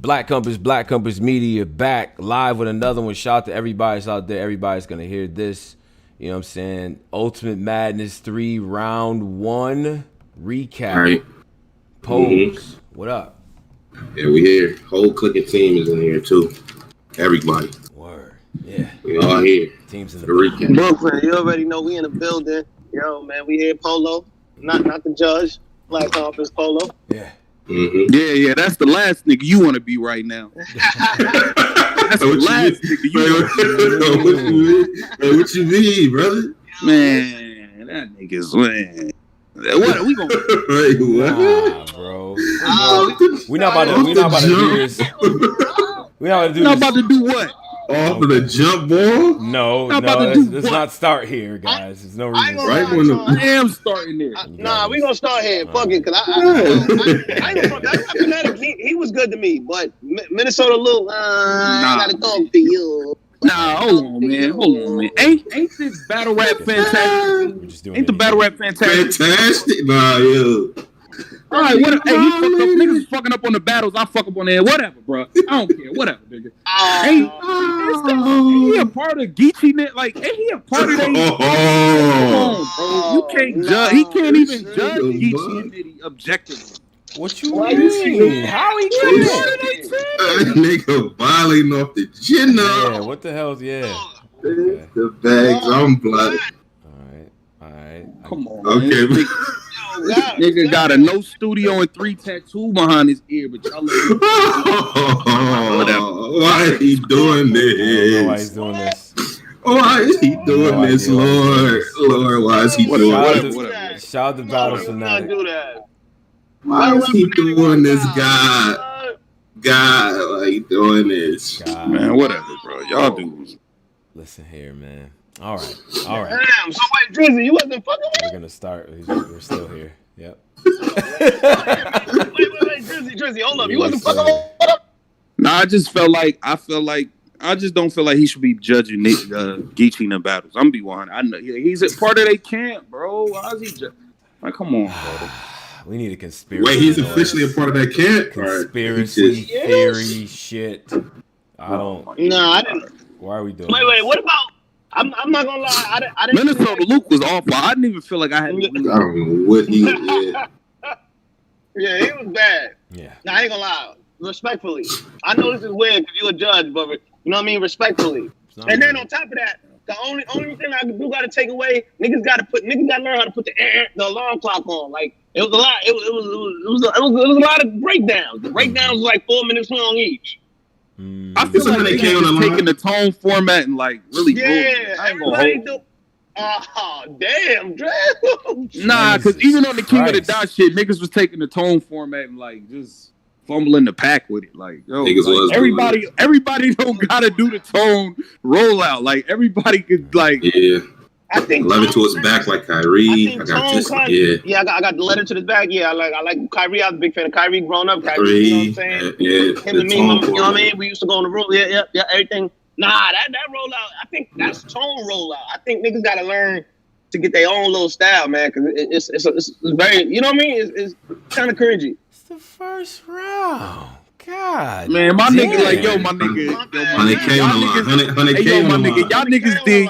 Black Compass Media back live with another one. Shout out to everybody's out there. Everybody's gonna hear this. You know what I'm saying? Ultimate Madness 3 round 1 recap. All right. Pose. What up? Yeah, we here. Whole clicking team is in here too. Everybody. Word. Yeah. We all here. Teams in the recap. Brooklyn, you already know we in the building. Yo, man, we here, Polo. Not the judge. Black Compass, Polo. Yeah. Mm-hmm. Yeah, that's the last nigga you want to be right now. That's the last nigga you want to be. What you mean, brother? Man, that nigga's man. What are we gonna do? Nah, bro. We're not about to do this. We're not about to do what? Off of the jump ball? No, let's not start here, guys. There's no reason. I am starting there. Nah, we gonna start here. Fuck it, cause I ain't gonna fuck. Fanatic, he was good to me, but Minnesota little. I gotta talk to you. Nah, hold on, man. Ain't this battle rap fantastic? Ain't the battle rap fantastic? Fantastic? Nah, yo. All right, what? Hey, he fucked up. Niggas fucking up on the battles. I fuck up on there. Whatever, bro. I don't care. Whatever, nigga. Ain't he a part of Geechi? Like, ain't he a part of that? Come on, bro. You can't judge. He can't even judge Geechi and Nitty objectively. What you mean? How he can't? That nigga violating off the chin now. Yeah, what the hell? Yeah. Okay. The bags, I'm blooded. All right. Come on, okay, man. Nigga got a no studio and 3 tattoo behind his ear, but y'all whatever. Why is he doing this? I don't know why he's doing this. Why is he doing this, Lord? Lord, why is he doing this? Shout out to Battle Fanatic. Why is he doing this, God? God, why you doing this? God. Man, whatever, bro. Y'all do. Listen here, man. All right. Damn, so wait, Jerzey, you wasn't fucking with? We're gonna start. We're still here. Yep. wait, Jerzey, hold up. You wasn't fucking with? Nah, I just I just don't feel like he should be judging Geechi in the battles. I'm be 100. I know he's a part of their camp, bro. How's he like, come on, bro. We need a conspiracy. Wait, he's officially a part of that camp? Conspiracy theory shit. I don't. No, I didn't. Why are we doing? Wait. What about? I'm not gonna lie. I didn't. Minnesota Luke was awful. I didn't even feel like I had. I don't know what he did. Yeah, he was bad. Yeah. Nah, I ain't gonna lie. Respectfully, I know this is weird because you a judge, but you know what I mean. Respectfully, and then on top of that, the only thing I do gotta take away, niggas gotta learn how to put the alarm clock on. Like it was a lot. It was a lot of breakdowns. The breakdowns was like 4 minutes long each. I feel like they taking the tone format and like really. Yeah, everybody do. Oh damn, Dre. Nah, because even on the King of the Dot shit, niggas was taking the tone format and like just fumbling the pack with it. Like, yo, like, everybody don't gotta do the tone rollout. Like everybody could like. Yeah. I think love it to his back like Kyrie. I got this. I got the letter to his back. Yeah, I like Kyrie. I was a big fan of Kyrie growing up. Kyrie, you know what I'm saying? Yeah. Him and me, you know what I mean? We used to go on the road. Yeah, everything. Nah, that rollout. I think that's tone rollout. I think niggas gotta learn to get their own little style, man. Because it's very, you know what I mean? It's kind of cringy. It's the first round. God, man, my nigga, like yo, my nigga, y'all niggas did.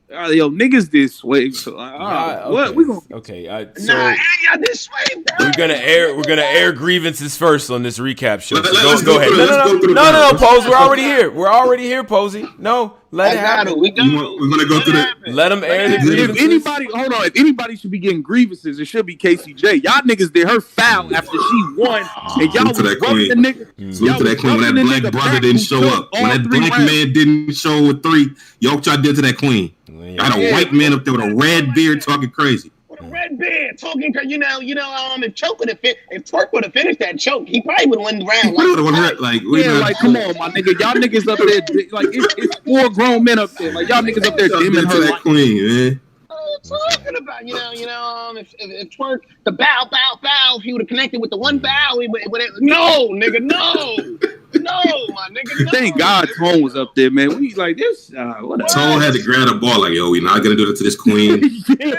Yo, niggas did Swave. So, what we gonna? Okay, so y'all did Swave. We're gonna air grievances first on this recap show. So go ahead. No, Pose. We're already here, Posey. No, let it happen. We're gonna go through that. Let them air the grievances. If anybody should be getting grievances, it should be KCJ. Y'all niggas did her foul after she won, and y'all was rubbing the nigga. Salute to that queen. When that black brother didn't show up, when that black man didn't show with 3, y'all did to that queen. I had a white man up there with a red beard talking crazy. With a red beard talking crazy. You know. If Twork would have finished that choke, he probably would have won the round. Like, come on, my nigga. Y'all niggas up there, like it's 4 grown men up there. Like y'all niggas up there dimming her that queen, man. Talking about, if Twork the bow, if he would have connected with the one bow, no, nigga, no, my nigga. Thank God Tone was up there, man. We like this. Whatever. Tone had to grab the ball like, yo, we not gonna do that to this queen. Because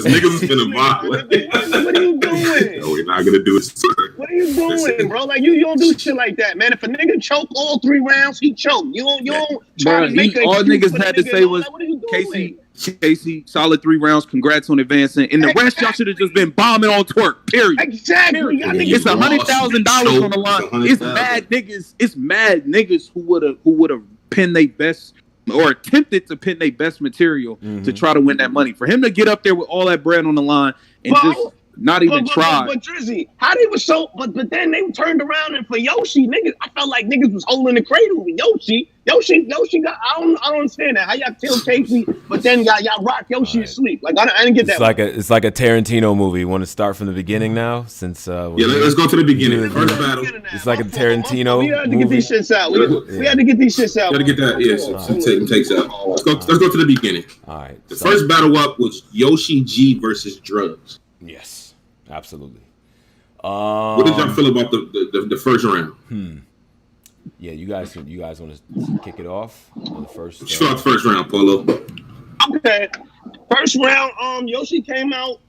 niggas was finna violate. What are you doing? Yo, we not gonna do it. What are you doing, bro? Like you don't do shit like that, man. If a nigga choke all 3 rounds, he choked. You don't try to make all niggas had to say was, Casey, solid 3 rounds. Congrats on advancing. And the rest, y'all should have just been bombing on Twork. Period. Exactly. It's $100,000 on the line. It's mad niggas. It's mad niggas who would have pinned their best or attempted to pin their best material to try to win that money. For him to get up there with all that bread on the line and just not even try. But Jerzey, how they was so? But then they turned around and for Yoshi, niggas, I felt like niggas was holding the cradle with Yoshi got. I don't understand that. How y'all kill Casey, but then y'all rock Yoshi asleep. Like I didn't get that. It's like a Tarantino movie. Want to start from the beginning now? Since let's go to the beginning. First battle. It's like a Tarantino. We had to get these shits out. We had to get these shits out. Got to get that. Yeah, some takes out. Let's go to the beginning. All right. The first battle up was Yoshi G versus Drugs. Yes, absolutely. What did y'all feel about the first round? Yeah, you guys want to kick it off on the first? Start the first round, Polo. Okay, first round. Yoshi came out,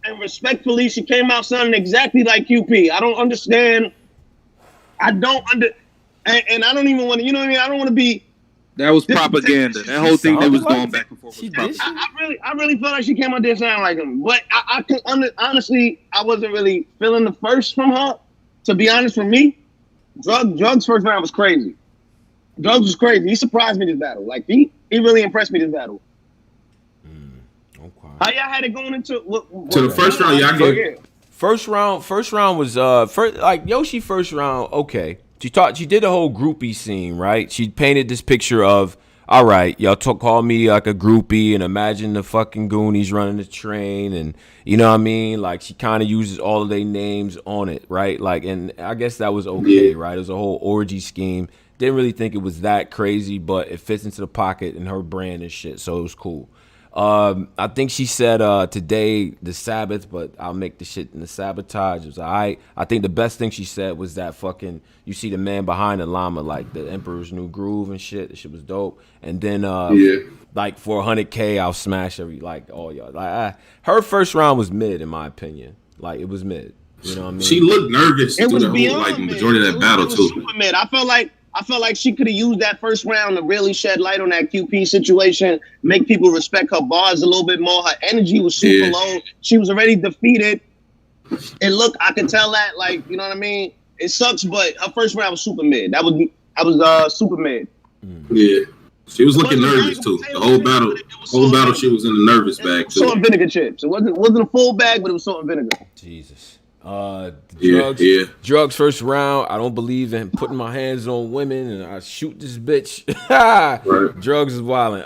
and respectfully, she came out sounding exactly like QP. I don't understand. And I don't even want to. You know what I mean? I don't want to be. That was propaganda. That whole thing that was going back and forth. I really felt like she came out there sounding like him, but I could honestly, I wasn't really feeling the first from her. To be honest, for me, Drugs first round was crazy. Drugs was crazy. He surprised me this battle. Like he really impressed me this battle. Okay. How y'all had it going into the first round? Y'all go. First round was like Yoshi first round. Okay. She did the whole groupie scene, right? She painted this picture of, all right, y'all call me like a groupie and imagine the fucking Goonies running the train and you know what I mean? Like she kind of uses all of their names on it, right? Like, and I guess that was okay, right? It was a whole orgy scheme. Didn't really think it was that crazy, but it fits into the pocket and her brand and shit, so it was cool. I think she said today the Sabbath, but I'll make the shit in the sabotage. It was all right. I think the best thing she said was that fucking you see the man behind the llama, like the Emperor's New Groove and shit. The shit was dope. And then like for 100K, I'll smash all y'all. Like her first round was mid in my opinion. Like it was mid. You know what I mean? She looked nervous through the whole majority of that battle too. Super mid. I felt like she could have used that first round to really shed light on that QP situation, make people respect her bars a little bit more. Her energy was super low. She was already defeated. And look, I can tell that, like, you know what I mean? It sucks, but her first round was super mid. I was super mid. Yeah. She was looking nervous too. The whole battle she was in the nervous bag too. Salt and vinegar chips. It wasn't a full bag, but it was salt and vinegar. Jesus. Drugs first round. I don't believe in putting my hands on women and I shoot this bitch. Right. Drugs is wildin'.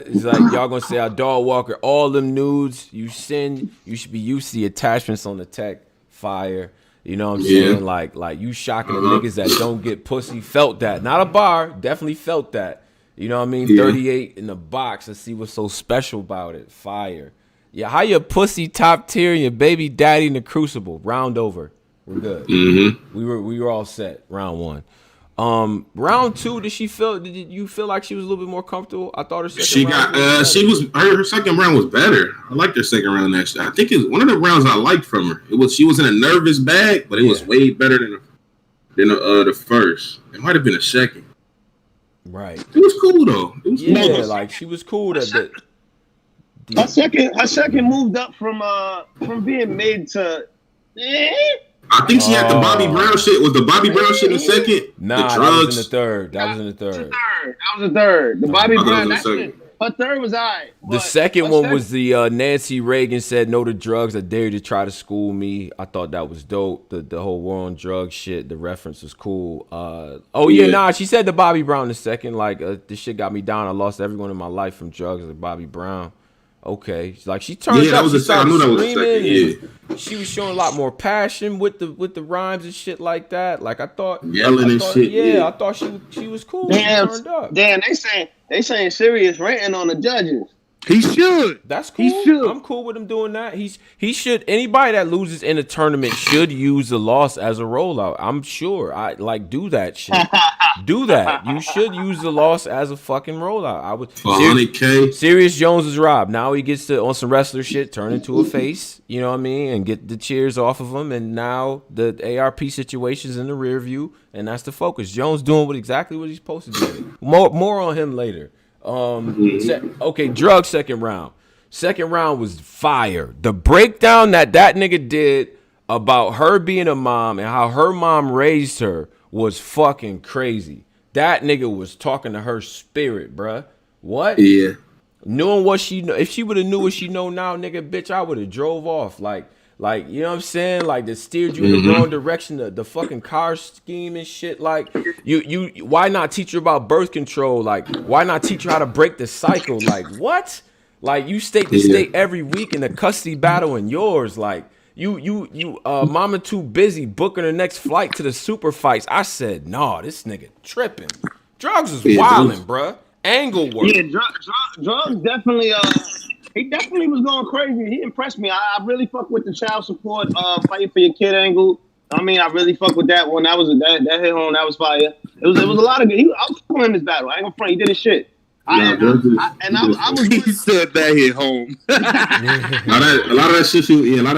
It's like y'all gonna say I dog walker all them nudes you send. You should be used to the attachments on the tech. Fire. You know what I'm saying? Like you shocking the niggas that don't get pussy. Felt that. Not a bar. Definitely felt that. You know what I mean? 38 in the box. Let's see what's so special about it. Fire. Yeah, how your pussy top tier and your baby daddy in the crucible. Round over. We're good. Mm-hmm. We were all set. Round one. Round two, did you feel like she was a little bit more comfortable? I thought her second round her second round was better. I liked her second round actually. I think it was one of the rounds I liked from her. She was in a nervous bag, but it was way better than the first. It might have been a second. Right. It was cool though. It was cool. Like she was cool Her second moved up from being made to. I think she had the Bobby Brown shit. Was the Bobby Brown shit in the second? Nah, that was in the third. That was in the third. The Bobby Brown. Her third was alright. The second one was the Nancy Reagan said no to drugs. I dare you to try to school me. I thought that was dope. The whole war on drugs shit. The reference was cool. She said the Bobby Brown the second. Like this shit got me down. I lost everyone in my life from drugs. Like Bobby Brown. Okay, like she turned up. She started screaming. She was showing a lot more passion with the rhymes and shit like that. Like I thought, yelling and shit. Yeah, I thought she was cool. Damn, she turned up. Damn, they saying Serious ranting on the judges. He should. That's cool. He should. I'm cool with him doing that. He should. Anybody that loses in a tournament should use the loss as a rollout. I'm sure. I like do that shit. Do that. You should use the loss as a fucking rollout. I would. For 100K. Serious Jones is robbed. Now he gets to on some wrestler shit, turn into a face. You know what I mean, and get the cheers off of him. And now the ARP situation's in the rear view, and that's the focus. Jones doing exactly what he's supposed to do. More on him later. Okay, drug second round. Second round was fire. The breakdown that nigga did about her being a mom and how her mom raised her was fucking crazy. That nigga was talking to her spirit, bruh. What? Yeah. Knowing what she know, if she would have knew what she know now, nigga, bitch, I would have drove off. Like, you know what I'm saying? Like, that steered you in the wrong direction, the fucking car scheme and shit. Like, you why not teach her about birth control? Like, why not teach her how to break the cycle? Like, what? Like, you state to state every week in the custody battle and yours. Like, mama too busy booking her next flight to the super fights. I said, nah, this nigga tripping. Drugs is wilding, bruh. Angle work. Yeah, drugs definitely. He definitely was going crazy. He impressed me. I really fuck with the child support, fighting for your kid angle. I mean, I really fuck with that one. That hit home. That was fire. It was a lot of good. I was pulling in this battle. I ain't gonna front. He did his shit. I was. He said that hit home. a lot of that shit hit home. A lot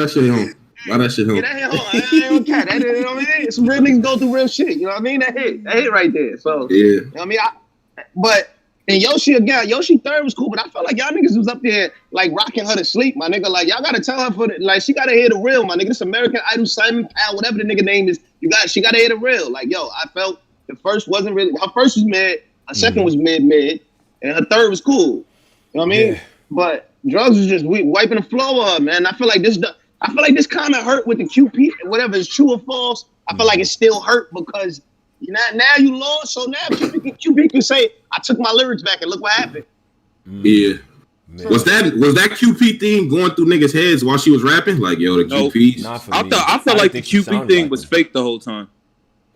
of that shit home. Yeah, that hit home. I ain't gonna that, you know what I mean? Some real niggas go through real shit. You know what I mean? That hit right there. So yeah. You know what I mean? But. And Yoshi again, Yoshi third was cool, but I felt like y'all niggas was up there like rocking her to sleep, my nigga. Like y'all gotta tell her like she gotta hear the real, my nigga. This American Idol Simon Powell, whatever the nigga name is, she gotta hear the real. Like yo, I felt the first wasn't really. Her first was mid, her second was mid, and her third was cool. You know what I mean? Yeah. But drugs was just wiping the floor up, man. I feel like this kind of hurt with the QP, whatever is true or false. I feel like it still hurt because. Now you lost, so now QB can say, I took my lyrics back and look what happened. Yeah. Man. Was that QP thing going through niggas' heads while she was rapping? Like, yo, the QPs? I felt like the QP thing was fake the whole time.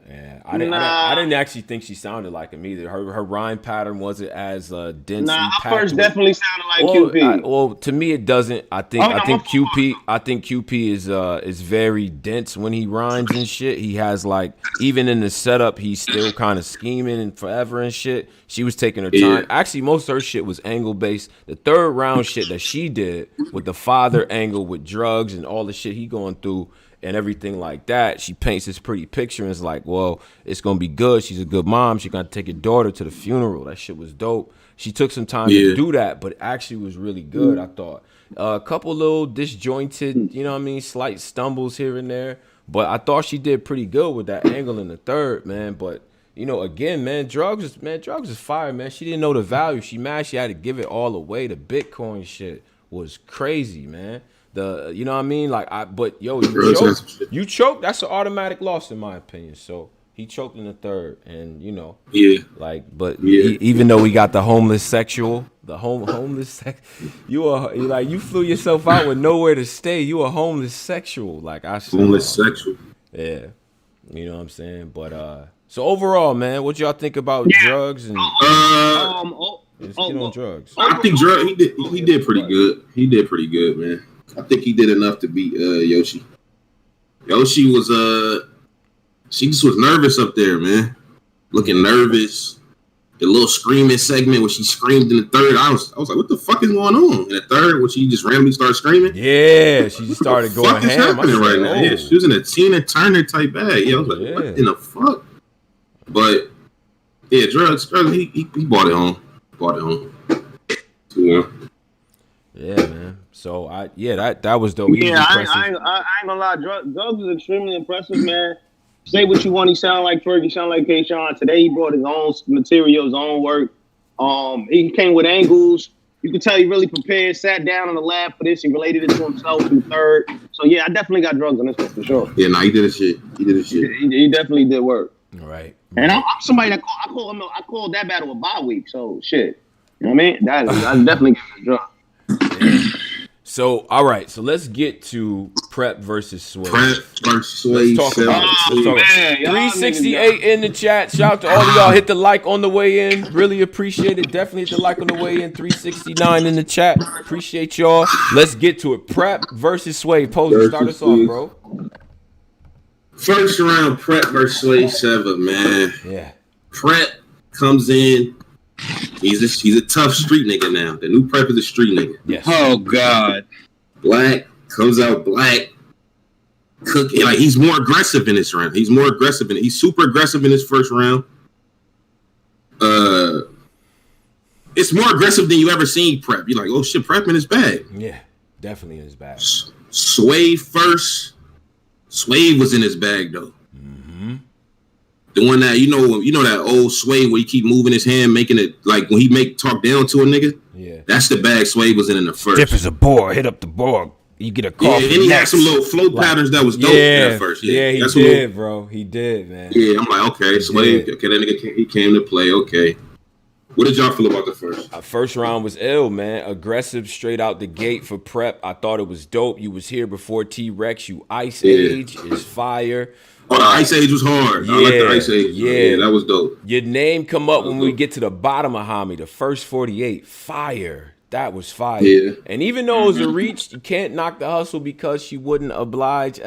Yeah, I didn't actually think she sounded like him either. Her rhyme pattern wasn't as dense. Nah, her first definitely sounded like QP. Well, to me it doesn't. I think QP is very dense when he rhymes and shit. He has like even in the setup, he's still kind of scheming and forever and shit. She was taking her time. Yeah. Actually, most of her shit was angle based. The third round shit that she did with the father angle with drugs and all the shit he going through. And everything like that, she paints this pretty picture and is like, well, it's going to be good. She's a good mom. She's going to take your daughter to the funeral. That shit was dope. She took some time to do that, but it actually was really good, I thought. A couple little disjointed, you know what I mean, slight stumbles here and there. But I thought she did pretty good with that angle in the third, man. But, you know, again, man, drugs is fire, man. She didn't know the value. She mad she had to give it all away. The Bitcoin shit was crazy, man. You know what I mean? Like, but yo, you choked. That's an automatic loss in my opinion. So he choked in the third, and you know, even though we got the homeless sexual, you flew yourself out with nowhere to stay. You a homeless sexual, like I said. Homeless sexual. Yeah, you know what I'm saying. But so overall, man, what y'all think about drugs and get on drugs? I think he did pretty good. He did pretty good, man. I think he did enough to beat Yoshi. Yoshi was she just was nervous up there, man. Looking nervous. The little screaming segment where she screamed in the third, I was like, what the fuck is going on? In the third, where she just randomly started screaming. Yeah, she just started going ham. What's happening right now? Yeah, she was in a Tina Turner type bag. Yeah, I was like, what in the fuck? But yeah, drugs. He bought it home. 2-1. Yeah, man. So that was dope. Yeah, I ain't gonna lie. Drugs is extremely impressive, man. Say what you want. He sound like Twork. He sound like K-Sean. Today he brought his own material, his own work. He came with angles. You can tell he really prepared. Sat down on the lab for this. He related it to himself in third. So yeah, I definitely got drugs on this one for sure. Yeah, he did his shit. He definitely did work. All right. And I'm somebody that I call that battle a bye week. So shit. You know what I mean? I definitely get the drugs. So, all right. So let's get to Prep versus Swave. Prep versus Swave. Let's talk about it. Oh, man, 368 in the chat. Shout out to all of y'all. Hit the like on the way in. Really appreciate it. Definitely hit the like on the way in. 369 in the chat. Appreciate y'all. Let's get to it. Prep versus Swave. Posey, start us off, bro. First round, Prep versus Swave 7, man. Yeah. Prep comes in. He's a tough street nigga now. The new Prep is a street nigga. Yes. Oh God. Black comes out black. Cooking like he's more aggressive in this round. He's super aggressive in his first round. It's more aggressive than you ever seen Prep. You're like, oh shit, Prep in his bag. Yeah, definitely in his bag. Swave first. Swave was in his bag though. Mm-hmm. The one that you know that old Swave where he keep moving his hand, making it like when he talk down to a nigga. Yeah, that's the bag Swave was in the first. Stiff as a board, hit up the board. You get a call. Yeah, and he had some little flow patterns that was dope at first. Yeah, he did, bro. He did, man. Yeah, I'm like, okay, Swave. Okay, that nigga he came to play. Okay. What did y'all feel about the first? First round was ill, man. Aggressive straight out the gate for Prep. I thought it was dope. You was here before T-Rex. You Ice Age is fire. Oh, the Ice Age was hard. I like the Ice Age. Yeah, that was dope. Your name come up when we get to the bottom of Hami. The first 48, fire. That was fire. Yeah. And even though it was a reach, you can't knock the hustle because she wouldn't oblige.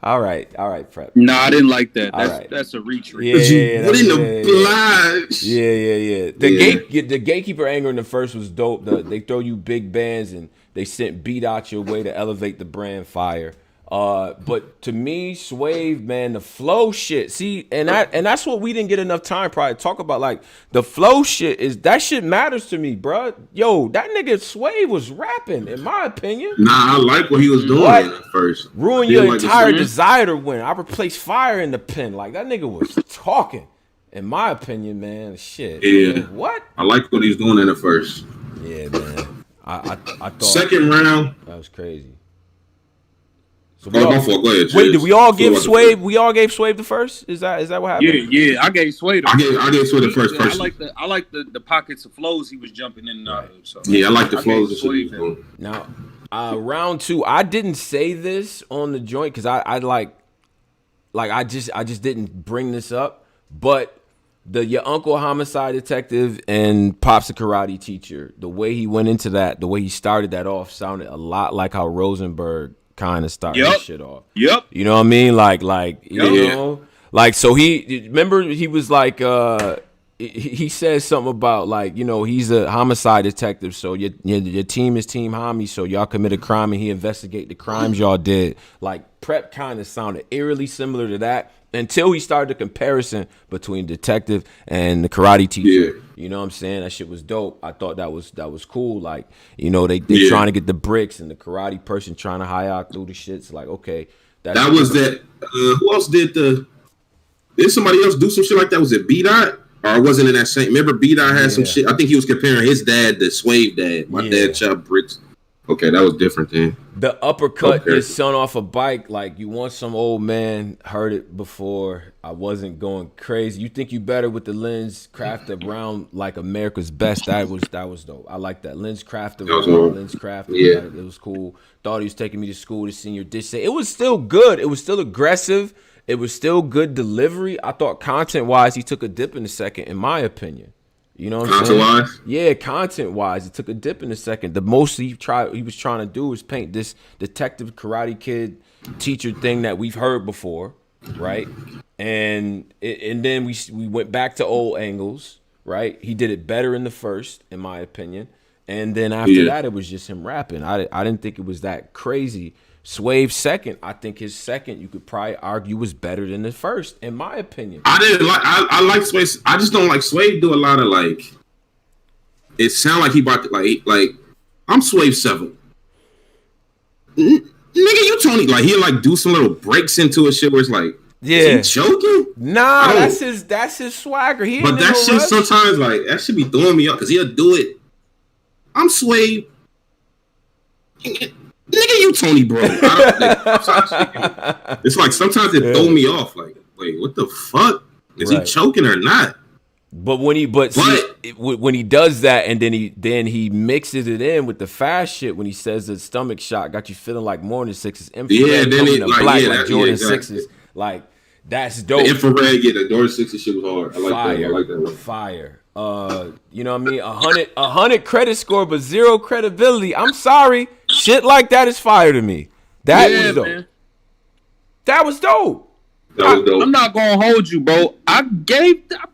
All right, Prep. Nah, I didn't like that. Right. That's a reach. Yeah, wouldn't oblige. Yeah. The gatekeeper anger in the first was dope. They throw you big bands and they sent beat out your way to elevate the brand fire. But to me, Swave, man, the flow shit. See, and that's what we didn't get enough time probably to talk about. Like the flow shit that shit matters to me, bro. Yo, that nigga Swave was rapping, in my opinion. Nah, I like what he was doing at first. Ruin your entire desire to win. I replaced fire in the pen. Like that nigga was talking. In my opinion, man, shit. Yeah. Man, what? I like what he's doing in the first. Yeah, man. I thought second round. That was crazy. So Go ahead, wait, did we all give Swave? We all gave Swave the first? Is that what happened? Yeah. I gave Swave. I gave Swave the first. I like the pockets of flows he was jumping in and out of. So. Yeah, I like the flows and shit he was doing. Now, round two, I didn't say this on the joint because I just didn't bring this up, but your uncle homicide detective and Pop's a karate teacher, the way he went into that, the way he started that off sounded a lot like how Rosenberg kind of started this shit off. Yep. You know what I mean? You know, like, so remember he was like, he says something about like, you know, he's a homicide detective. So your team is Team Homie. So y'all commit a crime and he investigate the crimes y'all did. Like Prep kind of sounded eerily similar to that until he started the comparison between detective and the karate teacher. Yeah. You know what I'm saying? That shit was dope. I thought that was cool. Like, you know, they trying to get the bricks and the karate person trying to high out through the shit. It's like, okay. That was that. Who else did somebody else do some shit like that? Was it B-Dot? Or wasn't it that same? Remember B-Dot had some shit? I think he was comparing his dad to Swave dad. My dad chopped bricks. Okay, that was different then. The uppercut his son off a bike, like you want some old man, heard it before. I wasn't going crazy. You think you better with the lens crafted around like America's best. That was dope. I like that. Lens crafted around, lens crafted. Yeah. It was cool. Thought he was taking me to school to senior dish say. It was still good. It was still aggressive. It was still good delivery. I thought content-wise, he took a dip in the second, in my opinion. You know what I'm saying? Content-wise? Yeah, content-wise, it took a dip in the second. The most he was trying to do was paint this detective karate kid teacher thing that we've heard before, right? And then we went back to old angles, right? He did it better in the first, in my opinion. And then after that, it was just him rapping. I didn't think it was that crazy. Swave's second, I think his second, you could probably argue, was better than the first, in my opinion. I like Swave. I just don't like Swave do a lot of like. It sound like he about to like. I'm Swave 7. Nigga, you Tony. Like he'll like do some little breaks into a shit where it's like, is he joking? Nah, that's his swagger. But that shit sometimes like that should be throwing me up because he'll do it. I'm Swave. Nigga, you Tony, bro. It's like sometimes it throw me off. Like, wait, what the fuck? Is he choking or not? But when he does that, and then he mixes it in with the fast shit. When he says the stomach shot got you feeling like morning sixes, infrared coming in black like Jordan sixes, like that's dope. The infrared, the Jordan sixes shit was hard. I like that one. Fire. You know what I mean? 100 credit score, but 0 credibility. I'm sorry, shit like that is fire to me. That was dope. Man. That was dope. I'm not gonna hold you, bro. I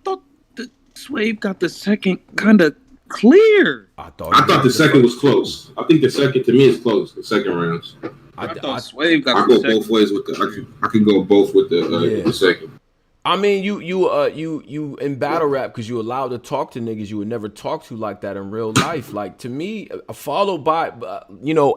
thought the Swave got the second kind of clear. I thought the second was close. I think the second to me is close. The second rounds. I thought Swave got. I go both ways with the. I can go both with the second. I mean, you in battle rap because you allowed to talk to niggas you would never talk to like that in real life. Like to me, followed by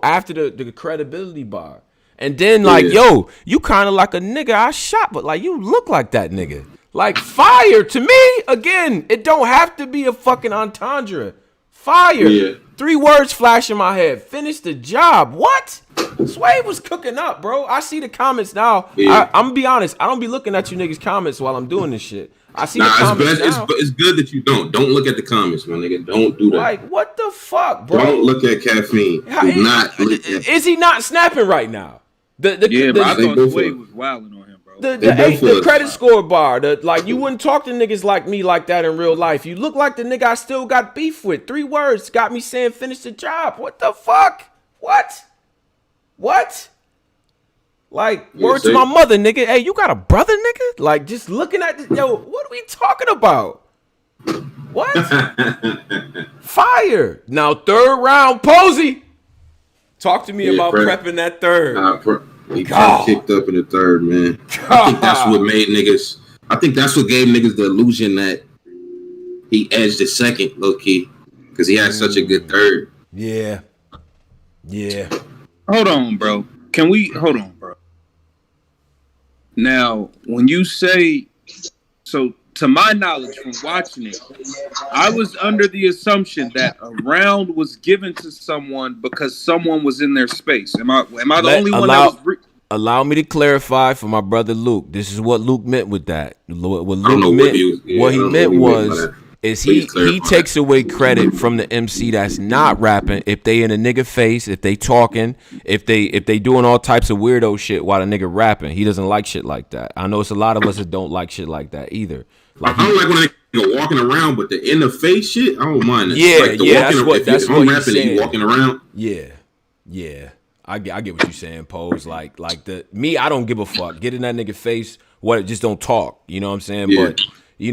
after the credibility bar. And then, yo, you kind of like a nigga I shot, but, like, you look like that nigga. Like, fire. To me, again, it don't have to be a fucking entendre. Fire. Yeah. 3 words flash in my head. Finish the job. What? Swave was cooking up, bro. I see the comments now. Yeah. I'm going to be honest. I don't be looking at you niggas' comments while I'm doing this shit. I see the comments now. It's good that you don't. Don't look at the comments, my nigga. Don't do that. Like, what the fuck, bro? Don't look at caffeine. Is he not snapping right now? But I thought Swave was wilding on him, bro. The credit score bar. You wouldn't talk to niggas like me like that in real life. You look like the nigga I still got beef with. 3 words got me saying finish the job. What the fuck? What? Like, word to my mother, nigga. Hey, you got a brother, nigga? Like, just looking at this. Yo, what are we talking about? What? Fire. Now, 3rd round, Posey. Talk to me about prepping that 3rd. He got kicked up in the 3rd, man. I think that's what made niggas. I think that's what gave niggas the illusion that he edged the 2nd, low key, because he had such a good 3rd. Yeah. Hold on, bro. Hold on, bro. Now, when you say so. To my knowledge, from watching it, I was under the assumption that a round was given to someone because someone was in their space. Am I the only one that was? Allow me to clarify for my brother Luke. This is what Luke meant with that. What he meant was he takes away credit from the MC that's not rapping if they in a nigga face, if they talking, if they doing all types of weirdo shit while the nigga rapping. He doesn't like shit like that. I know it's a lot of us that don't like shit like that either. Like, I don't like when they walking around, but the in the face shit, I don't mind it. That's what he's saying. Walking around. Yeah. I get what you're saying, Pose. Like I don't give a fuck. Get in that nigga face. Just don't talk. You know what I'm saying? Yeah. But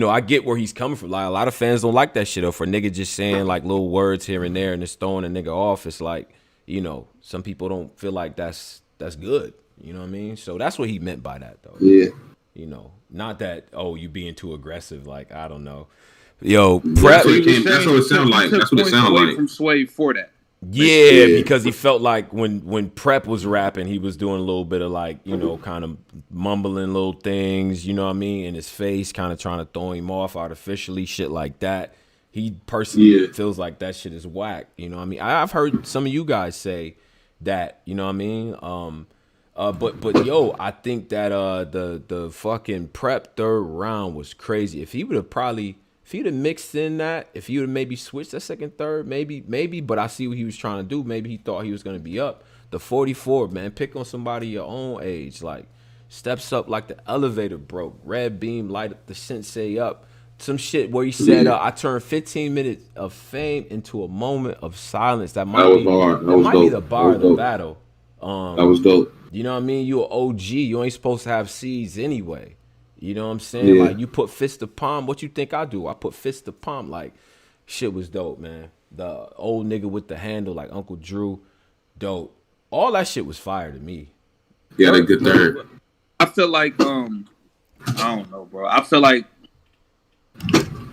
I get where he's coming from. Like a lot of fans don't like that shit. Or for nigga just saying like little words here and there and just throwing a nigga off. It's like some people don't feel like that's good. You know what I mean? So that's what he meant by that, though. Yeah. Not that, you being too aggressive. Like, I don't know. Yo, Prep. That's what it sounded like. That's what it sounded like. From Swave for that. Yeah, because he felt like when Prep was rapping, he was doing a little bit of like, kind of mumbling little things, you know what I mean, in his face, kind of trying to throw him off artificially, shit like that. He personally feels like that shit is whack. You know what I mean? I've heard some of you guys say that, you know what I mean? But yo, I think that the fucking Prep 3rd round was crazy. If he would have mixed in that, if he would have maybe switched that 2nd, 3rd, maybe. But I see what he was trying to do. Maybe he thought he was gonna be up. The 44, man, pick on somebody your own age. Like steps up like the elevator broke. Red beam light up the sensei up. Some shit where he said, I turned 15 minutes of fame into a moment of silence. That might be the bar of the battle. That was dope. You know what I mean? You an OG. You ain't supposed to have seeds anyway. You know what I'm saying? Yeah. Like, you put fist to palm. What you think I do? I put fist to palm. Like, shit was dope, man. The old nigga with the handle, like Uncle Drew, dope. All that shit was fire to me. Yeah, that good 3rd. I feel like, I don't know, bro. I feel like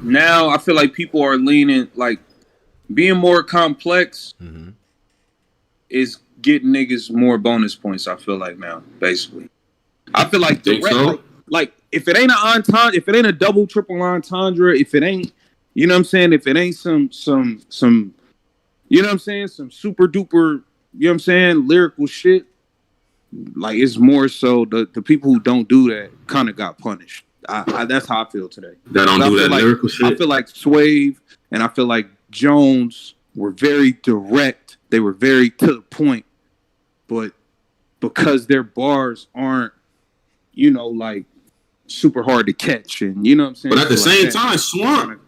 now, people are leaning, like, being more complex is getting niggas more bonus points, I feel like now, basically. I feel like like if it ain't an entendre, if it ain't a double, triple entendre, if it ain't, you know what I'm saying, if it ain't some you know what I'm saying, some super duper, you know what I'm saying, lyrical shit, like it's more so the people who don't do that kind of got punished. That's how I feel today. That don't do that lyrical shit. I feel like Swave and I feel like Jones were very direct. They were very to the point, but because their bars aren't, like super hard to catch, and you know what I'm saying. But at the same time, Swamp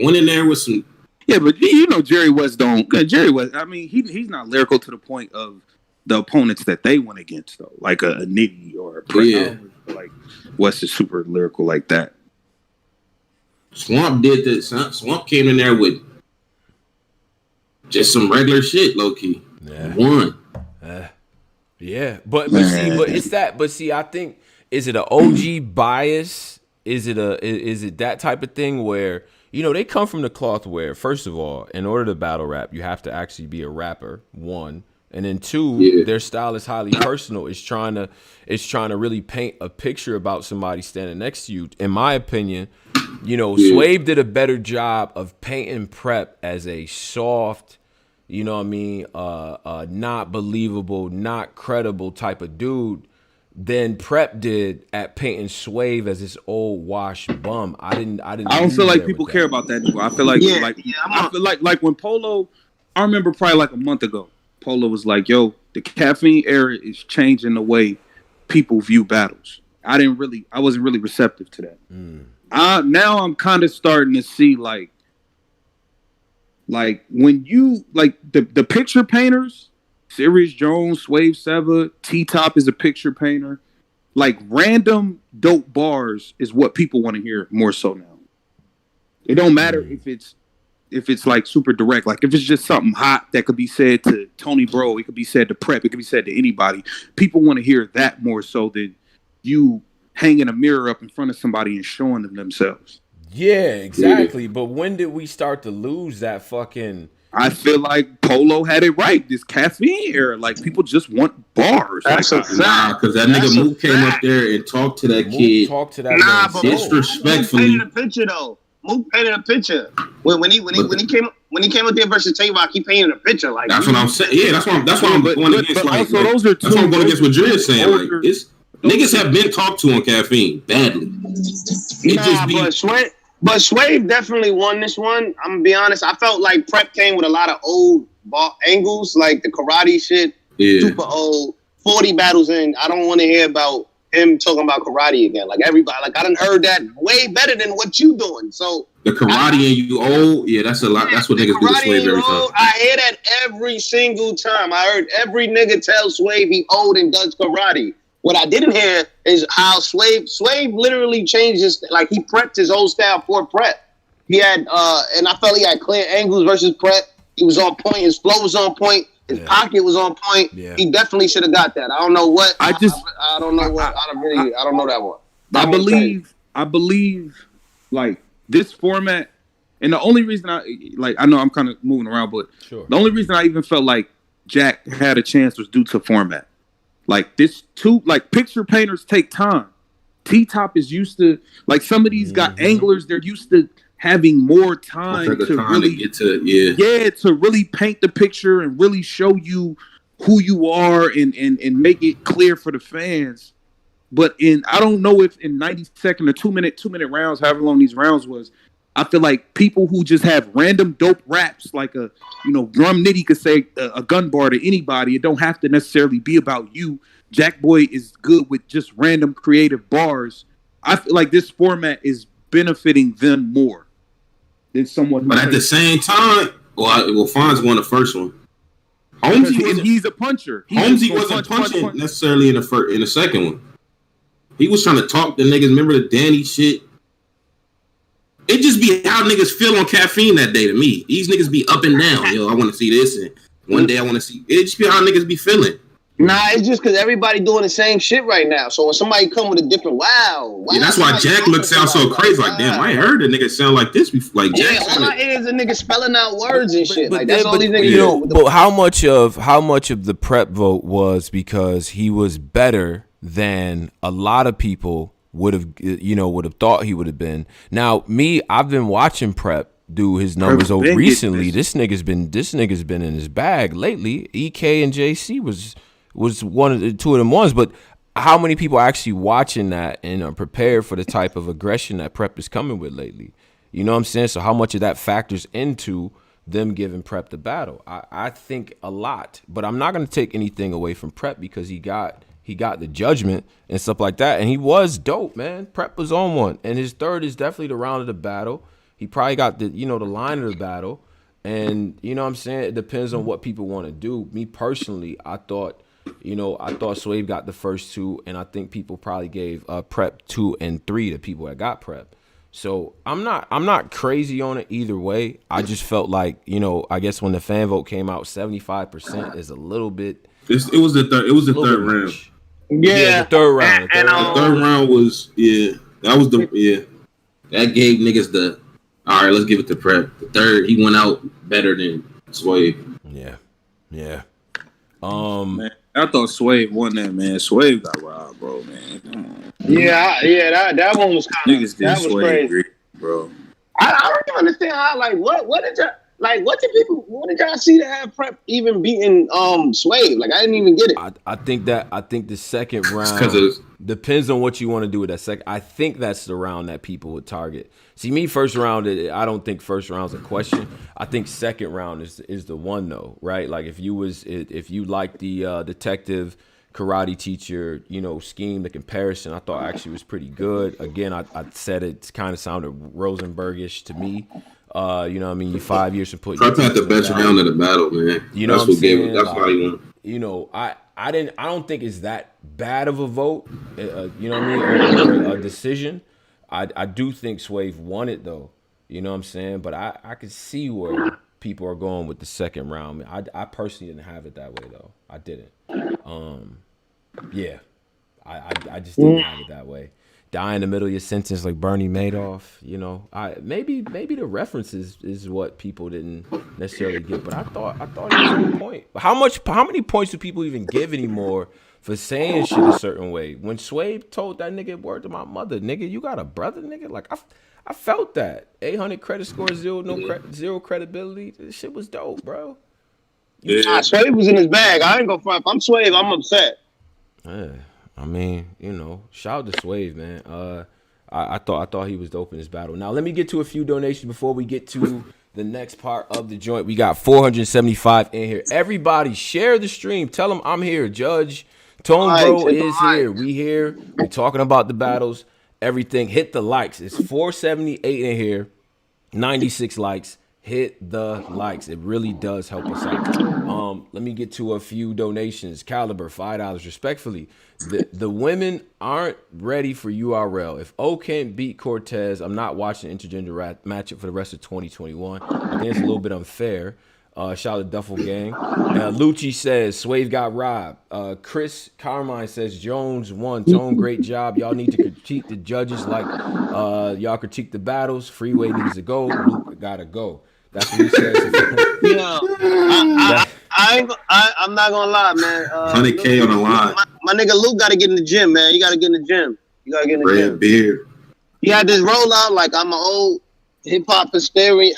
went in there with some. Yeah, but Jerry West don't. Jerry West, I mean, he's not lyrical to the point of the opponents that they went against, though, like a Nitty or a like West is super lyrical like that. Swamp did this. Swamp came in there with just some regular shit, low key. Yeah. One. Yeah, but see, I think, is it an OG bias? Is it that type of thing where, they come from the cloth where, first of all, in order to battle rap, you have to actually be a rapper, one. And then two, their style is highly personal. It's trying to really paint a picture about somebody standing next to you. In my opinion, Swave did a better job of painting Prep as a soft, not believable, not credible type of dude than Prep did at painting Swave as this old washed bum. I don't feel like people care about that anymore. I feel like I feel like when Polo, I remember probably like a month ago, Polo was like, yo, the caffeine era is changing the way people view battles. I wasn't really receptive to that. Now I'm kind of starting to see like when you the picture painters, Serius Jones, Swave Seva, T-Top is a picture painter. Like random dope bars is what people want to hear more so now. It don't matter if it's like super direct. Like if it's just something hot that could be said to Tony Bro, it could be said to Prep, it could be said to anybody. People want to hear that more so than you hanging a mirror up in front of somebody and showing them themselves. Yeah, exactly. But when did we start to lose that fucking... I feel like Polo had it right. This caffeine era, like people just want bars. That's a fact. Because that nigga Mook came up there and talked to that kid. Talked to that but disrespectfully. Mook painted a picture though. Mook painted a picture when he came up there versus Twork. He painted a picture like. That's what I'm saying. Yeah, that's why I'm going against. But also, those are two. That's what I'm going against what Jerzey is saying. Like, niggas have been talked to on caffeine badly. But Swave definitely won this one. I'm gonna be honest. I felt like Prep came with a lot of old angles, like the karate shit, super old. 40 battles in. I don't want to hear about him talking about karate again. Like everybody, like I done heard that way better than what you doing. So the karate and you old, that's a lot. That's what niggas do to Swave every time. I hear that every single time. I heard every nigga tell Swave he old and does karate. What I didn't hear is how Swave literally changed his, like he prepped his whole style for Prep. He had, and I felt he had clear angles versus Prep. He was on point. His flow was on point. His pocket was on point. Yeah. He definitely should have got that. I don't know what. I don't know what. I don't know that one. I believe like this format, and the only reason I know I'm kind of moving around, but the only reason I even felt like Jack had a chance was due to format. Like picture painters take time. T-Top is used to, like some of these got anglers, they're used to having more time to really get to to really paint the picture and really show you who you are and make it clear for the fans. But I don't know if in 90-second or 2 minute rounds, however long these rounds was, I feel like people who just have random dope raps, like Drum Nitty could say a gun bar to anybody. It don't have to necessarily be about you. Jakkboy is good with just random creative bars. I feel like this format is benefiting them more than someone. But at the same time, Fonz won the first one. He's a puncher. Holmesy wasn't punching necessarily in the second one. He was trying to talk to niggas. Remember the Danny shit? It just be how niggas feel on caffeine that day to me. These niggas be up and down. Yo, I want to see this, and one day I want to see. It just be how niggas be feeling. Nah, it's just because everybody doing the same shit right now. So when somebody come with a different wow, yeah, that's why Jack looks out so crazy. Like, damn, I ain't heard a nigga sound like this before. Like, Jack. Yeah, all I hear is a nigga spelling out words and shit. Like that's all these niggas do. But how much of the Prep vote was because he was better than a lot of people would have thought he would have been. Now, I've been watching Prep do his numbers over recently. This nigga's been in his bag lately. EK and JC was one of the two of them ones, but how many people are actually watching that and are prepared for the type of aggression that Prep is coming with lately? You know what I'm saying? So how much of that factors into them giving Prep the battle? I think a lot, but I'm not going to take anything away from Prep because he got the judgment and stuff like that, and he was dope, man. Prep was on one, and his third is definitely the round of the battle. He probably got the the line of the battle, and you know what I'm saying? It depends on what people want to do. Me personally, I thought Swave got the first two, and I think people probably gave Prep 2 and 3 to people that got Prep. So I'm not crazy on it either way. I just felt like, I guess when the fan vote came out, 75% is a little bit. It was the third round. Yeah, the third round. The third round was that gave niggas the all right. Let's give it to Prep. The third, he went out better than Swave. Yeah. Man, I thought Swave won that, man. Swave got robbed, bro, man. Come on. Yeah, that one was kind of, that was crazy, great, bro. I don't even understand how, what did y'all see to have Prep even beating Swave? Like, I didn't even get it. I think the second round depends on what you want to do with that second. I think that's the round that people would target. See, me first round, I don't think first round's a question. I think second round is the one though, right? Like if you like the detective karate teacher, scheme, the comparison, I thought actually was pretty good. Again, I said it kind of sounded Rosenbergish to me. You know what I mean? You 5 years from putting. Prep had the best round of the battle, man. You know that's what gave it. That's why he won. I don't think it's that bad of a vote. You know what I mean? Or a decision. I do think Swave won it though. You know what I'm saying? But I could see where people are going with the second round. I personally didn't have it that way though. I didn't. Yeah. I just didn't have it that way. Die in the middle of your sentence like Bernie Madoff, maybe the references is what people didn't necessarily get, but I thought it was a point. How many points do people even give anymore for saying shit a certain way? When Swave told that nigga, word to my mother, nigga, you got a brother, nigga, like I felt that 800 credit score, zero credibility. This shit was dope, bro. Swave was in his bag. I ain't gonna front. If I'm Swave, I'm upset. Yeah. I mean, shout out to Swave, man. I thought he was dope in this battle. Now let me get to a few donations before we get to the next part of the joint. We got 475 in here. Everybody share the stream. Tell them I'm here. Judge Tone Bro is here. We here. We talking about the battles. Everything. Hit the likes. It's 478 in here. 96 likes. Hit the likes. It really does help us out. Let me get to a few donations. Caliber, $5. Respectfully, the women aren't ready for URL. If O can't beat Cortez, I'm not watching intergender matchup for the rest of 2021. I think it's a little bit unfair. Shout out to Duffel Gang. Lucci says Swave got robbed. Chris Carmine says Jones won. Tone, great job. Y'all need to critique the judges like y'all critique the battles. Freeway needs to go. Luke gotta go. That's what he says. I'm not gonna lie, man. 100K on the line. My nigga Luke gotta get in the gym, man. You gotta get in the gym. Red beard. He had this rollout like I'm an old hip hop historian.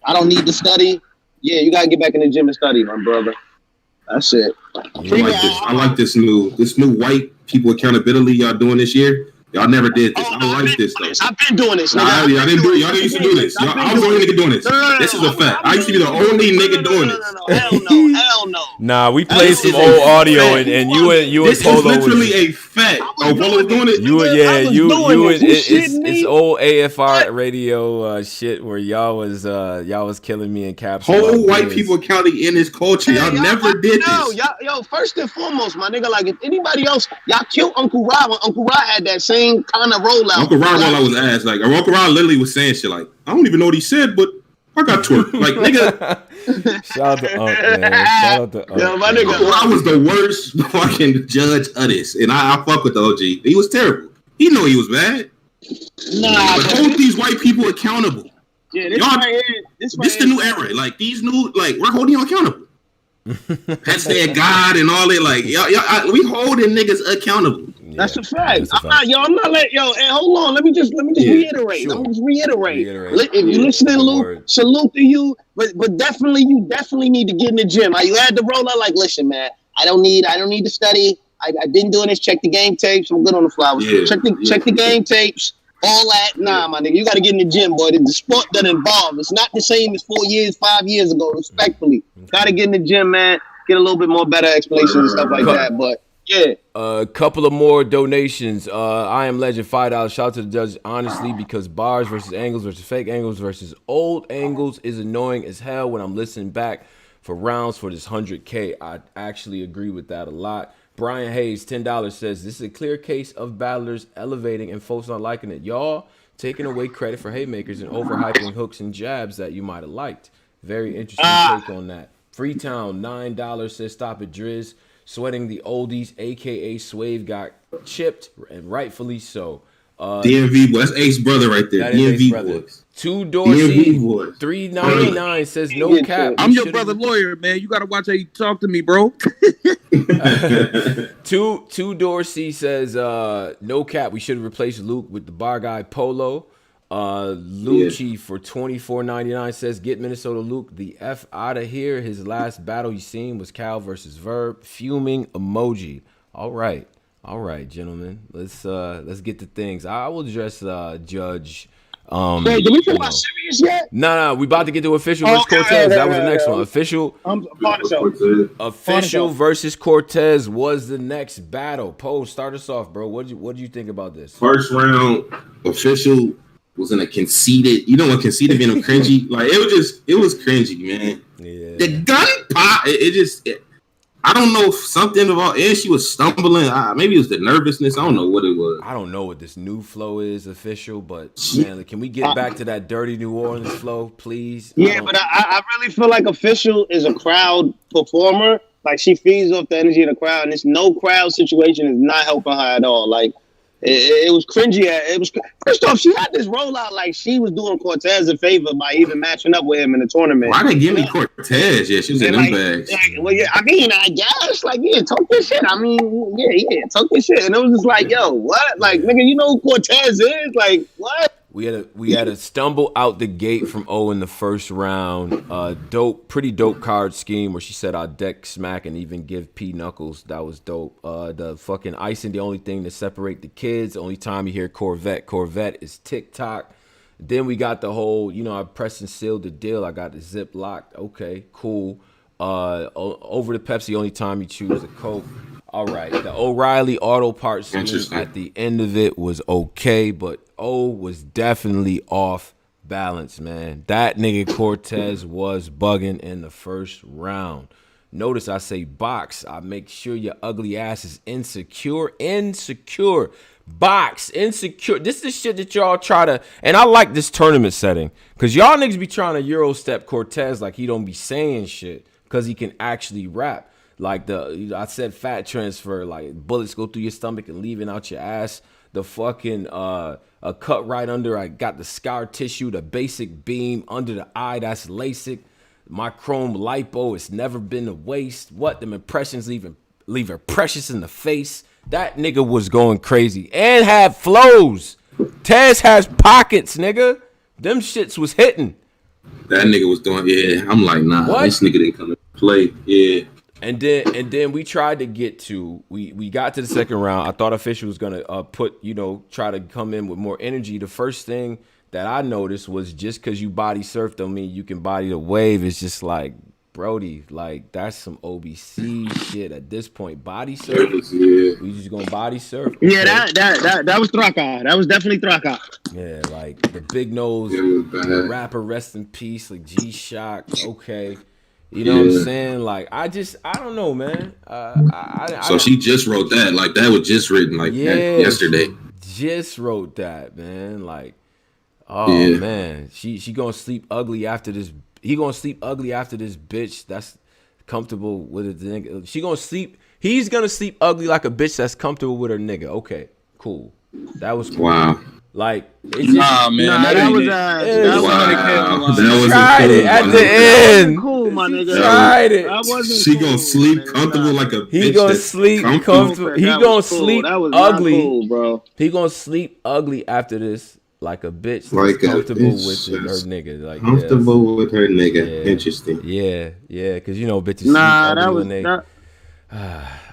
I don't need to study. Yeah, you gotta get back in the gym and study, my brother. That's it. I like this new white people accountability y'all doing this year. Y'all never did this. I like this though. I've been doing this. Y'all didn't do it. Y'all didn't used to do this. I was the only nigga doing this. This is a fact. I used to be the only nigga doing this. Hell no. Nah, we played some old audio and you and Polo was literally a fact. Oh, Polo was doing it. It's old AFR radio shit where y'all was killing me in caps. Whole white people counting in this culture. Y'all never did this. Yo, first and foremost, my nigga, like if anybody else, y'all killed Uncle Rod when Uncle Rod had that same kind of rollout. Uncle Rod while I was asked, like Uncle Rod literally was saying shit like, I don't even know what he said, but I got Twork. Like nigga. Shout out to Unc, man. Shout out to Unc. Yo, my nigga. Uncle Rod was the worst fucking judge of this. And I fuck with the OG. He was terrible. He knew he was bad. Nah, but hold these white people accountable. Yeah, this the new era. Like these new, like we're holding you accountable. That's their God and all that. Like we holding niggas accountable. Yeah, that's a fact. I'm not letting hey, hold on. Let me just reiterate. Sure. Let me just reiterate. If you listen to Luke, salute to you. But you definitely need to get in the gym. You had to roll out like, listen, man, I don't need to study. I've been doing this. Check the game tapes. I'm good on the flowers. Yeah, check the game tapes. All that. Nah, my nigga, you got to get in the gym, boy. The sport that involved. It's not the same as 4 years, 5 years ago. Respectfully, got to get in the gym, man. Get a little bit more better explanations and stuff like that. But yeah. A couple of more donations. I am Legend, $5. Shout out to the judge, honestly, because bars versus angles versus fake angles versus old angles is annoying as hell when I'm listening back for rounds for this 100K. I actually agree with that a lot. Brian Hayes, $10 says, this is a clear case of battlers elevating and folks not liking it. Y'all taking away credit for haymakers and overhyping hooks and jabs that you might have liked. Very interesting take on that. Freetown, $9 says, stop it, Driz. Sweating the oldies, a.k.a. Swave, got chipped, and rightfully so. DMV boy, that's Ace brother right there. DMV boys. 2 Dorsey, $3.99 says no cap. I'm your brother lawyer, man. You gotta watch how you talk to me, bro. Two Dorsey says no cap. We should have replaced Luke with the bar guy Polo. Lucci for $24.99 says get Minnesota Luke the F out of here. His last battle he seen was Cal versus Verb. Fuming emoji. All right, gentlemen. Let's get to things. I will address Judge. Wait, did we talk about Serious yet? No, we about to get to official versus Cortez. That was the next one. Official versus Cortez was the next battle. Poe, start us off, bro. What do you think about this? First round, official was in a conceited. You know what conceited being cringy? Like it was cringy, man. Yeah. The gun pop. I don't know if something about, and she was stumbling. Maybe it was the nervousness. I don't know what it was. I don't know what this new flow is official, but man, can we get back to that dirty New Orleans flow, please? Yeah, but I really feel like official is a crowd performer. Like she feeds off the energy of the crowd, and this no crowd situation is not helping her at all. Like it was cringy. First off, she had this rollout like she was doing Cortez a favor by even matching up with him in the tournament. Why didn't give me Cortez? Yeah, she was in them bags. Well, yeah, I mean, I guess like talk this shit. I mean, talk this shit. And it was just like, yo, what? Like, nigga, you know who Cortez is? Like, what? We had a stumble out the gate from O in the first round. Pretty dope card scheme where she said I'll deck smack and even give P knuckles. That was dope. The fucking icing, the only thing to separate the kids. The only time you hear Corvette is TikTok. Then we got the whole, I pressed and sealed the deal. I got the zip locked. Okay, cool. Over the Pepsi, only time you choose the Coke. All right, the O'Reilly auto parts scheme at the end of it was okay, but O was definitely off balance, man. That nigga Cortez was bugging in the first round. Notice I say box. I make sure your ugly ass is insecure. Box, insecure. This is the shit that y'all try to, and I like this tournament setting, because y'all niggas be trying to Euro step Cortez like he don't be saying shit, because he can actually rap. Like I said, fat transfer, like bullets go through your stomach and leaving out your ass. The fucking a cut right under. I got the scar tissue, the basic beam under the eye. That's LASIK. My chrome lipo. It's never been a waste. What them impressions leave her precious in the face. That nigga was going crazy and had flows. Tez has pockets, nigga. Them shits was hitting. That nigga was doing. Yeah, I'm like, nah. What? This nigga didn't come to play. Yeah. And then we tried to get to, we got to the second round. I thought official was gonna try to come in with more energy. The first thing that I noticed was just because you body surf don't mean you can body the wave. It's just like, Brody, like that's some OBC shit at this point. Body surf, we just gonna body surf. Okay? Yeah, that was Traka. That was definitely Traka. Yeah, like the big nose rapper, rest in peace, like G-Shock. Okay. You know what I'm saying? Like, I don't know, man. So she just wrote that. Like, that was just written, like, yesterday. Just wrote that, man. Like, man. She gonna sleep ugly after this. He gonna sleep ugly after this bitch that's comfortable with a nigga. He's gonna sleep ugly like a bitch that's comfortable with her nigga. Okay, cool. That was cool. Wow. Like, man. That was tried it at the end. Cool, my nigga. Tried it. She gonna sleep comfortable like a bitch. He gonna sleep comfortable. He gonna sleep ugly, cool, bro. He gonna sleep ugly after this like a bitch that's like comfortable with her nigga. Like comfortable with her nigga. Yeah. Interesting. Yeah, because bitches sleep ugly when they.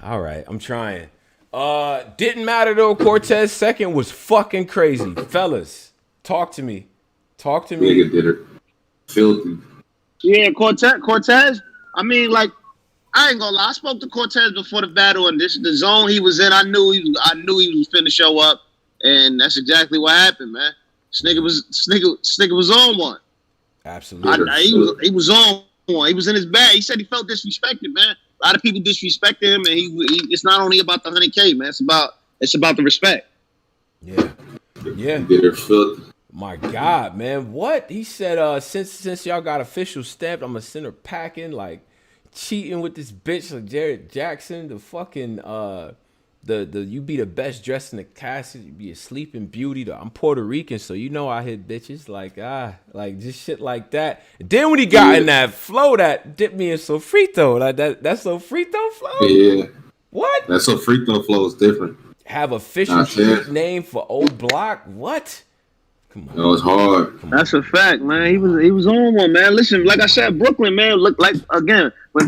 All right, I'm trying. Didn't matter though. Cortez second was fucking crazy. Fellas, talk to me. Nigga did it. Filthy. Yeah, Cortez. I mean, like, I ain't gonna lie. I spoke to Cortez before the battle, and the zone he was in. I knew he was finna show up, and that's exactly what happened, man. This nigga was on one. Absolutely. He was on one. He was in his bag. He said he felt disrespected, man. A lot of people disrespected him, and it's not only about the 100K, man. It's about the respect. Yeah. They're filthy. My God, man. What? He said, since y'all got official stamped, I'm gonna send her packing, like cheating with this bitch like Jared Jackson, the fucking the you be the best dressed in the casket, you be a sleeping beauty. I'm Puerto Rican, so you know I hit bitches like just shit like that. And then when he got in that flow that dipped me in Sofrito, like that's Sofrito flow? Yeah. What? That Sofrito flow is different. Have official street name for old block? What? Come on. That was hard. That's a fact, man. He was on one, man. Listen, like I said, Brooklyn, man. Look, like again, when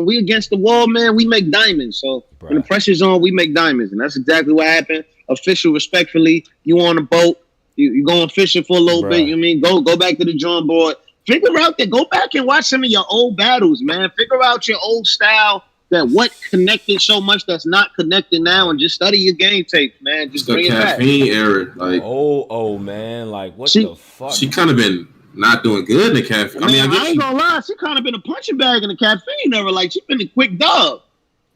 we against the wall, man, we make diamonds. So when the pressure's on, we make diamonds, and that's exactly what happened. Official, respectfully, you on a boat, you going fishing for a little bit. You mean go back to the drawing board, figure out that. Go back and watch some of your old battles, man. Figure out your old style. That what connected so much that's not connected now, and just study your game tapes, man. Just bring it back. Caffeine era, like man, like what the fuck? She kind of been not doing good in the caffeine. I ain't gonna lie, she kind of been a punching bag in the caffeine era. Like she been a quick dub,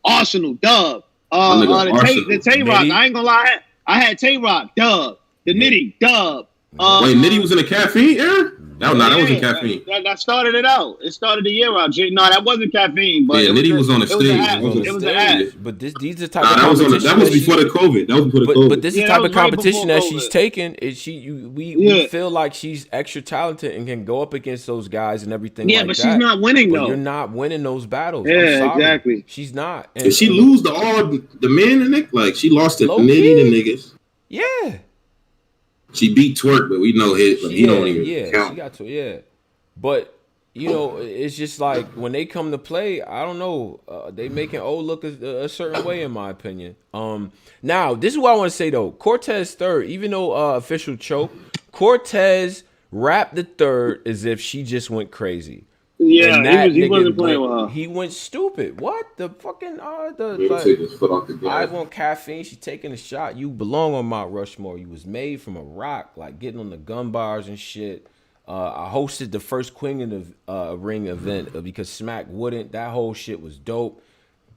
Arsenal dub, the Tay Rock. I ain't gonna lie, I had Tay Rock dub, the Nitty dub. Wait, Nitty was in the caffeine era? That wasn't caffeine. That started it out. It started the year out. No, that wasn't caffeine. But Nitty was on the stage. It was an ad. But these are the type of competition that was before the COVID. That was before the COVID. But this is the type of competition that she's taking. We feel like she's extra talented and can go up against those guys and everything. Yeah, but she's not winning though. You're not winning those battles. Yeah, exactly. She's not. Did she lose to all the men and Nick? Like she lost to Nitty and niggas. Yeah. She beat Twork, but we know he don't even count. She got to, But, it's just like when they come to play, I don't know. They making O look a certain way, in my opinion. Now, this is what I want to say, though. Cortez third, even though official choke, Cortez rapped the third as if she just went crazy. Yeah, he wasn't playing with her. He went stupid. What? The fucking take his foot off the gas. I want caffeine. She taking a shot. You belong on Mount Rushmore. You was made from a rock, like getting on the gun bars and shit. I hosted the first Queen in the Ring event because Smack wouldn't. That whole shit was dope.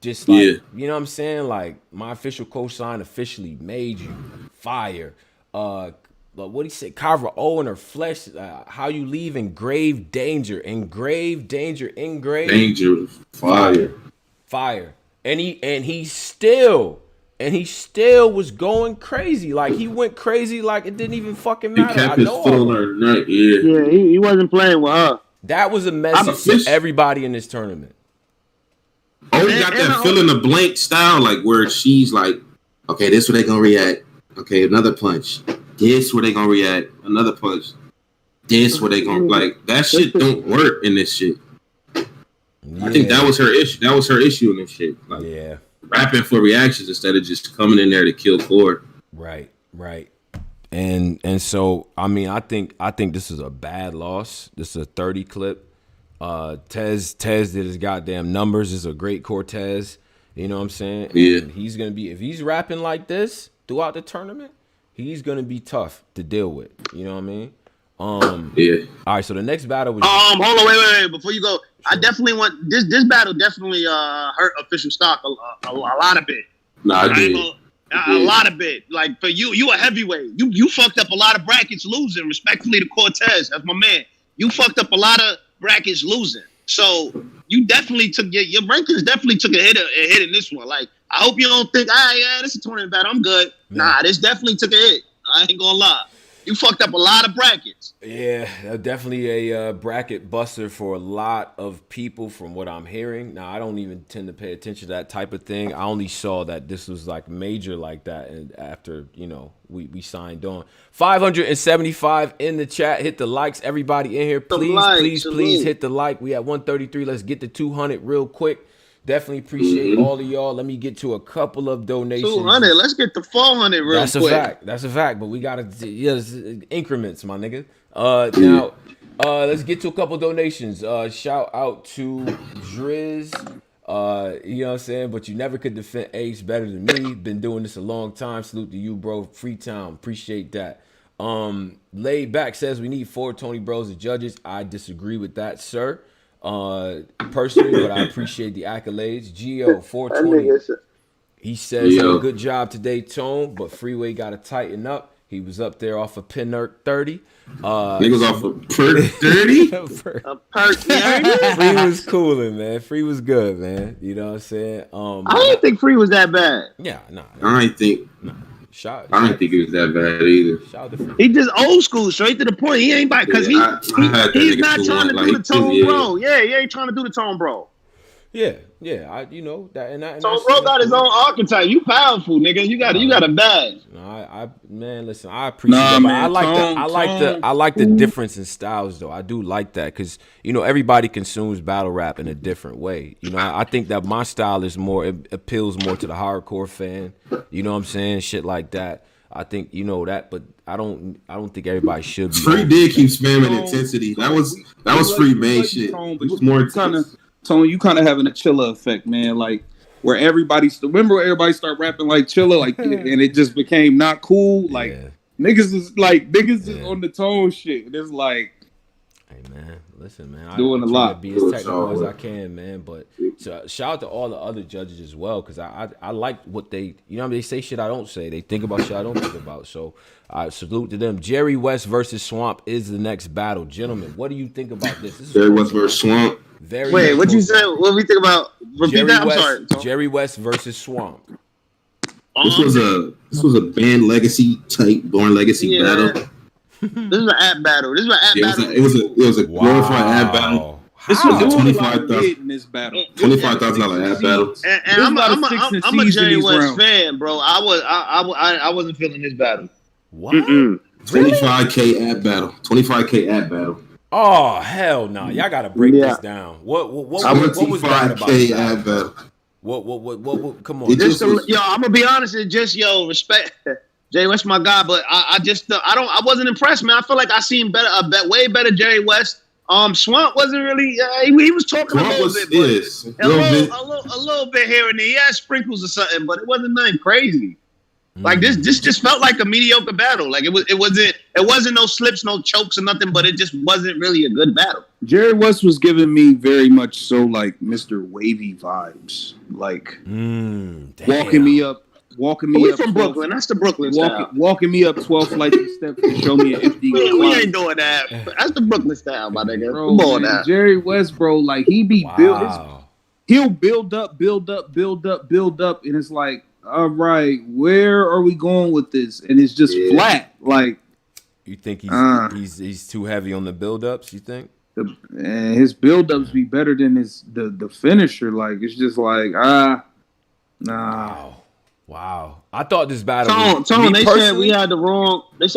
Just like you know what I'm saying? Like my official cosign officially made you fire. But what he said, carve a O in her flesh. How you leave in grave danger, danger, fire. And he still was going crazy. Like he went crazy, like it didn't even fucking matter. He kept his foot on her neck. Yeah, he wasn't playing with her. That was a message to everybody in this tournament. Oh, he got that fill in the blank style, like where she's like, okay, this is where they gonna react. Okay, another punch. This where they gonna react. Another punch. This where they gonna like that shit don't work in this shit. Yeah. I think that was her issue. That was her issue in this shit. Like rapping for reactions instead of just coming in there to kill Cord. Right. And so I mean I think this is a bad loss. This is a 30 clip. Tez did his goddamn numbers. This is a great Cortez. You know what I'm saying? Yeah. And he's gonna be, if he's rapping like this throughout the tournament, he's gonna be tough to deal with. You know what I mean? All right. So the next battle was. Hold on, wait. Before you go, I definitely want this. This battle definitely hurt official stock a lot of it. Nah, I did. A lot of it. Like for you a heavyweight. You fucked up a lot of brackets losing. Respectfully to Cortez, that's my man. You fucked up a lot of brackets losing. So you definitely took your rankings definitely took a hit in this one. Like I hope you don't think, this is a tournament battle, I'm good. Nah, this definitely took a hit. I ain't gonna lie. You fucked up a lot of brackets. Yeah, definitely a bracket buster for a lot of people from what I'm hearing. Now, I don't even tend to pay attention to that type of thing. I only saw that this was like major like that, and after, we signed on. 575 in the chat. Hit the likes. Everybody in here, please hit the like. We at 133. Let's get to 200 real quick. Definitely appreciate all of y'all. Let me get to a couple of donations. 200. Let's get to 400 real quick. That's a fact. But we gotta increments, my nigga. Now, let's get to a couple donations. Shout out to Driz. You know what I'm saying? But you never could defend Ace better than me. Been doing this a long time. Salute to you, bro. Freetown. Appreciate that. Laid Back says we need 4 Tony Bros as judges. I disagree with that, sir. Personally, but I appreciate the accolades. Geo 420. He says good job today, Tone, but Freeway gotta tighten up. He was up there off of Pinnerk 30. Niggas off of Perk 30? Free was cooling, man. Free was good, man. You know what I'm saying? I didn't think Free was that bad. Yeah, nah. I didn't think it was that bad either. He just old school, straight to the point. He ain't because he's not trying to do the tone, bro. Yeah, he ain't trying to do the tone, bro. Yeah. Tone bro got his own archetype. You powerful, nigga. You got a badge. Man, listen, I appreciate that. Man, I like the difference in styles, though. I do like that because everybody consumes battle rap in a different way. I think that my style is it appeals more to the hardcore fan. You know what I'm saying? Shit like that. I think that, but I don't think everybody should be. Free did keep spamming intensity. That was Free main shit. It was more intense. Tony, you kind of having a Chilla effect, man. Like where everybody start rapping like Chilla, like, and it just became not cool. Like niggas is on the Tone shit. And it's like, hey man, listen, man, doing a lot, to be as technical as I can, man. But shout out to all the other judges as well, because I like what they, they say shit I don't say. They think about shit I don't think about. So I salute to them. Jerry West versus Swamp is the next battle, gentlemen. What do you think about this? Jerry West versus Swamp. Wait, what you say? What we think about? Repeat that. I'm sorry. Jerry West versus Swamp. This was a band legacy type, Born Legacy battle. This is an app battle. It was a glorified app battle. This was $25,000 in this battle. $25,000 app battle. And I'm a Jerry West fan, bro. I wasn't feeling this battle. What? 25K app battle. 25K app battle. Oh hell no! Y'all gotta break this down. What was bad about it? App battle. What? Come on. I'm gonna be honest. It's just respect. Jerry West, my guy, but I wasn't impressed, man. I feel like I seen way better Jerry West. Swamp wasn't really. He was talking a little bit, a little bit here and there. He had sprinkles or something, but it wasn't nothing crazy. Like this just felt like a mediocre battle. Like it wasn't no slips, no chokes or nothing, but it just wasn't really a good battle. Jerry West was giving me very much so like Mr. Wavy vibes. Like walking me up. We from Brooklyn. That's the Brooklyn style. Walking me up 12 flights of steps to show me an empty we ain't doing that. That's the Brooklyn style, my nigga. Bro, come on now. Jerry West, bro, like he be he'll build up, and it's like, all right, where are we going with this? And it's just flat. Like, you think he's too heavy on the build-ups? You think? His build-ups be better than the finisher. Like, it's just like nah. Wow. I thought this battle. Tone. They said we had the wrong. I'm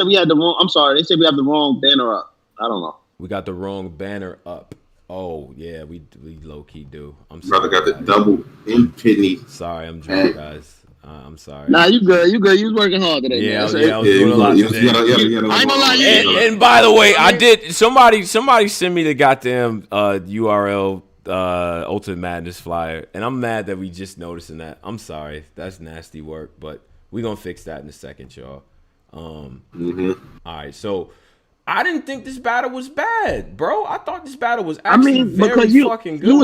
sorry. They said we have the wrong banner up. I don't know. We got the wrong banner up. Oh yeah, we low key do. I'm sorry. Brother got the double infinity. Sorry, I'm drunk, guys. I'm sorry. Nah, you good. You was working hard today. Yeah, I was doing a lot today. I ain't gonna lie. And by the way, I did. Somebody send me the goddamn URL Ultimate Madness flyer, and I'm mad that we just noticing that. I'm sorry. That's nasty work, but we gonna fix that in a second, y'all. All right, so I didn't think this battle was bad, bro. I thought this battle was actually very fucking good. You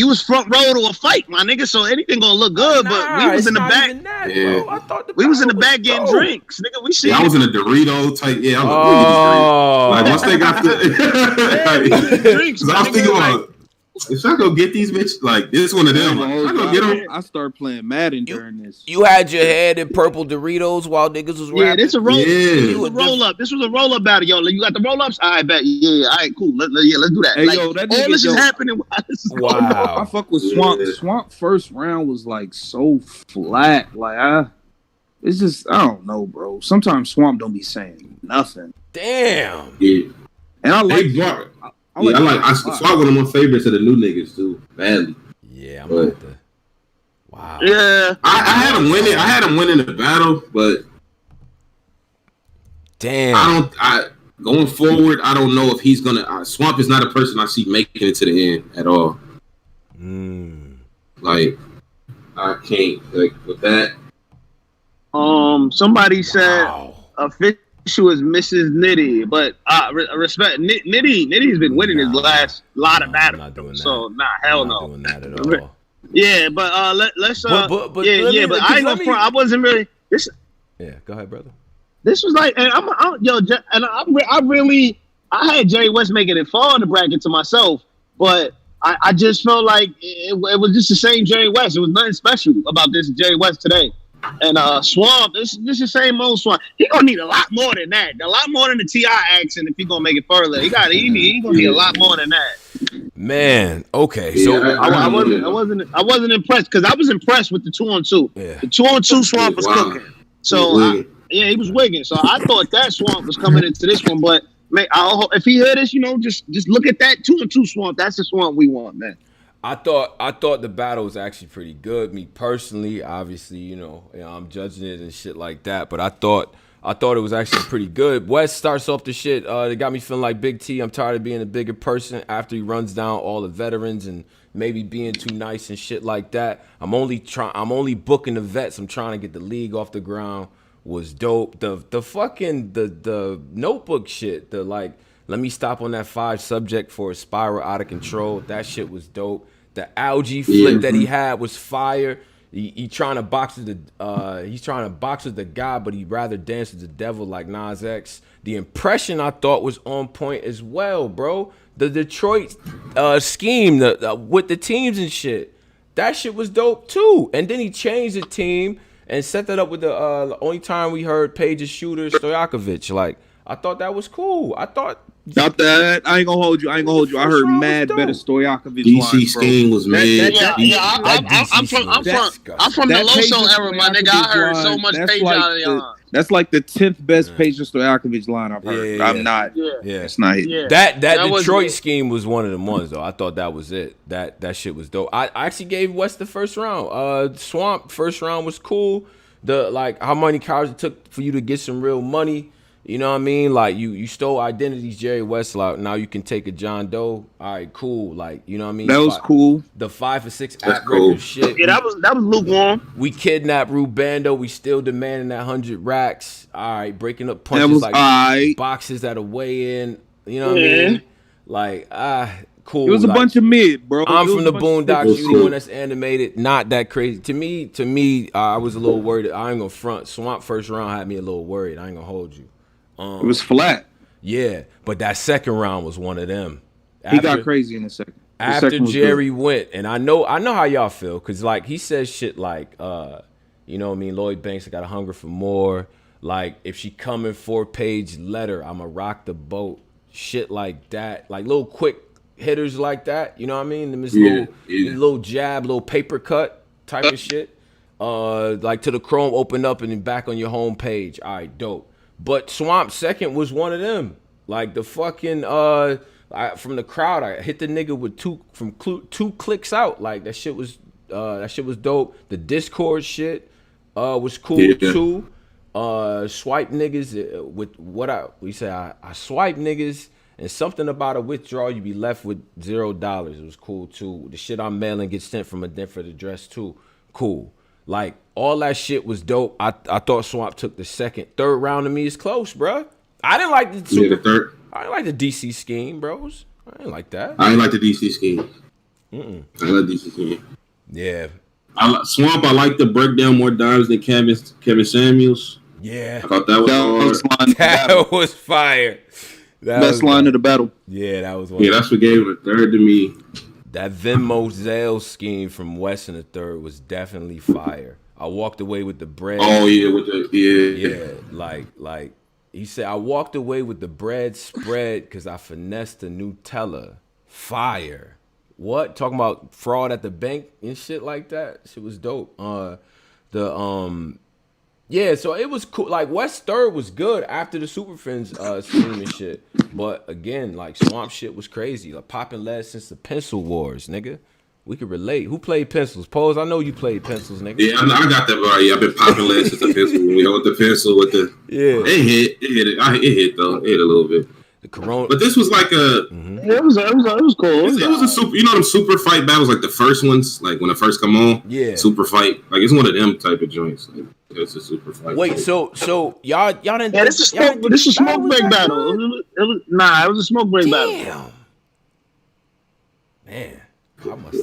was front row to a fight, my nigga. So anything gonna look good, but we was in the back. I thought we was in the back getting drinks, nigga. We see. I was in a Dorito type. Yeah, I was like once they got the drinks, I was thinking about. If I go get these bitches, like this one of them, I go get them. I start playing Madden during this. You had your head in purple Doritos while niggas was rapping. Yeah, this a roll. Up. This was a roll up battle, yo. You got the roll ups. I bet. Yeah, all right, cool. Let's do that. Hey, yo, that all this is happening while this is going on. I fuck with Swamp. Swamp first round was like so flat. Like it's just I don't know, bro. Sometimes Swamp don't be saying nothing. Damn. Yeah. And I like. Swamp one of my favorites of the new niggas too, badly. Yeah. Yeah, I'm but, at the. Wow. Yeah, I had him winning. I had him winning the battle, but damn. Going forward, I don't know if he's gonna. Swamp is not a person I see making it to the end at all. Like, I can't with that. Somebody said official is Mrs. Nitty, but respect Nitty's been winning his last lot of battles. I'm not doing that. So hell I'm no. not doing that at all. Yeah, but let's but I ain't gonna front. I wasn't really this. Yeah, go ahead, brother. This was like, and I had Jerry West making it far in the bracket to myself, but I just felt like it was just the same Jerry West. It was nothing special about this Jerry West today. And Swamp, this is the same old Swamp. He gonna need a lot more than that. A lot more than the T.I. accent if he gonna make it further. He gonna need a lot more than that. Man, okay. So I wasn't impressed because I was impressed with the 2-on-2. Yeah. The 2-on-2 Swamp was cooking. So he was wigging. So I thought that Swamp was coming into this one, but man, if he heard this, just look at that 2-on-2 Swamp. That's the Swamp we want, man. I thought the battle was actually pretty good. Me personally, obviously, I'm judging it and shit like that. But I thought it was actually pretty good. West starts off the shit. It got me feeling like Big T. I'm tired of being a bigger person after he runs down all the veterans and maybe being too nice and shit like that. I'm only booking the vets. I'm trying to get the league off the ground. Was dope. The fucking the notebook shit. The like, let me stop on that 5 subject for a spiral out of control. That shit was dope. The algae flip that he had was fire. He trying to box with the guy, but he'd rather dance with the devil like Nas X. The impression I thought was on point as well, bro. The Detroit scheme with the teams and shit. That shit was dope too. And then he changed the team and set that up with the only time we heard Page's shooter, Stojakovic. Like, I thought that was cool. Stop that. I ain't gonna hold you. I heard mad better Stojakovic DC scheme was mad. I'm from the Loso era, my nigga. I heard so much Page out of y'all. That's like the 10th best Page Stojakovic line I've heard. Yeah. I'm not. Yeah. It's not it. Yeah. That Detroit scheme was one of them ones though. I thought that was it. That shit was dope. I actually gave West the first round. Swamp first round was cool. How many cards it took for you to get some real money. You know what I mean? Like, you stole identities, Jerry West. Like, now you can take a John Doe. All right, cool. Like, you know what I mean? That was cool. The 5 for 6 app record shit. Yeah, that was lukewarm. We kidnapped Rubando. We still demanding that 100 racks. All right, breaking up punches like boxes that are weigh in. You know what I mean? Like, cool. It was a bunch of mid, bro. I'm from the Boondocks. You the one that's animated. Not that crazy. To me, I was a little worried. I ain't gonna front. Swamp first round had me a little worried. I ain't gonna hold you. It was flat. Yeah, but that second round was one of them. He got crazy in the second. After Jerry went, and I know how y'all feel, because like he says shit like, you know what I mean, Lloyd Banks, I got a hunger for more. Like, if she coming 4-page letter, I'ma rock the boat. Shit like that. Like little quick hitters like that. You know what I mean? Little jab, little paper cut type of shit. Like to the Chrome, open up and then back on your home page. All right, dope. But Swamp second was one of them. Like the fucking from the crowd, I hit the nigga with two clicks out. Like that shit was dope. The Discord shit was cool too. Swipe niggas with what I swipe niggas and something about a withdrawal, you be left with $0. It was cool too. The shit I'm mailing gets sent from a different address too. Cool. Like, all that shit was dope. I thought Swamp took the second. Third round to me is close, bro. I didn't like the third. I didn't like the DC scheme, bros. I didn't like that. I didn't like the DC scheme. I like DC scheme. Yeah. Swamp, I like the breakdown more dimes than Kevin Samuels. Yeah. I thought that was hard. That was fire. Best line of the battle. Yeah, that was one. Yeah, that's what gave it a third to me. That Venmo Zelle scheme from West in the third was definitely fire. I walked away with the bread. Oh yeah, yeah. Like he said, I walked away with the bread spread because I finessed the Nutella. Fire. What? Talking about fraud at the bank and shit like that. Shit was dope. Yeah, so it was cool. Like, West third was good after the Super Friends scheme and shit. But again, like, Swamp shit was crazy. Like, popping lead since the Pencil Wars, nigga. We could relate. Who played pencils? Pose. I know you played pencils, nigga. Yeah, I got that bro. Yeah, I've been popping lead since the pencil. When we hold the pencil with the it hit though. It hit a little bit. The Corona, but this was like a. It was cool. It was a super. You know them super fight battles, like the first ones, like when it first come on. Yeah. Super fight, like it's one of them type of joints. Like, it's a super fight. Wait, so y'all didn't? Yeah, this is a smoke break battle. It was a smoke break battle. Damn. Man.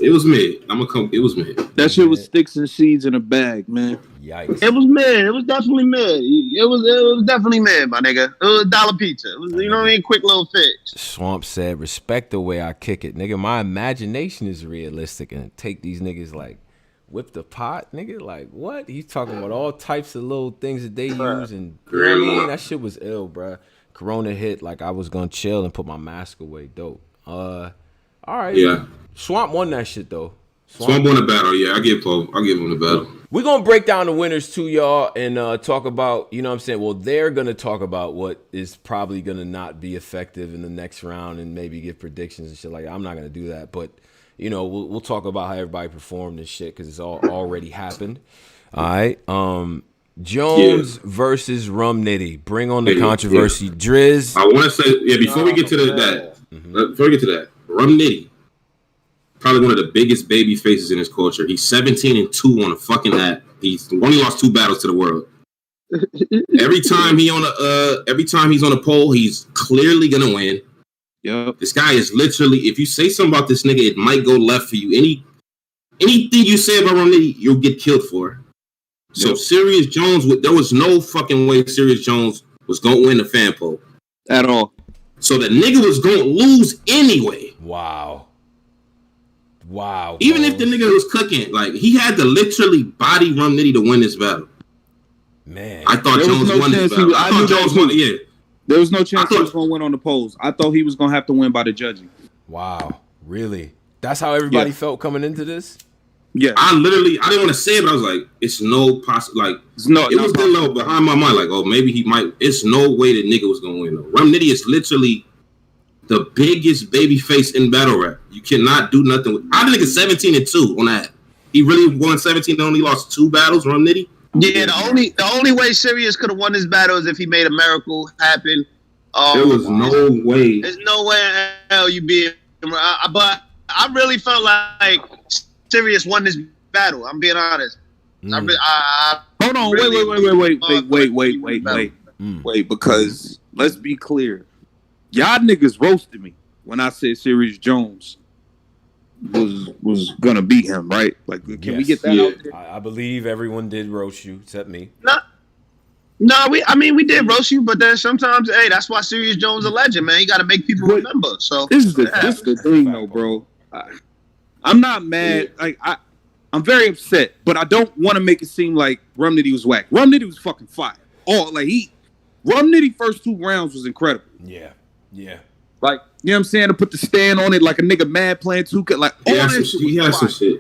It was mid. It was mid. That shit was sticks and seeds in a bag, man. Yikes. It was mid. It was definitely mid. It was definitely mid, my nigga. It was dollar pizza. It was, you know what I mean? Quick little fix. Swamp said, respect the way I kick it. Nigga, my imagination is realistic and take these niggas like whip the pot, nigga. Like what? He's talking about all types of little things that they use and you know what I mean? That shit was ill, bruh. Corona hit like I was gonna chill and put my mask away. Dope. All right. Yeah. Swamp won that shit though. Swamp won the battle. Yeah, I'll give him the battle. We're gonna break down the winners too, y'all, and talk about, you know what I'm saying? Well, they're gonna talk about what is probably gonna not be effective in the next round and maybe give predictions and shit like that. I'm not gonna do that, but you know, we'll talk about how everybody performed and shit because it's all already happened. All right. Jones versus Rum Nitty. Bring on the controversy. Driz. I want to say, before we get to that, Rum Nitty, probably one of the biggest baby faces in his culture. He's 17-2 on a fucking app. He's only lost 2 battles to the world. Every time he's on a poll, he's clearly gonna win. Yep. This guy is literally, if you say something about this nigga, it might go left for you. Anything you say about Rum Nitty, you'll get killed for. So Serius Jones, there was no fucking way Serius Jones was gonna win the fan poll at all. So the nigga was gonna lose anyway. Wow. Even if the nigga was cooking, like he had to literally body Rum Nitty to win this battle. Man, I thought Jones won this battle. I thought Jones won. Yeah, there was no chance he was gonna win on the polls. I thought he was gonna have to win by the judging. Wow, really? That's how everybody felt coming into this. Yeah, I didn't want to say it, but I was like, it's no possible. Like, it was still low behind my mind. Like, oh, maybe he might. It's no way that nigga was gonna win though. Rum Nitty is literally the biggest baby face in battle rap. You cannot do nothing with. I think it's 17-2 on that. He really won 17 and only lost 2 battles. Rum Nitty. Yeah, the only way Serius could have won this battle is if he made a miracle happen. There was no way. There's no way in hell you be. But I really felt like Serius won this battle. I'm being honest. Hold on, wait, because let's be clear. Y'all niggas roasted me when I said Serius Jones was gonna beat him, right? Like, can we get that out there? I believe everyone did roast you, except me. No, we did roast you, but then sometimes, hey, that's why Serius Jones a legend, man. You got to make people remember. So this is the thing, though, bro. I'm not mad. Like I'm very upset, but I don't want to make it seem like Rum Nitty was whack. Rum Nitty was fucking fire. Rum Nitty first 2 rounds was incredible. Yeah. Like, you know what I'm saying? To put the stand on it like a nigga mad playing 2K. Like, he has some shit.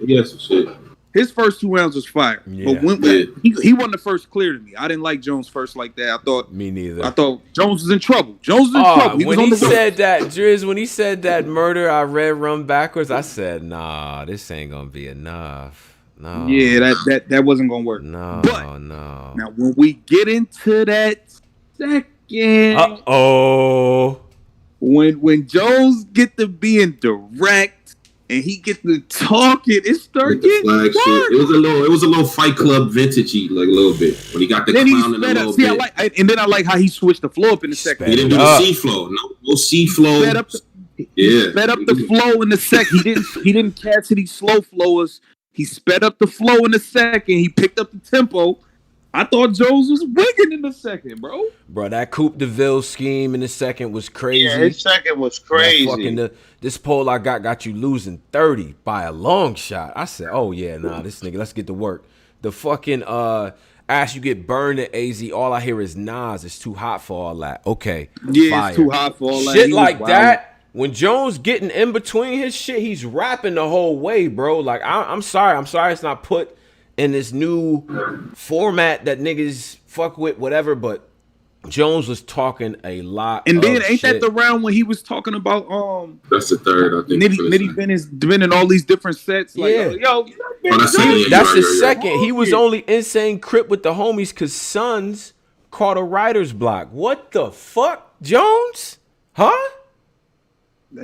His first 2 rounds was fire. Yeah. But he won the first clear to me. I didn't like Jones first like that. Me neither. I thought Jones was in trouble. When he said that, Driz, when he said that murder, I read Rum backwards. I said, nah, this ain't gonna be enough. No. Yeah, that wasn't gonna work. No. Now when we get into that second, when Jones get to being direct and he get to talking, it started getting dark. It was a little Fight Club vintagey, like a little bit. When he got the clown in a little bit. I like how he switched the flow up in the second. He didn't do the C flow. No C flow. Sped up the flow in the second. He didn't catch it. He slow flowers. He sped up the flow in the second. He picked up the tempo. I thought Jones was wigging in the second, bro. Bro, that Coupe de Ville scheme in the second was crazy. Yeah, his second was crazy. This poll I got you losing 30 by a long shot. I said, oh yeah, nah, this nigga, let's get to work. The fucking ask you get burned at AZ, all I hear is Nas, it's too hot for all that. Okay. Yeah, fire. It's too hot for all that. Shit like that. When Jones getting in between his shit, he's rapping the whole way, bro. Like, I'm sorry it's not put in this new format that niggas fuck with, whatever, but Jones was talking a lot. And then ain't shit. that the round when he was talking about That's the third, I think. Nitty been in all these different sets. Like, Yeah. That's the second. He was only insane crip with the homies because Sons caught a writer's block. What the fuck, Jones? Huh?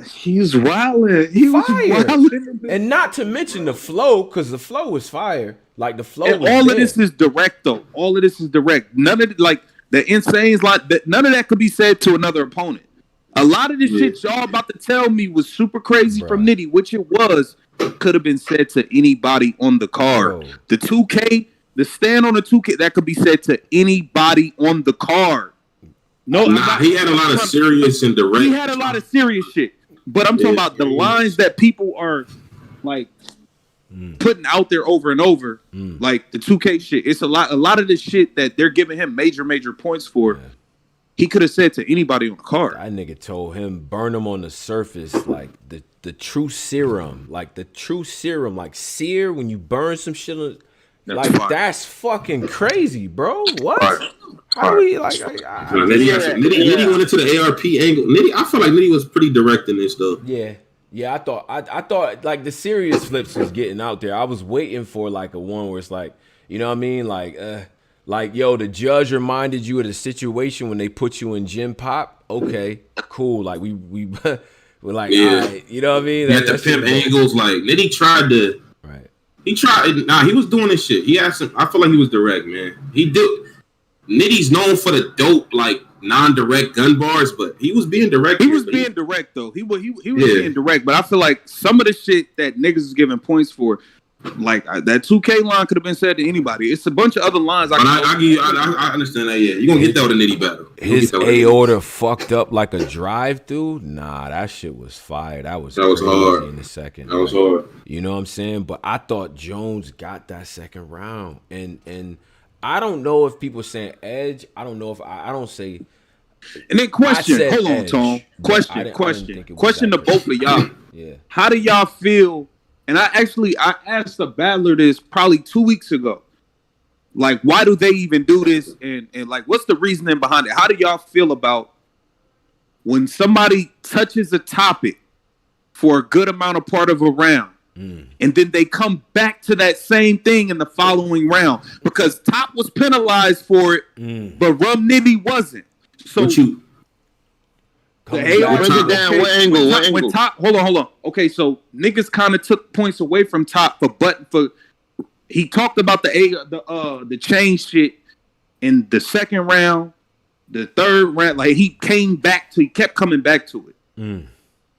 He's wildin'. He was wildin'. And not to mention the flow, because the flow was fire. Like the flow. And all of this is direct though. All of this is direct. None of like the insanes like that. None of that could be said to another opponent. A lot of the shit y'all about to tell me was super crazy from Nitty, which it was. Could have been said to anybody on the card. Bro. The 2K, the stand on the 2K, that could be said to anybody on the card. No, he had a lot of serious and direct. He had a lot of serious shit. But I'm talking about the lines that people are like putting out there over and over, like the 2K shit. It's a lot of the shit that they're giving him major points for. Yeah. He could have said to anybody on the card. That nigga told him burn him on the surface, like the true serum, like sear when you burn some shit. That's fucking crazy, bro. What? How we like? Nitty went into the ARP angle. Nitty, I feel like Nitty was pretty direct in this though. Yeah. I thought like the serious flips was getting out there. I was waiting for like a one where it's like, you know what I mean, like yo, the judge reminded you of the situation when they put you in gym pop. Okay, cool. Like we we're like, all right, you know what I mean. At the pimp angles, like Nitty tried to. Right. He tried. Nah, he was doing this shit. He asked him. I feel like he was direct, man. He did. Nitty's known for the dope, like non-direct gun bars, but he was being direct. He was being direct though. He was being direct, but I feel like some of the shit that niggas is giving points for, like that 2K line could have been said to anybody. It's a bunch of other lines. I understand that. Yeah, you gonna get that with a Nitty battle. His aorta fucked up like a drive through. Nah, that shit was fire. That was hard in the second. That was hard. You know what I'm saying? But I thought Jones got that second round, and I don't know if people saying edge. I don't know if I don't say. And then question. Hold on, Tom. Question to both of y'all. Yeah. How do y'all feel? And I asked the battler this probably 2 weeks ago. Like, why do they even do this? And like, what's the reasoning behind it? How do y'all feel about when somebody touches a topic for a good amount of part of a round, and then they come back to that same thing in the following round? Because Top was penalized for it, but Rum Nitty wasn't. So the AR break it down. What angle? When Top, hold on. Okay, so niggas kind of took points away from Top for he talked about the chain shit in the second round, the third round. Like he kept coming back to it.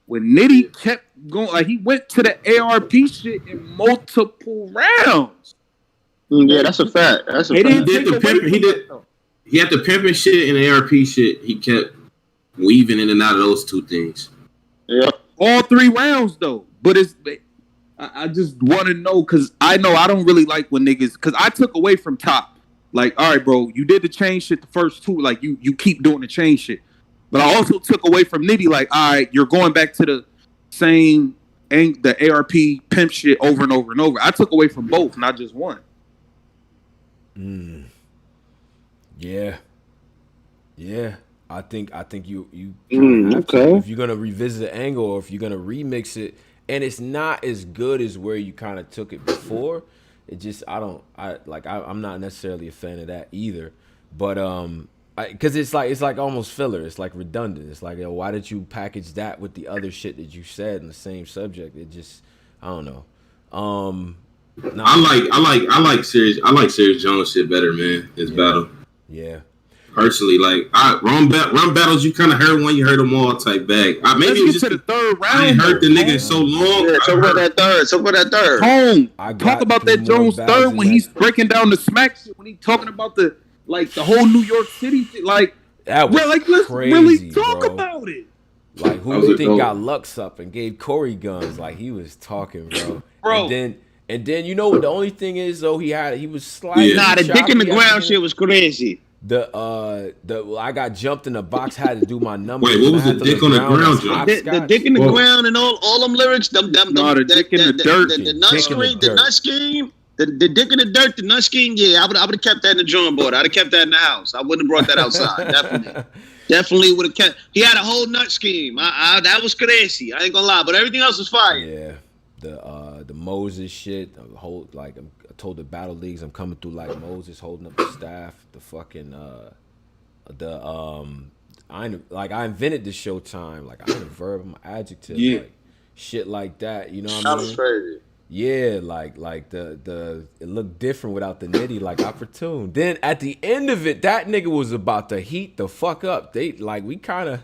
When Nitty kept going, like he went to the ARP shit in multiple rounds. Yeah, that's a fact. That's a fact. He had the pimping shit and the ARP shit. He kept weaving in and out of those two things. Yeah, all 3 rounds though. But I just want to know, because I know I don't really like when niggas, because I took away from Top. Like, all right, bro, you did the chain shit the first 2. Like you keep doing the chain shit. But I also took away from Nitty, like, all right, you're going back to the same the ARP pimp shit over and over and over. I took away from both, not just one. Yeah. I think you okay. If you're gonna revisit the angle or if you're gonna remix it, and it's not as good as where you kind of took it before, it just I'm not necessarily a fan of that either. But because it's like almost filler. It's like redundant. It's like, why did you package that with the other shit that you said in the same subject? It just, I don't know. I like Serious Jones shit better, man. His battle. Yeah. Personally, like run battles, you kind of heard one, you heard them all type bag. Maybe it was just to the third round. I ain't heard the nigga so long. Yeah, talk about that third. Home. Talk about that Jones third when he's breaking down the smack shit, when he's talking about the whole New York City shit. Like, that was let's crazy, really talk bro. about it. Like, who do you think got Lux up and gave Corey guns? Like, he was talking, bro. And then you know what the only thing is though, he was sliding. Yeah. Nah, the dick in the ground shit was crazy. I got jumped in the box, had to do my number. Wait, what was the dick on the ground? The dick in the ground and all them lyrics, the dick in the dirt, the nut scheme. The dick in the dirt, the nut scheme, yeah, I would have kept that in the drawing board. I'd have kept that in the house. I wouldn't have brought that outside. Definitely would have kept. He had a whole nut scheme. That was crazy. I ain't gonna lie, but everything else was fire. Yeah, the Moses shit. The whole I told the battle leagues I'm coming through like Moses, holding up the staff. The fucking I invented the Showtime. Like I ain't a verb, I'm an adjective. Yeah. Like, shit like that. You know what That I mean? was crazy. Yeah, like the it looked different without the Nitty, like opportune. Then at the end of it, that nigga was about to heat the fuck up. They like we kind of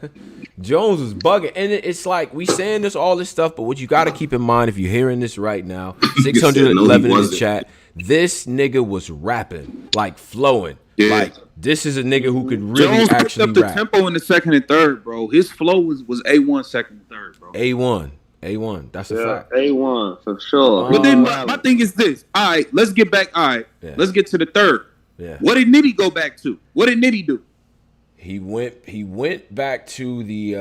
Jones was bugging, and it's like we saying all this stuff, but what you got to keep in mind if you're hearing this right now, 611 in the chat, this nigga was rapping like flowing. Yeah. Like this is a nigga who could really Jones actually picked up rap. The tempo in the second and third, bro. His flow was A1 second and third, bro. A1. That's a fact. A1 for sure. But then my thing is this. All right, let's get back. All right, let's get to the third. Yeah. What did Nitty go back to? What did Nitty do? He went back to the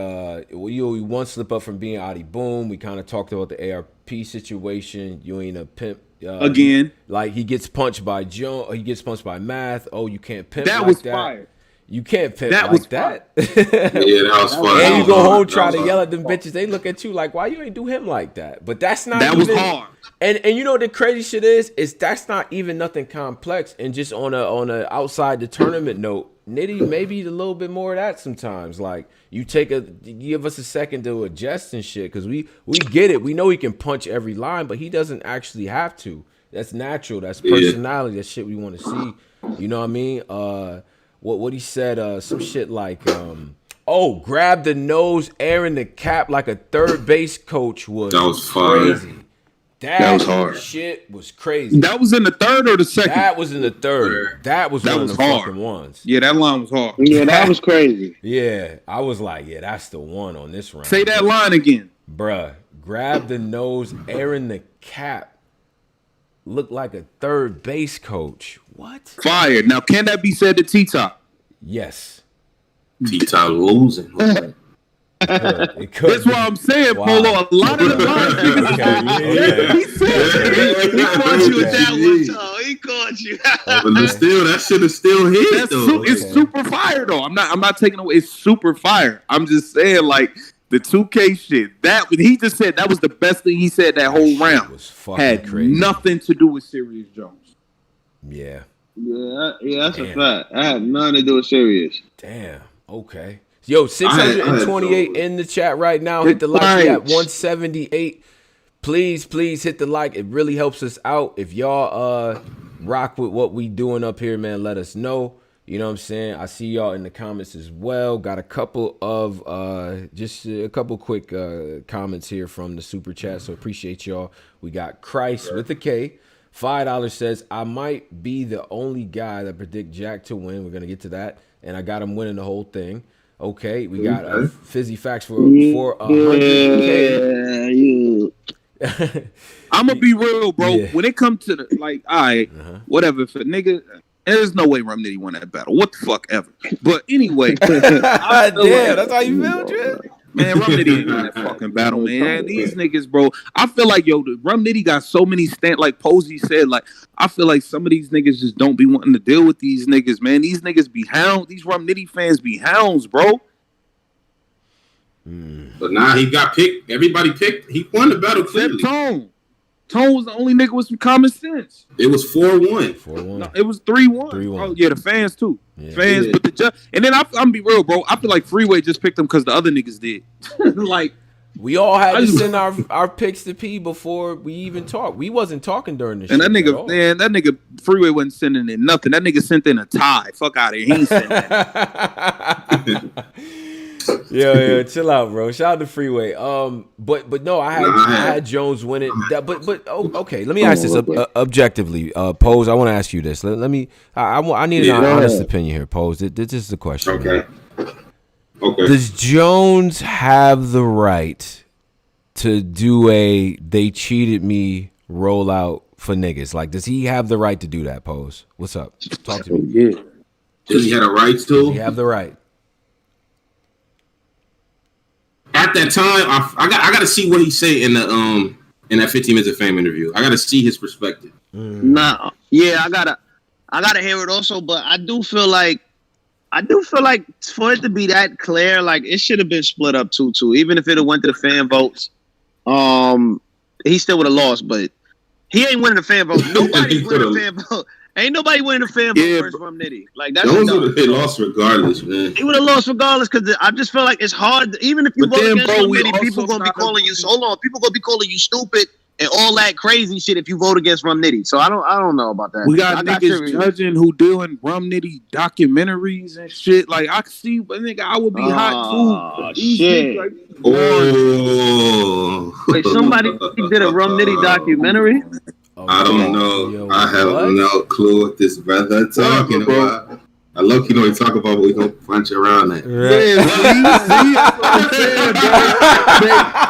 one slip up from being Adi Boom. We kind of talked about the ARP situation. You ain't a pimp. Again. Like he gets punched by Joe. He gets punched by Math. Oh, you can't pimp that like was that. Fire. You can't pimp that like was that. Yeah, that was fun. And you go home try to yell at them bitches. They look at you like, why you ain't do him like that? But that's not. That was hard. And you know what the crazy shit is that's not even nothing complex. And just on a outside the tournament note, Nitty maybe a little bit more of that sometimes. Like you give us a second to adjust and shit because we get it. We know he can punch every line, but he doesn't actually have to. That's natural. That's personality. That's shit we want to see. You know what I mean? What he said, some shit like, grab the nose, air in the cap like a third base coach was. That was crazy. That was hard. Shit was crazy. That was in the third or the second? That was in the third. That was one of the fucking ones. Yeah, that line was hard. Yeah, that was crazy. Yeah, I was like, yeah, that's the one on this round. Say that line again. Bruh, grab the nose, air in the cap. Look like a third base coach. What? Fire. Now, can that be said to T-Top? Yes. T-Top losing. It could. That's what I'm saying, Polo. A lot of the lines he said. He caught you with that one, Tom. He caught you. But still, that shit is still hit, though. It's super fire, though. I'm not taking away. It's super fire. I'm just saying, like, the 2K shit. That he just said that was the best thing he said that whole round. Was fucking had crazy. Nothing to do with Serious Jones. Yeah. Yeah, that's a fact. I had nothing to do with Serious. Damn. Okay. Yo, 628 in the chat right now. Hit the like at 178. Please hit the like. It really helps us out. If y'all rock with what we doing up here, man, let us know. You know what I'm saying? I see y'all in the comments as well. Got a couple of quick comments here from the super chat. So appreciate y'all. We got Christ with a K. $5 says, I might be the only guy that predict Jack to win. We're gonna get to that. And I got him winning the whole thing. Okay, we got Fizzy Facts for 100K. I'm gonna be real, bro. Yeah. When it comes to the whatever, if a nigga, there's no way Rum Nitty won that battle. What the fuck ever. But anyway, damn, that's how you feel, Dre? Man, Rum Nitty ain't win that fucking battle, man. These niggas, bro. I feel like, Rum Nitty got so many like Posey said, like, I feel like some of these niggas just don't be wanting to deal with these niggas, man. These niggas be hounds. These Rum Nitty fans be hounds, bro. But now he got picked. Everybody picked. He won the battle clearly. Tone was the only nigga with some common sense. It was 4-1. 4-1. No, it was 3-1. 3-1. Oh, yeah, the fans too. Yeah. Fans, but the judge. And then I'm gonna be real, bro. I feel like Freeway just picked him because the other niggas did. Like, we all had to send our picks to P before we even talked. We wasn't talking during the show. And that nigga Freeway wasn't sending in nothing. That nigga sent in a tie. Fuck out of here. He ain't sending that. Yo, chill out, bro. Shout out to Freeway. But no, I had Jones winning. Okay. Let me ask this objectively. Pose, I want to ask you this. Let me. I need an honest opinion here, Pose. This is the question. Okay. Does Jones have the right to do they cheated me rollout for niggas? Like, does he have the right to do that, Pose? What's up? Talk to me. Yeah. Does he have a right to? Does he have the right? At that time, I got to see what he said in in that 15 Minutes of Fame interview. I gotta see his perspective. Nah, yeah, I gotta hear it also, but I do feel like for it to be that clear, like it should have been split up 2-2. Even if it went to the fan votes, he still would have lost. But he ain't winning the fan vote. Nobody's winning the fan vote. Ain't nobody winning the fan vote versus Rum Nitty. Like that's those would have lost regardless, man. He would have lost regardless because I just feel like it's hard. Even if you vote against Rum Nitty, people gonna be calling you. Hold on, people gonna be calling you stupid and all that crazy shit if you vote against Rum Nitty. So I don't know about that. We got niggas judging who doing Rum Nitty documentaries and shit. Like I see, but nigga, I would be hot too. Shit. Like, wait, somebody did a Rum Nitty documentary? I don't know. Yo, I have no clue what this brother talking about. I low-key know what he talk about, but we gonna punch around that. Right.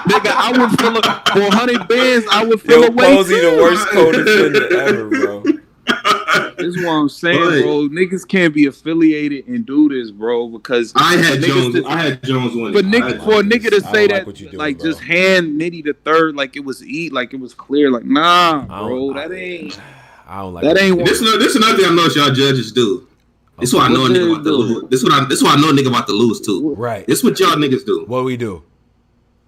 Nigga, I would feel for 100 bands. I would feel away. Posey the worst co-defendant ever, bro. This is what I'm saying, bro. Niggas can't be affiliated and do this, bro. Because I had Jones winning. But for a nigga to say that, like, just hand Nitty the third, like it was like it was clear, like nah, bro, that ain't. I don't like that. Ain't. This is another thing I know y'all judges do. This is why I know a nigga about to lose. This is why I know a nigga about to lose too. Right. This is what y'all niggas do. What we do?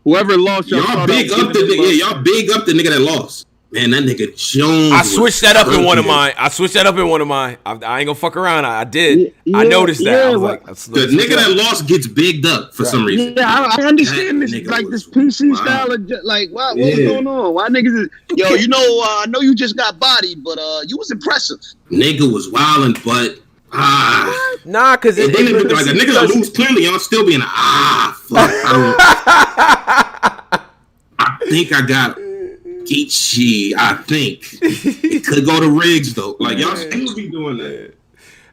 Whoever lost, y'all big up the nigga. Yeah, y'all big up the nigga that lost. Man, that nigga Jones. I switched that up in one of mine. I ain't gonna fuck around. I did. Yeah, I noticed that. I was like, the nigga that lost gets bigged up for some reason. Yeah, I understand this. Like this PC style of like, what's going on? Why niggas is, yo, you know, I know you just got bodied, but you was impressive. Nigga was wilding, but nah, cause like a nigga that lose clearly, y'all still being fuck. I think I got Geechi. I think it could go to Riggs though. Like y'all still be doing that.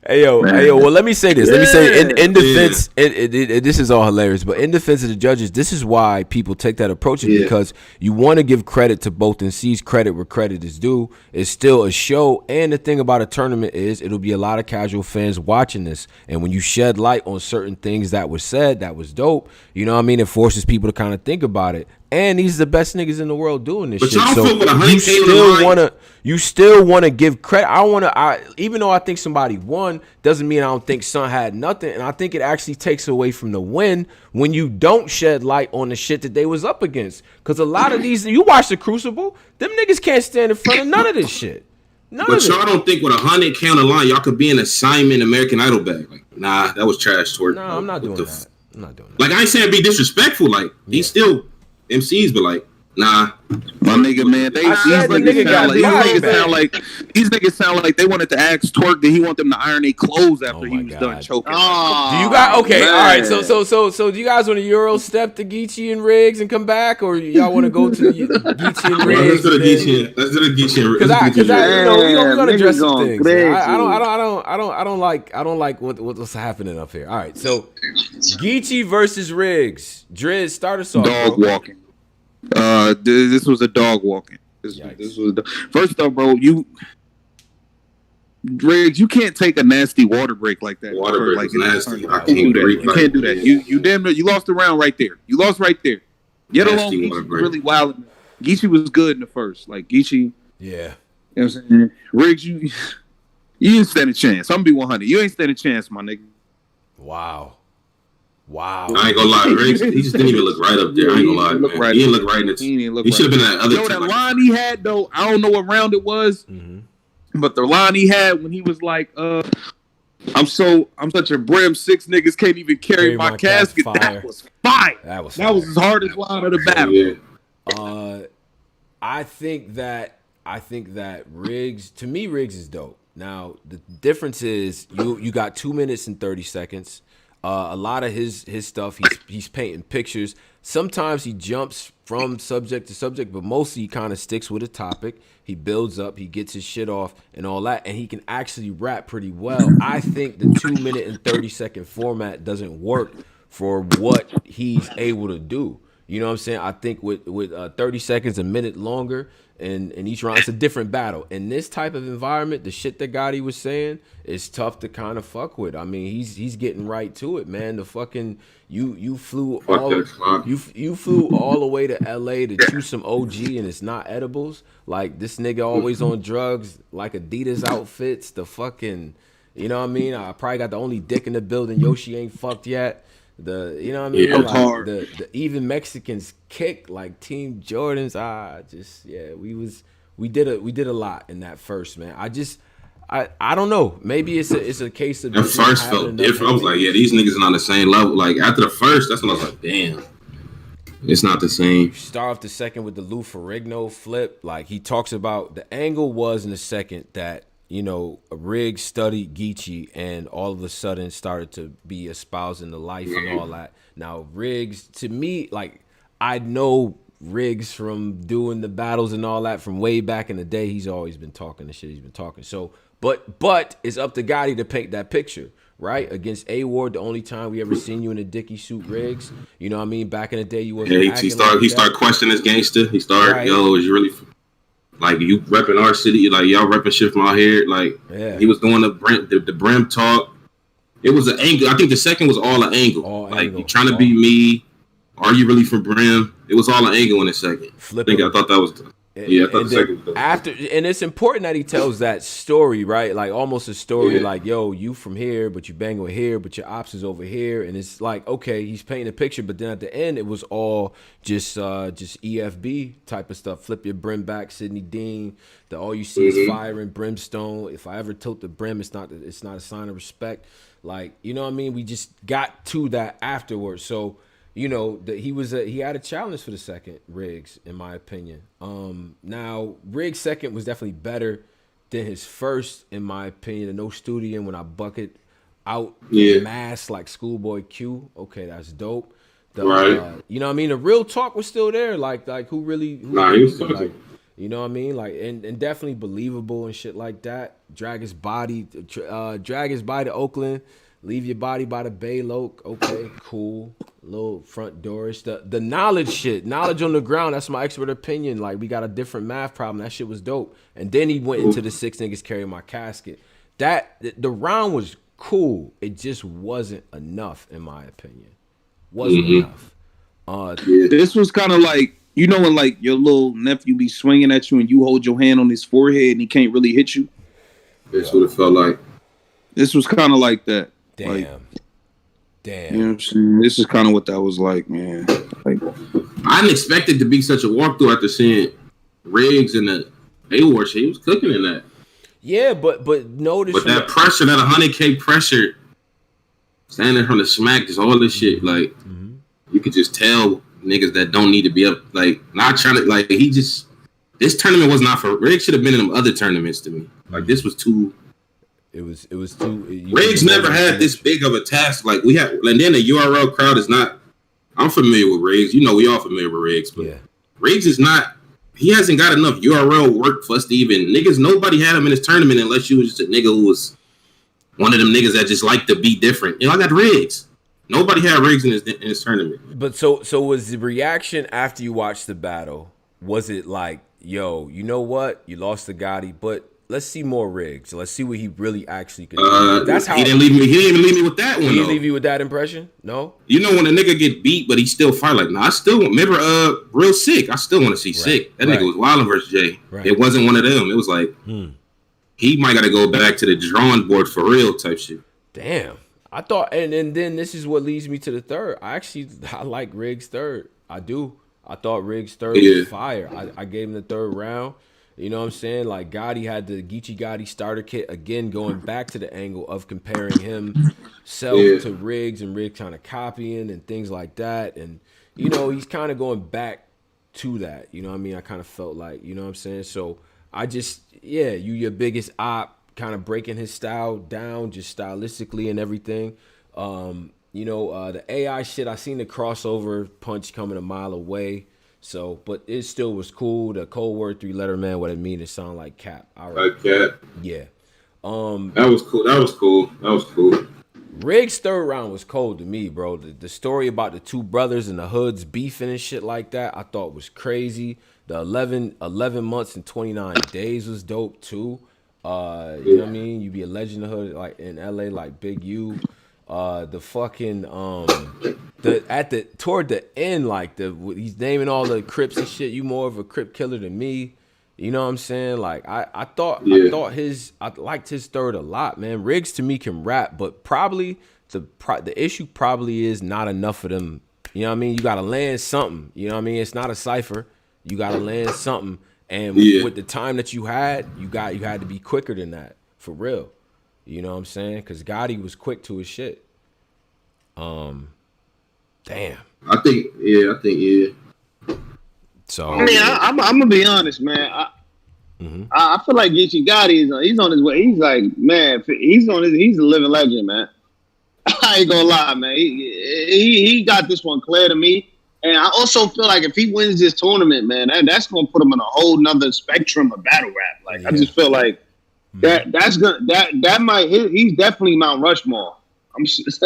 Hey yo. Well, let me say this. Let me say in defense. This is all hilarious, but in defense of the judges, this is why people take that approach because you want to give credit to both and seize credit where credit is due. It's still a show, and the thing about a tournament is it'll be a lot of casual fans watching this, and when you shed light on certain things that was said, that was dope. You know what I mean? It forces people to kind of think about it. And these are the best niggas in the world doing this shit. So you still want to give credit. Even though I think somebody won, doesn't mean I don't think Son had nothing. And I think it actually takes away from the win when you don't shed light on the shit that they was up against. Because a lot of these, you watch the Crucible, them niggas can't stand in front of none of this shit. But y'all don't think with 100K on the line, y'all could be in a Simon American Idol bag. Like, nah, that was trash, Twork. Nah, I'm not doing that. I'm not doing that. Like, I ain't saying be disrespectful. Like, he's still MCs, but like, nah. My nigga, man, these niggas sound like they wanted to ask Twork that he want them to iron their clothes after he was done choking. Do you guys all right? So do you guys want to Euro step to Geechi and Riggs and come back, or y'all want to go to Geechi and Riggs? Let's do the Geechi and Riggs. Because we're gonna address some things. I don't like what's happening up here. All right, so Geechi versus Riggs. Driz, start us off. Dog walking. This was a dog walking. This was first off, bro. Riggs, you can't take a nasty water break like that. Water break like nasty. I can't do that. You can't do that. You damn near you lost the round right there. You lost right there. Yet alone, Geechi was really wild. Geechi was good in the first. Like Geechi. Yeah. You know what I'm saying? Riggs, you didn't stand a chance. I'm gonna be 100. You ain't stand a chance, my nigga. Wow. I ain't gonna lie, Riggs, he just didn't even look right up there. I ain't gonna lie, he didn't look right in it. He should have been at other. That line he had though, I don't know what round it was, but the line he had when he was like, I'm such a brim, 6 niggas can't even carry my casket. That was fire. That was his hardest line of the battle. Yeah. I think that Riggs, to me, Riggs is dope. Now the difference is you got 2 minutes and 30 seconds. A lot of his stuff, he's painting pictures. Sometimes he jumps from subject to subject, but mostly he kind of sticks with a topic. He builds up, he gets his shit off and all that, and he can actually rap pretty well. I think the 2 minute and 30 second format doesn't work for what he's able to do. You know what I'm saying? I think with 30 seconds, a minute longer, and each round, it's a different battle. In this type of environment, the shit that Gotti was saying is tough to kind of fuck with. I mean, he's getting right to it, man. The fucking you flew all the way to LA to chew some OG and it's not edibles. Like this nigga always on drugs, like Adidas outfits. The fucking, you know what I mean? I probably got the only dick in the building. Yoshi ain't fucked yet. You know what I mean? Yeah, like the even Mexicans kick like Team Jordans. We did a lot in that first, man. I don't know. Maybe it's a case of that first felt different. I was like, yeah, these niggas are on the same level. Like after the first, that's when I was like, damn, it's not the same. Start off the second with the Lou Ferrigno flip. Like he talks about the angle was in the second that, you know, Riggs studied Geechi and all of a sudden started to be espousing the life and all that. Now, Riggs, to me, like, I know Riggs from doing the battles and all that from way back in the day. He's always been talking the shit he's been talking. So, but it's up to Gotti to paint that picture, right? Against A-Ward, the only time we ever seen you in a dicky suit, Riggs. You know what I mean? Back in the day, you wasn't he started questioning his gangster. He started, right. Yo, is you really... Like you repping our city, like y'all repping shit from out here. Like he was doing the brim talk. It was an angle. I think the second was all an angle. You trying to be me? Are you really from Brim? It was all an angle in the second. I thought that was. I thought the second was after, and it's important that he tells that story, right? Like almost a story, like, yo, you from here, but you bang with here, but your ops is over here, and it's like, okay, he's painting a picture, but then at the end, it was all just EFB type of stuff. Flip your brim back, Sidney Dean. All you see is fire and brimstone. If I ever tilt the brim, it's not a sign of respect. Like, you know what I mean? We just got to that afterwards, so. You know, he had a challenge for the second, Riggs, in my opinion. Now, Riggs' second was definitely better than his first, in my opinion. The no studio when I bucket out the mask like Schoolboy Q. Okay, that's dope. Right. You know what I mean? The real talk was still there. Like who really he was talking. You know what I mean? Like and definitely believable and shit like that. Drag his body to Oakland. Leave your body by the Bay Loke. Okay, cool. Little front doors. The knowledge shit. Knowledge on the ground. That's my expert opinion. Like, we got a different math problem. That shit was dope. And then he went into the 6 niggas carrying my casket. The round was cool. It just wasn't enough, in my opinion. Wasn't enough. This was kind of like, you know when, like, your little nephew be swinging at you and you hold your hand on his forehead and he can't really hit you? That's what it felt like. This was kind of like that. Damn. You know what I'm saying? This is kind of what that was like, man. Like, I didn't expect it to be such a walkthrough after seeing Riggs and the A-Ward shit. He was cooking in that. Yeah, but notice. But that pressure, that 100K pressure, standing from the smack, just all this shit, like, you could just tell niggas that don't need to be up, like, not trying to, like, this tournament was not for, Riggs should have been in them other tournaments to me. Like, this was too. It was too. Riggs never had this big of a task like we had, and then the URL crowd is not. I'm familiar with Riggs. You know, we all familiar with Riggs, but Riggs is not. He hasn't got enough URL work for us to even niggas. Nobody had him in his tournament unless you was just a nigga who was one of them niggas that just like to be different. You know, I got Riggs. Nobody had Riggs in his tournament. But so was the reaction after you watched the battle? Was it like, yo, you know what? You lost to Gotti, but let's see more Riggs. Let's see what he really actually could do. That's how he didn't leave me. He didn't even leave me with that one. He didn't leave you with that impression? No. You know when a nigga get beat, but he still fight. Like, I still remember. Real Sick. I still want to see Sick. That nigga was wilding versus Jay. Right. It wasn't one of them. It was like he might got to go back to the drawing board for real type shit. Damn. I thought, and then this is what leads me to the third. I like Riggs' third. I do. I thought Riggs' third was fire. I gave him the third round. You know what I'm saying? Like, Gotti had the Geechi Gotti starter kit, again, going back to the angle of comparing himself to Riggs and Riggs kind of copying and things like that. And, you know, he's kind of going back to that. You know what I mean? I kind of felt like, you know what I'm saying? So, I just, your biggest op, kind of breaking his style down, just stylistically and everything. You know, the AI shit, I seen the crossover punch coming a mile away. So, but it still was cool. The code word 3-letter man, what it mean? It sound like Cap. All right. Like Cap. Yeah. That was cool. Riggs' third round was cold to me, bro. The story about the two brothers and the hoods beefing and shit like that, I thought was crazy. The 11 months and 29 days was dope too. You know what I mean? You be a legend of hood like in LA, like Big U. The fucking toward the end, like he's naming all the Crips and shit. You more of a Crip killer than me. You know what I'm saying? Like I liked his third a lot, man. Riggs to me can rap, but probably the issue probably is not enough of them. You know what I mean? You gotta land something. You know what I mean? It's not a cipher. You gotta land something. And with the time that you had to be quicker than that, for real. You know what I'm saying? Because Gotti was quick to his shit. Damn. I think. So I mean, I'm gonna be honest, man. I feel like Geechi Gotti he's on his way. He's like, man, he's a living legend, man. I ain't gonna lie, man. He got this one clear to me. And I also feel like if he wins this tournament, man, that's gonna put him in a whole nother spectrum of battle rap. Like I just feel like he's definitely Mount Rushmore. He just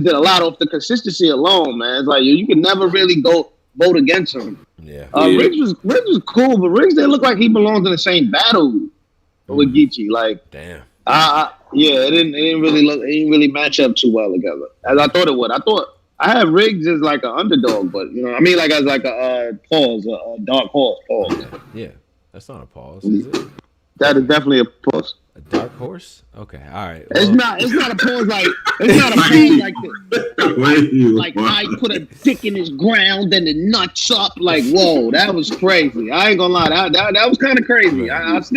did a lot off the consistency alone, man. It's like you can never really vote against him. Yeah. Riggs was cool, but Riggs didn't look like he belongs in the same battle with Geechi. Like, damn. It didn't really match up too well together as I thought it would. I had Riggs as like an underdog, but you know, I mean, like as like a dark horse. Pause. Yeah, that's not a pause, is it? That is definitely a pause. A dark horse? Okay, all right. Well, it's not a pause like like I put a dick in his ground and the nuts up. Like, whoa, that was crazy. I ain't gonna lie, that was kind of crazy. It's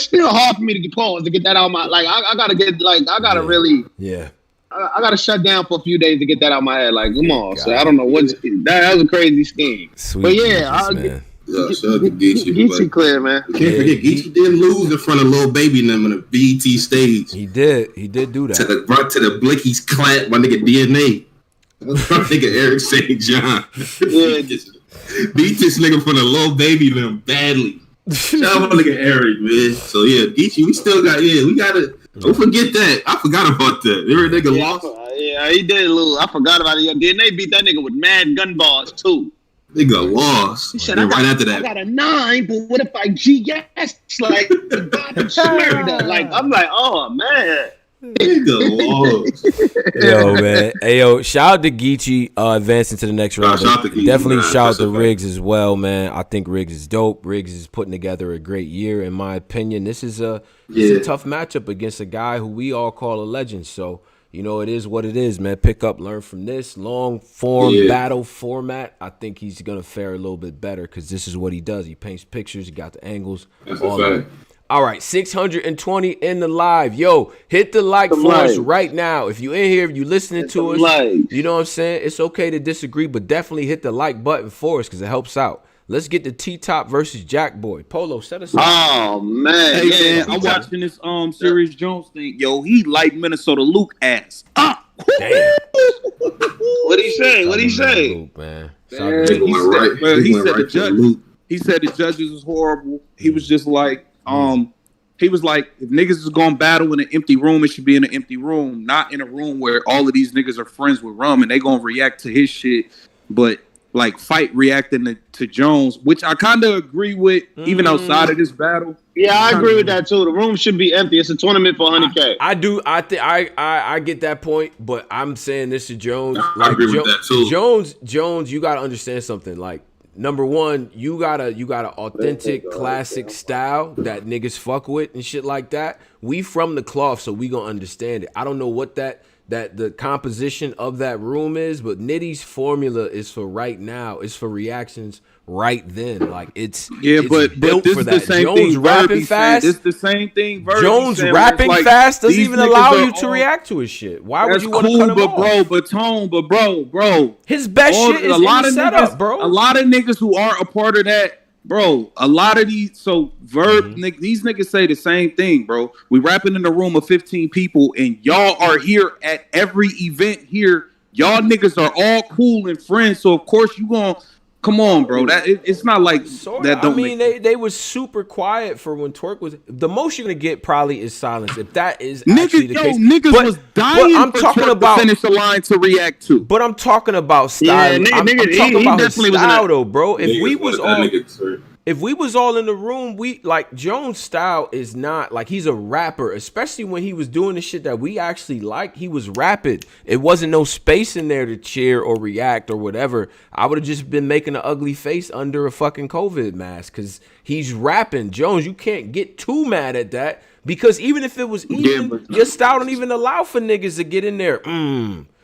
still hard for me to get pause to get that out my like. I gotta really. Yeah. I gotta shut down for a few days to get that out my head. Like, come on, so I don't know that was a crazy scheme. Sweet, but yeah, shout out to Geechi. Geechi clear, man. Can't forget, Geechi did lose in front of Lil Baby and them on the BET stage. He did do that. To the Blickies clamp, my nigga DNA. My nigga Eric St. John. Beat this nigga from the Lil Baby and them badly. Shout out my nigga Eric, man. So yeah, Geechi, we still got we gotta. Don't forget that. I forgot about that. Every nigga lost. Yeah, he did lose. I forgot about it. Then they beat that nigga with mad gun bars too. Nigga lost. He said, after that, I got a 9, but what if I GS like the God murder? Like I'm like, oh man. Nigga lost. Yo, man. Hey, yo, shout out to Geechi advancing to the next round. Definitely shout out to Riggs as well, man. I think Riggs is dope. Riggs is putting together a great year, in my opinion. This is a tough matchup against a guy who we all call a legend. So, you know, it is what it is, man. Pick up, learn from this long form battle format. I think he's going to fare a little bit better because this is what he does. He paints pictures. He got the angles. That's a fact. All right, 620 in the live. Yo, hit the like for us right now. If you in here, if you listening to us, you know what I'm saying? It's okay to disagree, but definitely hit the like button for us because it helps out. Let's get the T-Top versus Jakkboy. Polo, set us up. Oh, man. Hey, man, I'm watching this Serious Jones thing. Yo, he like Minnesota Luke ass. Damn. What'd he say? Luke, man. He said the judges was horrible. He was just like, he was like, if niggas is gonna battle in an empty room, it should be in an empty room, not in a room where all of these niggas are friends with Rum and they gonna react to his shit, but like fight reacting to Jones, which I kind of agree with, even outside of this battle. Yeah, I agree with that too. The room should be empty. It's a tournament for 100K. I do. I get that point, but I'm saying this to Jones. I agree with that too. Jones, you gotta understand something. Like, number one, you got an authentic classic style that niggas fuck with and shit like that. We from the cloth, so we gonna understand it. I don't know what that the composition of that room is, but Nitty's formula is for right now. It's for reactions right then. Like it's but built this for is that. the same Jones thing rapping fast. It's the same thing. Jones rapping fast doesn't even allow you to react to his shit. Why would you want to cut him off? Bro. His best shit is in the setup, bro. A lot of niggas who are a part of that. Bro, a lot of these, these niggas say the same thing, bro. We rapping in a room of 15 people, and y'all are here at every event here. Y'all niggas are all cool and friends, so of course you gonna Come on, bro. It's not like that. Don't I mean, they was super quiet for when Twork was. The most you're gonna get probably is silence. If that is actually the case, niggas was dying I'm for talking Twork about to finish the line to react to. But I'm talking about style. I'm talking about his style, though, bro. If we was all in the room, Jones' style is not like he's a rapper, especially when he was doing the shit that we actually like. He was rapping. It wasn't no space in there to cheer or react or whatever. I would have just been making an ugly face under a fucking COVID mask because he's rapping. Jones, you can't get too mad at that because even if it was even, your style don't even allow for niggas to get in there.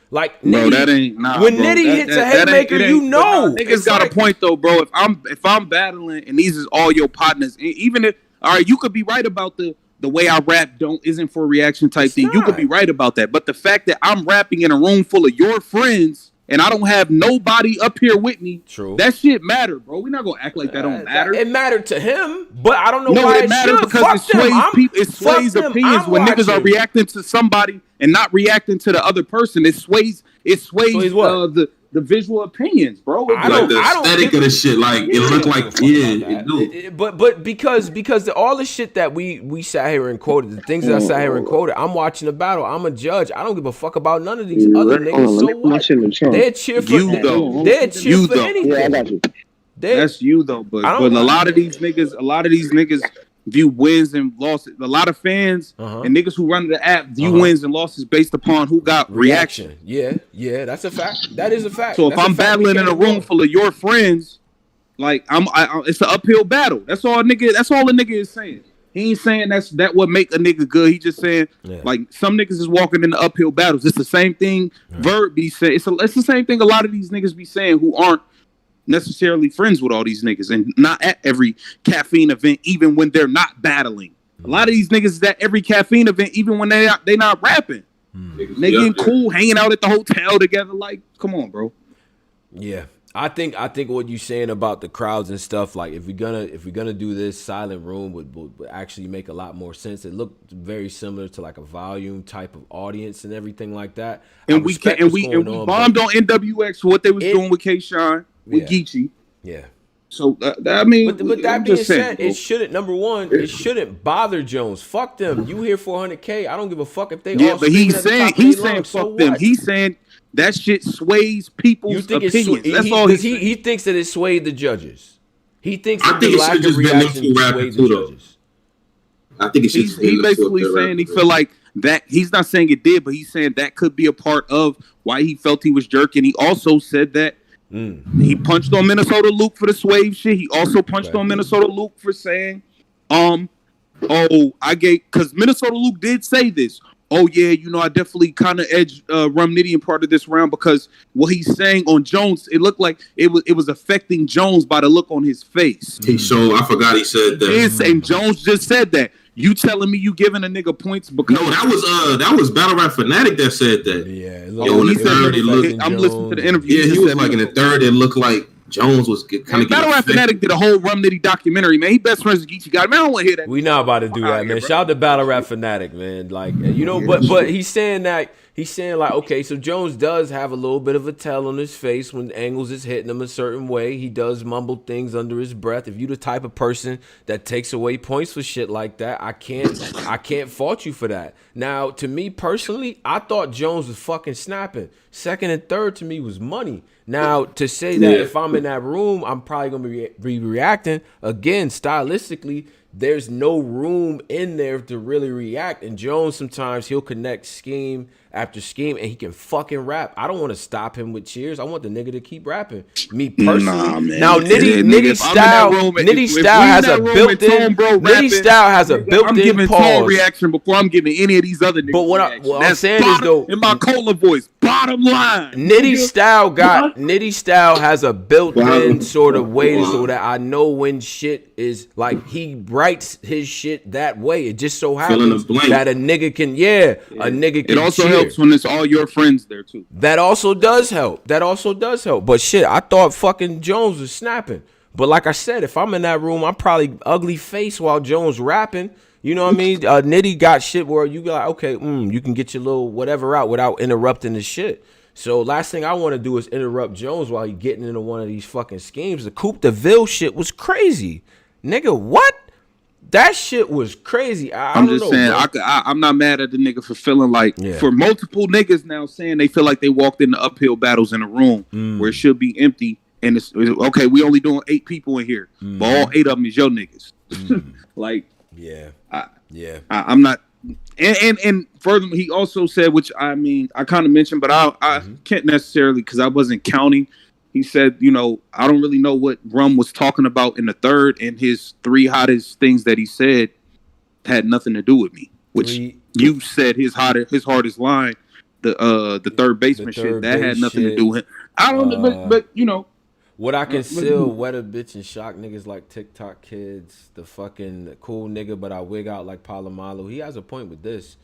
Like Nitty, that ain't when Nitty hits a haymaker, you know. Niggas got a point though, bro. If I'm battling and these is all your partners, even if all right, you could be right about the way I rap isn't for a reaction type thing. You could be right about that. But the fact that I'm rapping in a room full of your friends and I don't have nobody up here with me, that shit matter, bro. We're not gonna act like that don't matter. It mattered to him, but I don't know why it mattered should. Because it sways opinions when niggas are reacting to somebody and not reacting to the other person. It sways the visual opinions, bro. Like the aesthetic of the shit, like it looked like it do. But because all the shit that we sat here and quoted, the things that I sat here and quoted, I'm watching the battle. I'm a judge. I don't give a fuck about none of these other niggas. So what? They'd cheer for you though. They'd cheer for anything. Yeah, I got you. That's you though, but a lot of these niggas view wins and losses. A lot of fans and niggas who run the app view wins and losses based upon who got reaction. Yeah, that's a fact. That is a fact. So if I'm battling in a room full of your friends, like it's an uphill battle. That's all the nigga is saying. He ain't saying that what make a nigga good. He just saying like some niggas is walking in the uphill battles. It's the same thing Vert be saying. It's the same thing a lot of these niggas be saying who aren't necessarily friends with all these niggas and not at every caffeine event, even when they're not battling. A lot of these niggas is at every caffeine event, even when they not rapping. They getting cool, hanging out at the hotel together. Like, come on, bro. Yeah, I think what you saying about the crowds and stuff, like if we're gonna do this, silent room would actually make a lot more sense. It looked very similar to like a volume type of audience and everything like that. And we bombed on NWX for what they was doing with K-Shine. With Geechi. Yeah. So, I mean... But that being said, it shouldn't, number one, it shouldn't bother Jones. Fuck them. You here 400K. I don't give a fuck if they all but he's saying fuck them. He's saying that shit sways people's opinions. That's all he thinks that it swayed the judges. He thinks that the lack of reaction swayed the judges. I think he's basically saying he feel like that. He's not saying it did, but he's saying that could be a part of why he felt he was jerking. He also said that he punched on Minnesota Luke for the Swave shit. He also punched on Minnesota Luke for saying, because Minnesota Luke did say this. Oh yeah, I definitely kind of edged Rum Nitty in part of this round because what he's saying on Jones, it looked like it was affecting Jones by the look on his face. I forgot he said that. And Jones just said that. You telling me you giving a nigga points because that was Battle Rap Fanatic that said that. Yeah, in the third, I'm listening to the interview. Yeah, he was like in the third. It looked like Jones was kind of Battle Rap Fanatic did a whole Rum Nitty documentary. Man, he best friends with Geechi. Man, I don't want to hear that. We not about to do that, man. Shout out to Battle Rap Fanatic, man. Like but he's saying that. He's saying like, okay, so Jones does have a little bit of a tell on his face when Angles is hitting him a certain way. He does mumble things under his breath. If you the type of person that takes away points for shit like that, I can't fault you for that. Now, to me personally, I thought Jones was fucking snapping. Second and third to me was money. Now, to say that if I'm in that room, I'm probably going to be reacting, again, stylistically, there's no room in there to really react. And Jones, sometimes he'll connect scheme after scheme and he can fucking rap. I don't want to stop him with cheers. I want the nigga to keep rapping. Me personally. Now, Nitty style has a built-in I'm giving tone reaction before I'm giving any of these other niggas. But what I'm saying is, though, in my cola voice, bottom line. Nitty style has a built-in sort of way so that I know when shit is like he writes his shit that way. It just so happens that a nigga can, a nigga can. It also helps when it's all your friends there too. That also does help. But shit, I thought fucking Jones was snapping. But like I said, if I'm in that room, I'm probably ugly face while Jones rapping. You know what I mean? Nitty got shit where you got okay, you can get your little whatever out without interrupting the shit. So last thing I want to do is interrupt Jones while he getting into one of these fucking schemes. The Coupe de Ville shit was crazy. Nigga, what? That shit was crazy. I'm just saying, I'm not mad at the nigga for feeling like, for multiple niggas now saying they feel like they walked into uphill battles in a room where it should be empty. And it's okay, we only doing 8 people in here, but all 8 of them is your niggas. Like, I'm not. And furthermore, he also said, which I mean, I kind of mentioned, but I can't necessarily because I wasn't counting. He said, you know, I don't really know what Rum was talking about in the third, and his 3 hottest things that he said had nothing to do with me. Which you said his hardest line, the third baseman shit, that had nothing to do with him. I don't know, but you know. What I can still wet a bitch and shock niggas like TikTok kids, the fucking cool nigga, but I wig out like Palomalu. He has a point with this.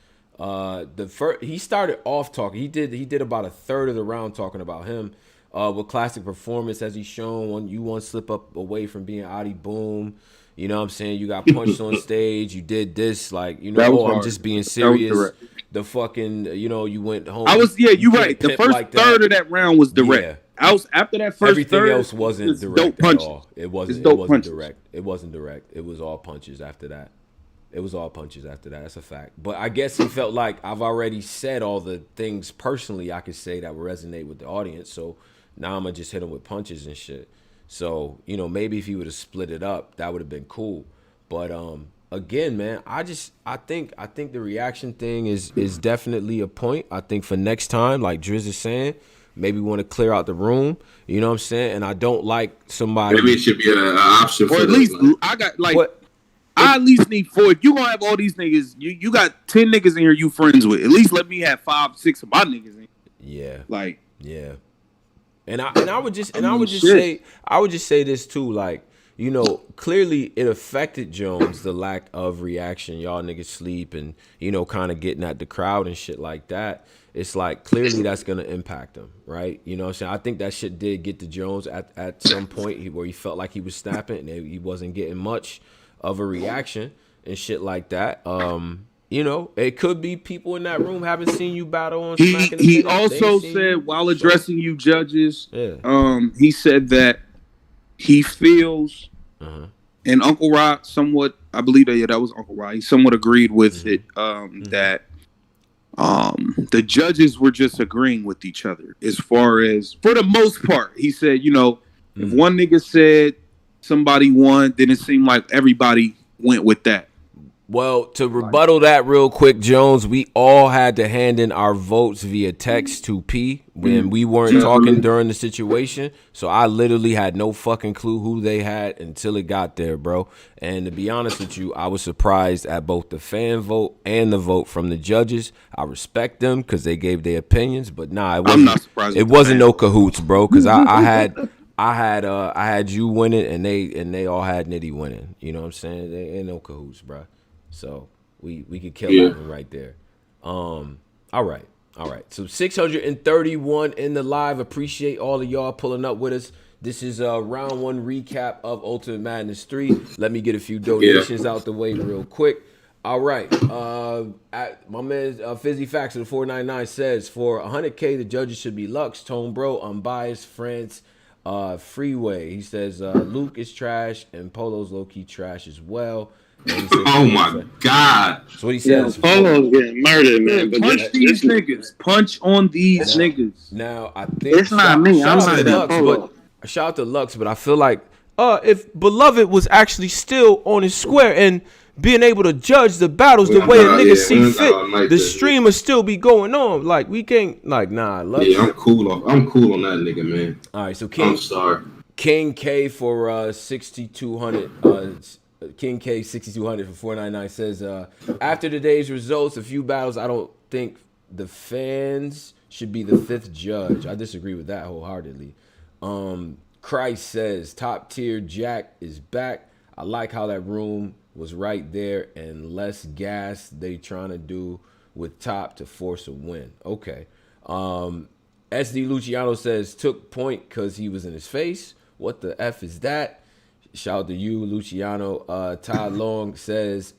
He started off talking. He did about a third of the round talking about him. With classic performance as he's shown, one slip up away from being Adi Boom. You know what I'm saying? You got punched on stage. You did this, like, you know, I'm just being serious. The fucking, you know, you went home. You're right. The first like third of that round was direct. Yeah. After that first everything third, else wasn't direct at all. It wasn't direct. It wasn't direct. It was all punches after that. That's a fact. But I guess he felt like I've already said all the things personally I could say that would resonate with the audience. So now I'm gonna just hit him with punches and shit. So, you know, maybe if he would have split it up, that would have been cool. But again, man, I think the reaction thing is definitely a point. I think for next time, like Driz is saying, maybe want to clear out the room. You know what I'm saying? And I don't like somebody. Maybe it should be an option for at least I got like. I at least need 4. If you gonna have all these niggas, you got 10 niggas in here you friends with. At least let me have 5, 6 of my niggas in. Yeah. Like. Yeah. And I would just say this too, like, you know, clearly it affected Jones, the lack of reaction. Y'all niggas sleep and, you know, kind of getting at the crowd and shit like that. It's like clearly that's gonna impact him, right? You know what I'm saying? I think that shit did get to Jones at some point where he felt like he was snapping and he wasn't getting much of a reaction and shit like that. You know, it could be people in that room haven't seen you battle on Smack in the He also said while addressing you judges, he said that he feels and Uncle Rod somewhat, I believe that was Uncle Rod, he somewhat agreed with it, that the judges were just agreeing with each other as far as, for the most part. He said, you know, if one nigga said somebody won, then it seemed like everybody went with that. Well, to rebuttal that real quick, Jones, we all had to hand in our votes via text to P when we weren't talking during the situation. So I literally had no fucking clue who they had until it got there, bro. And to be honest with you, I was surprised at both the fan vote and the vote from the judges. I respect them because they gave their opinions, but nah, I'm not surprised. It wasn't no cahoots, bro, because I had you winning and they all had Nitty winning. You know what I'm saying? They ain't no cahoots, bro. So we could kill that one right there. All right. So 631 in the live. Appreciate all of y'all pulling up with us. This is round 1 recap of Ultimate Madness 3. Let me get a few donations out the way real quick. All right. My man Fizzy Facts of the 499 says for 100K the judges should be Lux, Tone Bro, Unbiased, France, Freeway. He says Luke is trash and Polo's low key trash as well. Oh my God! That's what he says. Polo's getting murdered, man. But punch these niggas. Punch on these niggas. Now I think it's not me. I'm not that Polo. Shout out to Lux, but I feel like if Beloved was actually still on his square and being able to judge the battles the way a nigga see fit, the stream would still be going on. Like we can't, like Lux. Yeah, I'm cool on that nigga, man. All right, so I'm sorry. King K for 6,200. King K 6,200 for 499 says after today's results, a few battles, I don't think the fans should be the 5th judge. I disagree with that wholeheartedly. Christ says top tier Jack is back. I like how that room was right there and less gas they trying to do with top to force a win. Okay. SD Luciano says took point because he was in his face. What the F is that? Shout out to you, Luciano. Todd Long says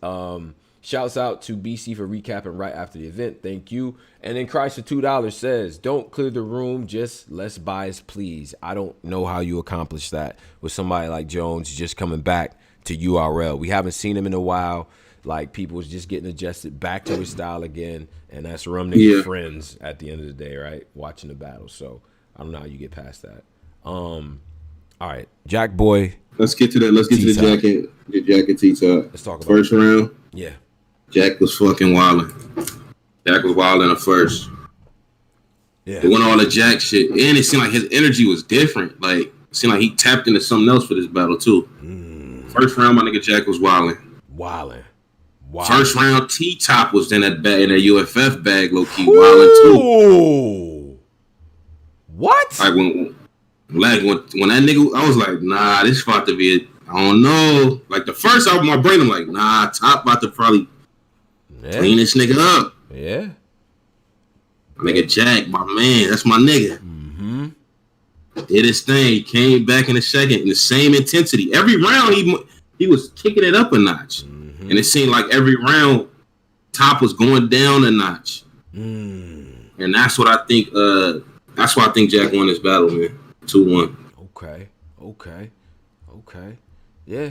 Shouts out to BC for recapping right after the event. Thank you. And then Christ for $2 says, don't clear the room, just less bias, please. I don't know how you accomplish that with somebody like Jones just coming back to URL. We haven't seen him in a while. Like, people was just getting adjusted back to his style again. And that's rum nigga friends at the end of the day, right? Watching the battle. So I don't know how you get past that. All right, Jakkboy. Let's get to that. Let's get to the Jack and T-Top. Let's talk about first round. Yeah. Jack was fucking wilding. Jack was wilding at first. Yeah. It went all the Jack shit. And it seemed like his energy was different. Like, it seemed like he tapped into something else for this battle, too. First round, my nigga Jack was wilding. Wow. First round, T-Top was in that UFF bag, low-key wilding, too. What? Like, when that nigga, I was like, nah, this about to be it. I don't know. Like, the first album, my brain, I'm like, nah, Top about to probably clean this nigga up. Yeah. My nigga Jack, my man, that's my nigga. Mm-hmm. Did his thing. He came back in the second in the same intensity. Every round, he was kicking it up a notch. Mm-hmm. And it seemed like every round, Top was going down a notch. And that's what I think, that's why I think Jack won this battle, man. 2-1. Okay. Yeah.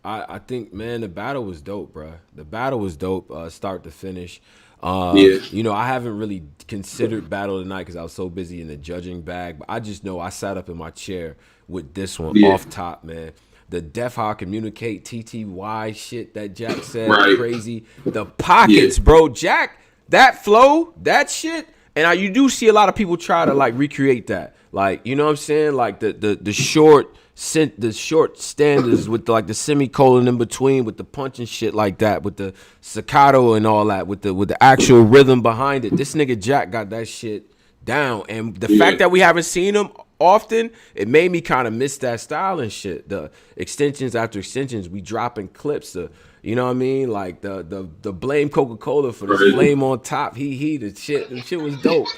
I think, man, the battle was dope, bro. The battle was dope, start to finish. You know, I haven't really considered battle tonight because I was so busy in the judging bag. But I just know I sat up in my chair with this one off top, man. The Def How Communicate TTY shit that Jack said, crazy. The pockets, bro. Jack, that flow, that shit. And you do see a lot of people try to like recreate that. Like, you know what I'm saying? Like the short standards with like the semicolon in between with the punch and shit like that, with the staccato and all that, with the actual rhythm behind it. This nigga Jack got that shit down. And the fact that we haven't seen him often, it made me kind of miss that style and shit. The extensions after extensions, we dropping clips. You know what I mean? Like the blame Coca-Cola for the flame on top. The shit was dope.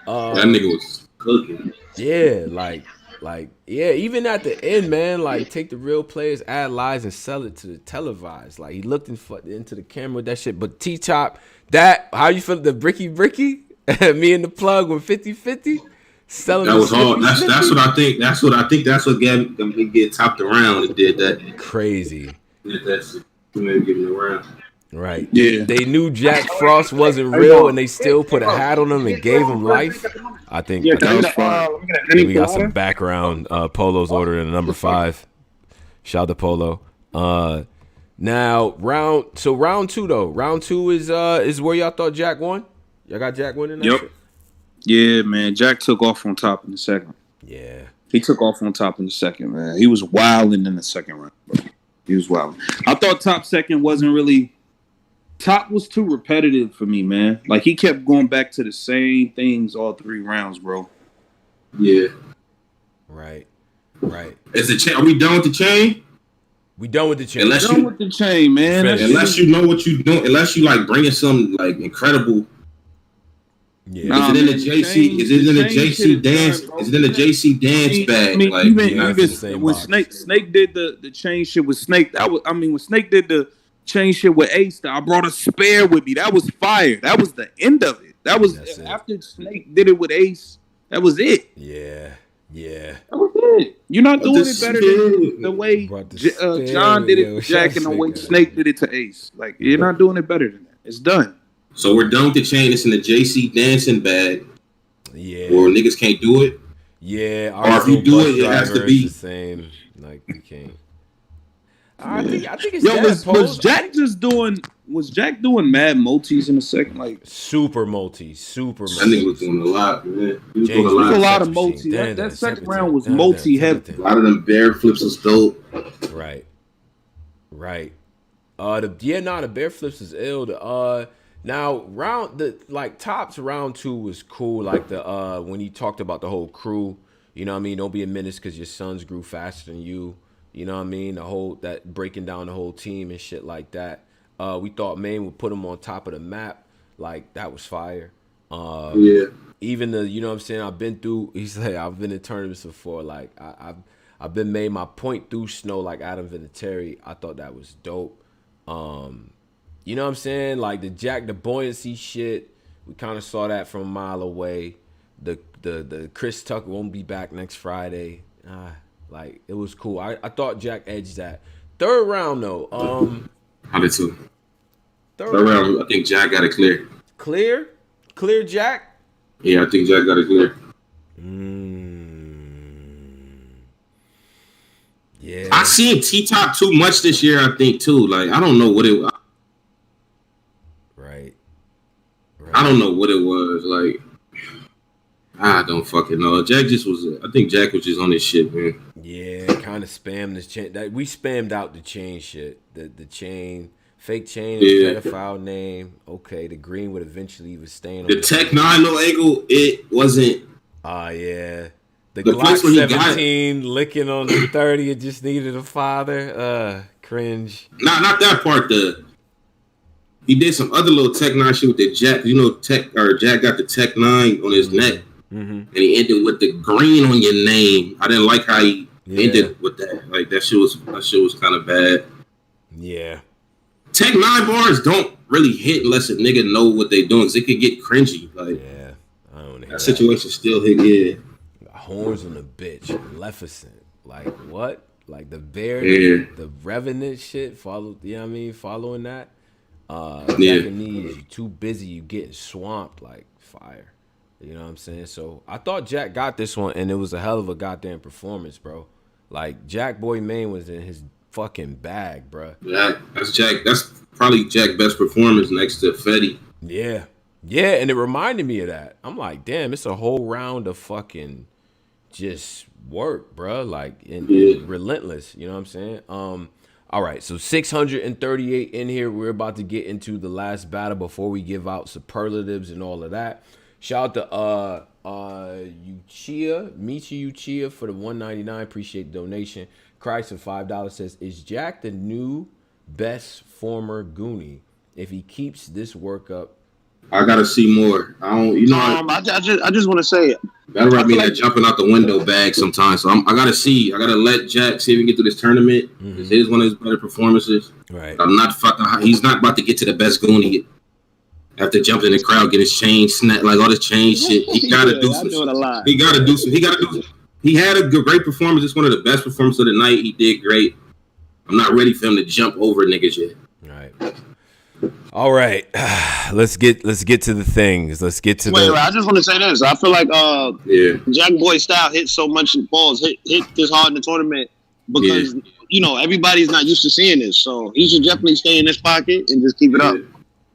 That nigga was cooking. Yeah, even at the end, man, like take the real players, add lies, and sell it to the televised. Like he looked into the camera with that shit. But T-Top, how you feel the bricky? Me and the plug with 50-50? Selling that was all. That's what I think. That's what got me get topped around and did that. Crazy. Did that shit. Giving it around. Right. Yeah. They knew Jack Frost wasn't real, and they still put a hat on him and gave him life. I think that was fun. We got some background. Polo's ordering a number 5. Shout out to Polo. Now round 2 though. Round 2 is where y'all thought Jack won. Y'all got Jack winning that shit? Yeah, man. Jack took off on top in the second. Yeah. He took off on top in the second, man. He was wilding in the second round, bro. He was wilding. I thought Top second wasn't really. Top was too repetitive for me, man. Like he kept going back to the same things all 3 rounds, bro. Yeah. Right. Is the chain? Are we done with the chain? We done with the chain. Done with the chain, man. Unless you know what you're doing. Unless you like bringing some like incredible. Yeah. Is it in the JC? Is it in the JC dance? Is it in the JC dance bag? Even when Snake did the chain shit with Snake, when Snake did the chain shit with Ace, I brought a spare with me. That was fire. That was the end of it. After Snake did it with Ace. That was it. Yeah. That was it. You're not doing it better than the way John did it to Jack and the way Snake did it to Ace. Like you're not doing it better than that. It's done. So we're done with the chain. It's in the JC dancing bag. Yeah. Or niggas can't do it. Yeah. Or if you do it, it has to be the same. Like you can't. I think it's was Jack doing mad multis in the second? Like super multis. I think he was doing a lot, man. He was doing a lot of multi. That second round was multi heavy. A lot of them bear flips was dope. Right. The bear flips is ill. Now Top's round 2 was cool. Like when he talked about the whole crew, you know what I mean? Don't be a menace because your sons grew faster than you. You know what I mean? That breaking down the whole team and shit like that. We thought Maine would put him on top of the map. Like that was fire. Even you know what I'm saying? I've been in tournaments before. Like I've been made my point through snow like Adam Vinatieri. I thought that was dope. You know what I'm saying? Like the buoyancy shit, we kind of saw that from a mile away. The Chris Tucker won't be back next Friday. Like it was cool. I thought Jack edged that. Third round though. I did too. Third round, I think Jack got it clear. Clear Jack? Yeah, I think Jack got it clear. Yeah. I seen T-Top too much this year, I think, too. Like, I don't know what it was. Right. I don't know what it was. Like, I don't fucking know. Jack just was, I think Jack was just on this shit, man. Yeah, kind of spammed this chain. We spammed out the chain shit. The chain, fake chain, pedophile name. Okay, the green would eventually even stain on the Tech 9 little angle, it wasn't. Yeah. The Glock 17 licking on the 30, it just needed a father. Cringe. Nah, not that part. He did some other little Tech 9 shit with the Jack. You know, Jack got the Tech 9 on his neck. And he ended with the green on your name. I didn't like how he ended with that. Like that shit was kind of bad. Yeah. Tech 9 bars don't really hit unless a nigga know what they doing, because it could get cringy. Like, yeah, I don't know. That situation still hit. Yeah. Horns on the bitch, Maleficent. Like what? Like the bear, the Revenant shit. Following that. Japanese, you too busy, you getting swamped like fire. You know what I'm saying? So I thought Jack got this one, and it was a hell of a goddamn performance, bro. Like Jakkboy Maine was in his fucking bag, bro. Yeah, that's probably Jack's best performance next to Fetty. Yeah, and it reminded me of that. I'm like, damn, it's a whole round of fucking just work, bro. Like, and relentless. You know what I'm saying? All right, so 638 in here. We're about to get into the last battle before we give out superlatives and all of that. Shout out to Michi for the $1.99. Appreciate the donation. Christ for $5 says, is Jack the new best former Goonie? If he keeps this work up, I gotta see more. I just want to say it. That'll rub me like jumping out the window bag sometimes. So I gotta see. I gotta let Jack see if he can get through this tournament. This is one of his better performances. Right. He's not about to get to the best Goonie after jumping in the crowd, get his chain snapped, like all this chain shit. He gotta do some shit. He gotta do some. He had a great performance. It's one of the best performances of the night. He did great. I'm not ready for him to jump over niggas yet. All right, let's get to the things. Let's get to Wait, I just want to say this. I feel like Jakkboy style hit so much in balls, hit this hard in the tournament because everybody's not used to seeing this. So he should definitely stay in this pocket and just keep it up.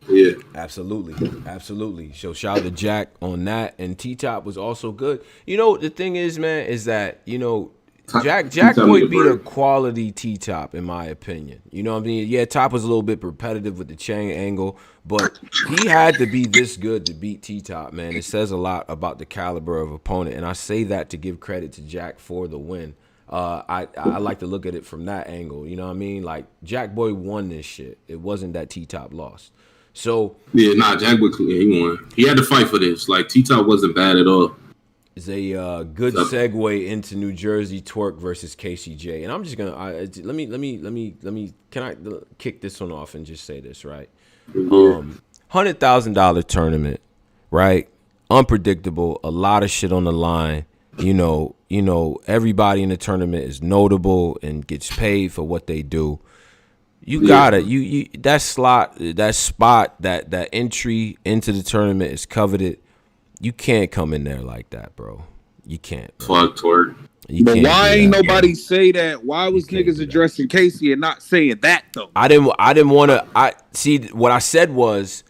Yeah, absolutely. So shout out to Jack on that, and T-Top was also good. The thing is, man, is that Jakkboy beat a quality T-Top in my opinion. You know what I mean? Yeah, Top was a little bit repetitive with the chain angle, but he had to be this good to beat T-Top, man. It says a lot about the caliber of opponent, and I say that to give credit to Jack for the win. I like to look at it from that angle. You know what I mean? Like Jakkboy won this shit. It wasn't that T-Top lost. So Jakkboy, he won. He had to fight for this. Like T-Top wasn't bad at all. Is a good segue into New Jersey Twork versus KCJ, and I'm just gonna let me can I kick this one off and just say this, right? $100,000 tournament, right? Unpredictable, a lot of shit on the line. Everybody in the tournament is notable and gets paid for what they do. You gotta that spot, that entry into the tournament is coveted. You can't come in there like that, bro. You can't. Fuck Twork. But why ain't nobody say that? Why was niggas addressing Casey and not saying that though? I didn't want to. I see what I said was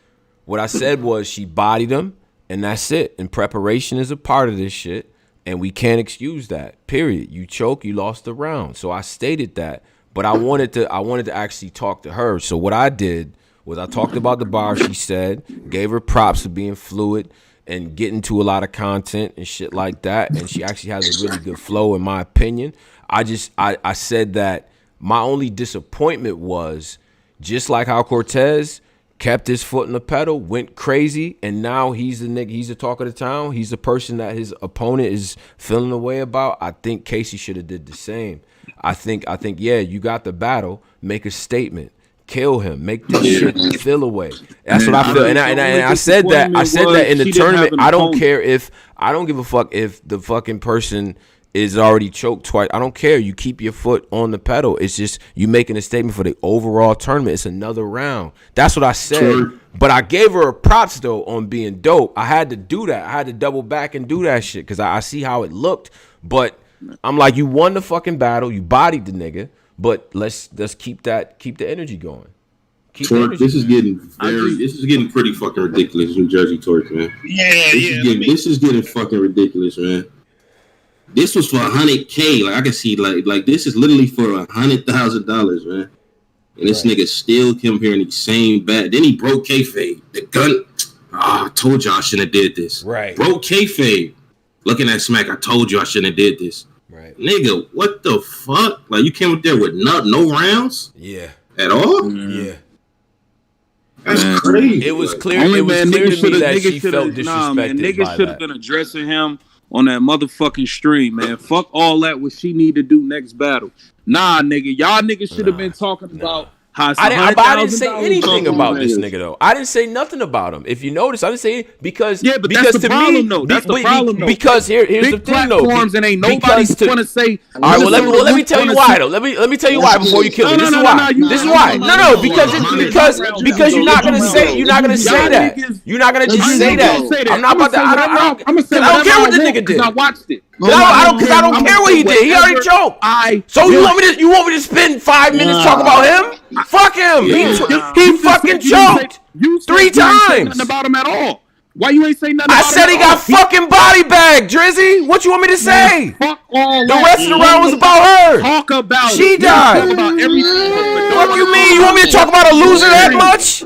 she bodied him, and that's it. And preparation is a part of this shit, and we can't excuse that. Period. You choke, you lost the round. So I stated that, but I wanted to actually talk to her. So what I did was I talked about the bar she said, gave her props for being fluid and getting to a lot of content and shit like that. And she actually has a really good flow, in my opinion. I said that my only disappointment was just like how Cortez kept his foot in the pedal, went crazy, and now he's the nigga, he's the talk of the town. He's the person that his opponent is feeling the way about. I think Casey should have did the same. I think, yeah, you got the battle, make a statement. Kill him. Make this shit feel away. That's what I feel. And I said that. I said that in the tournament. I don't care if I don't give a fuck if the fucking person is already choked twice. I don't care. You keep your foot on the pedal. It's just you making a statement for the overall tournament. It's another round. That's what I said. Sure. But I gave her props though on being dope. I had to do that. I had to double back and do that shit because I see how it looked. But I'm like, you won the fucking battle. You bodied the nigga. But let's keep the energy going. Twork, this is getting pretty fucking ridiculous, New Jersey Twork, man. This is getting fucking ridiculous, man. This was for $100K. Like I can see, like this is literally for $100,000, man. And this nigga still came here in the same bat. Then he broke kayfabe. The gun. I told you I shouldn't have did this. Right. Broke kayfabe. Looking at Smack, I told you I shouldn't have did this. Right. Nigga, what the fuck? Like you came up there with no rounds? Yeah. At all? Yeah. That's crazy. It was clear. It was clear to me that she felt disrespected. Nah, man, niggas should have been addressing him on that motherfucking stream, man. Fuck all that. What she need to do next battle? Nah, nigga, y'all niggas should have been talking about. I didn't say anything about this nigga though. I didn't say nothing about him. If you notice, I didn't say it because but that's the problem though. That's the problem though. Because here's the thing though. And ain't nobody want to say. All right, well let me tell you why though. Let me tell you why before you kill me. This is why. This is why. No, because you're not gonna say that. You're not gonna just say that. I'm not about to. I don't care what the nigga did. I watched it. I don't care what he did. He already choked. So you want me to spend 5 minutes talking about him? Fuck him. He fucking choked 3 times. Nothing about him at all. Why you ain't say nothing about him? I said he got fucking body bag, Jerzey. What you want me to say? Fuck all the rest of the round was about her. Talk about she died. Talk about everything. What you mean? You want me to talk about a loser that much?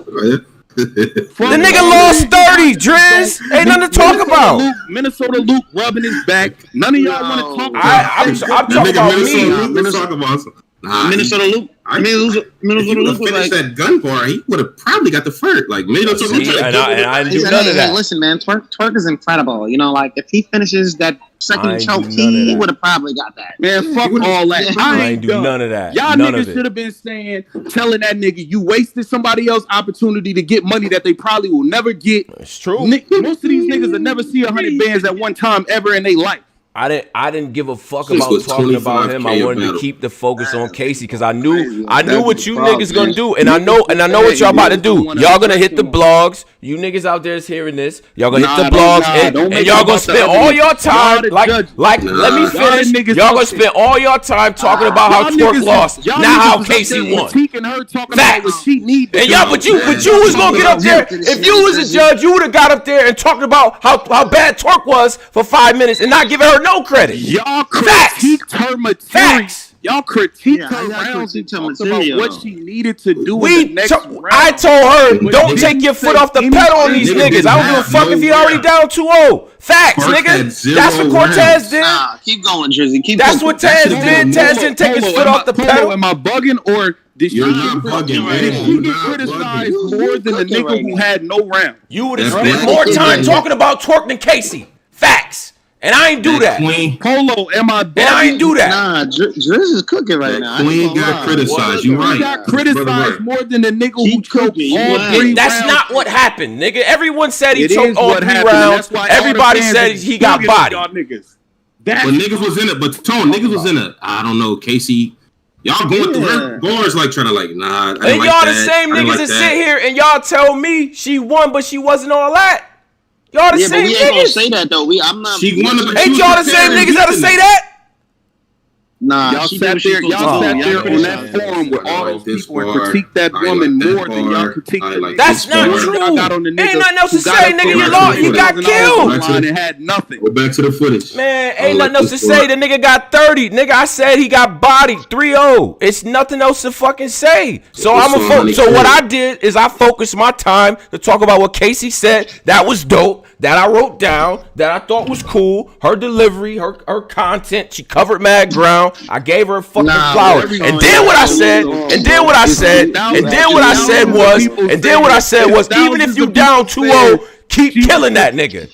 The nigga lost 30, Driz. Ain't nothing to talk about. Minnesota Luke rubbing his back. None of y'all want to talk about I'm talking about me. Let's talk about Minnesota Luke. Minnesota Luke was like that gun bar. He would have probably got the first. Like Minnesota Luke. And I didn't do none of that. Listen, man, Twork is incredible. You know, like if he finishes that second choke, he would have probably got that. Man, fuck all that. I ain't do none of that. Y'all niggas should have been telling that nigga you wasted somebody else's opportunity to get money that they probably will never get. It's true. Most of these niggas will never see 100 bands at one time ever in their life. I didn't give a fuck about talking about him. I wanted to keep the focus on Casey because I knew what you niggas gonna do, and I know what y'all about to do. Y'all gonna hit the blogs. You niggas out there is hearing this. Y'all gonna hit the blogs and y'all gonna spend all your time like let me finish. Y'all gonna spend all your time talking about how Twork lost. Now how Casey won. Facts. And y'all, but you was gonna get up there. If you was a judge, you would have got up there and talked about how bad Twork was for 5 minutes and not giving her no credit. Y'all critiqued her material. Facts. Y'all critiqued her rounds and talked about what she needed to do in the next round. I told her, don't take your foot off the pedal on these niggas. I don't give a fuck if you already down 2-0. Facts, nigga. That's what Cortez did. Keep going, Jerzey. That's what Taz did. Taz didn't take his foot off the pedal. Am I bugging or did she get criticized more than the nigga who had no round? You would have spent more time talking about Twork than Casey. Facts. And I ain't do that. Polo, am I bugging? And I ain't do that. Nah, Driz is cooking right now. Queen got criticized. You right. He got criticized more than the nigga who choked all 3 That's rounds. not what happened, nigga. Everyone said he choked all 3 rounds. Everybody said he got bodied. But niggas was in it. But Tone, niggas was in it. I don't know, Casey. Y'all going through her bars like trying to like, nah. And y'all the same niggas that sit here and y'all tell me she won, but she wasn't all that. Y'all the same but we niggas. ain't gonna say that though. I'm not. Ain't y'all the same niggas that'll say that? Nah, y'all sat there on that forum with all those people and critiqued that woman more than y'all critiqued. That's not true. Ain't nothing else to say, nigga. You lost. You got killed. And had nothing. Go back to the footage. Man, ain't nothing else to say. The nigga got 30. Nigga, I said he got bodied 3-0. It's nothing else to fucking say. So So what I did is I focused my time to talk about what Casey said. That was dope. That I wrote down. That I thought was cool. Her delivery. Her content. She covered mad ground. I gave her a fucking flower. And then what I said was, even if you down 2-0, keep killing that nigga.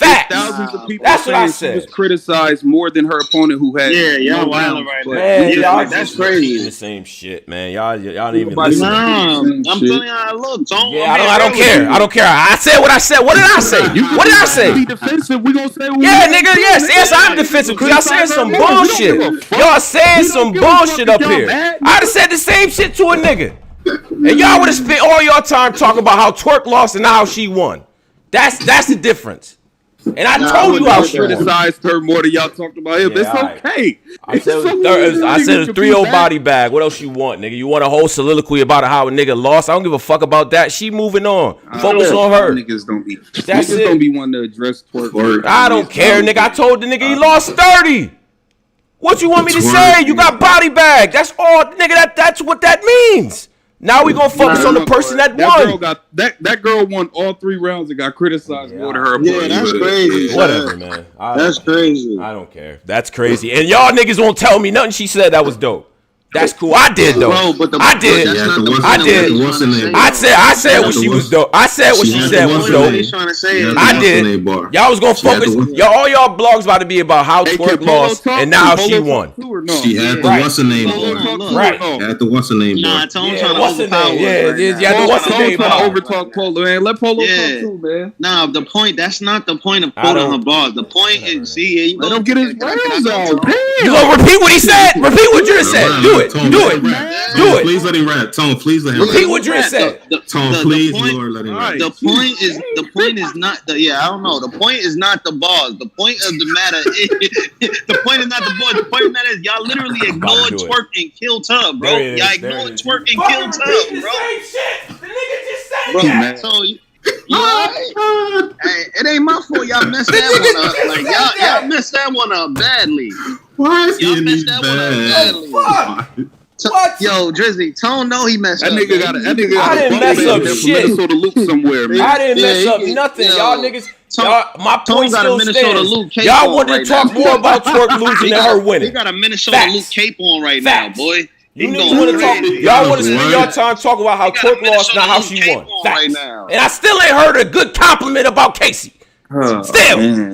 Facts. Thousands of people. That's what I said. She said. was criticized more than her opponent who had. y'all wilding right now. Man, y'all that's crazy. The same shit, man. Y'all didn't even Nah, listen. I'm telling you how it looks. Yeah, I don't care. I don't care. I said what I said. What did I say? What did I say? Be defensive. We gonna say. Yeah, nigga. Yes, I'm defensive because y'all saying some bullshit. Y'all saying some bullshit up here. I'd have said the same shit to a nigga, and y'all would have spent all your time talking about how Twork lost and how she won. That's the difference. And I told you how she criticized her more than y'all talked about him. It's okay. I said a 3-0 body bag. What else you want, nigga? You want a whole soliloquy about how a nigga lost? I don't give a fuck about that. She moving on. Focus on her. Niggas don't be wanting to address Twork. I don't care, nigga. I told the nigga he lost 30. What you want me to say? You got body bag. That's all, nigga. That's what that means. Now we gonna focus on the person that won. That girl won all 3 rounds and got criticized more than her opponent. Yeah, that's crazy. Whatever, man. That's crazy. I don't care. That's crazy. And y'all niggas won't tell me nothing. She said that was dope. That's cool. I did though. I did. I said what she was dope. I said what she said was dope. I did. Y'all was gonna focus. All y'all blogs about to be about how Twork lost and now she won. She had the what's her name bar. Right. Had the what's her name bar. Nah, Tone trying to overpower. Yeah. What's her name bar? Overtalk Polo, man. Let Polo talk too, man. Nah, the point. That's not the point of quoting her bars. The point is, see, let him get his rounds out. You gonna repeat what he said? Repeat what you said. Do it. Do it. Do it. Please let him rap. Tone, please let him rap. Repeat what you said. Tone, please, Lord, let him rap. The point is not the I don't know. The point is not the bars. The point of the matter is the point is not the bars. The point of the matter is y'all literally ignored Twork and killed Tub, bro. Y'all ignored Twork and killed Tub, bro. The nigga just said so hey, it ain't my fault. Y'all messed that one up. Like y'all messed that one up badly. Why is y'all messed that one up badly? What? Yo, Drizzy, Tone know he messed up. That nigga got I didn't mess up shit. Minnesota Luke somewhere, man. I didn't mess up nothing. Y'all niggas, my point still stands. Y'all wanted to talk more about Twork losing than her winning. They got a Minnesota Luke cape on right now, boy. You niggas want to talk. Y'all want to spend your time talking about how Twork lost, not how she won. Facts. And I still ain't heard a good compliment about Casey. Still.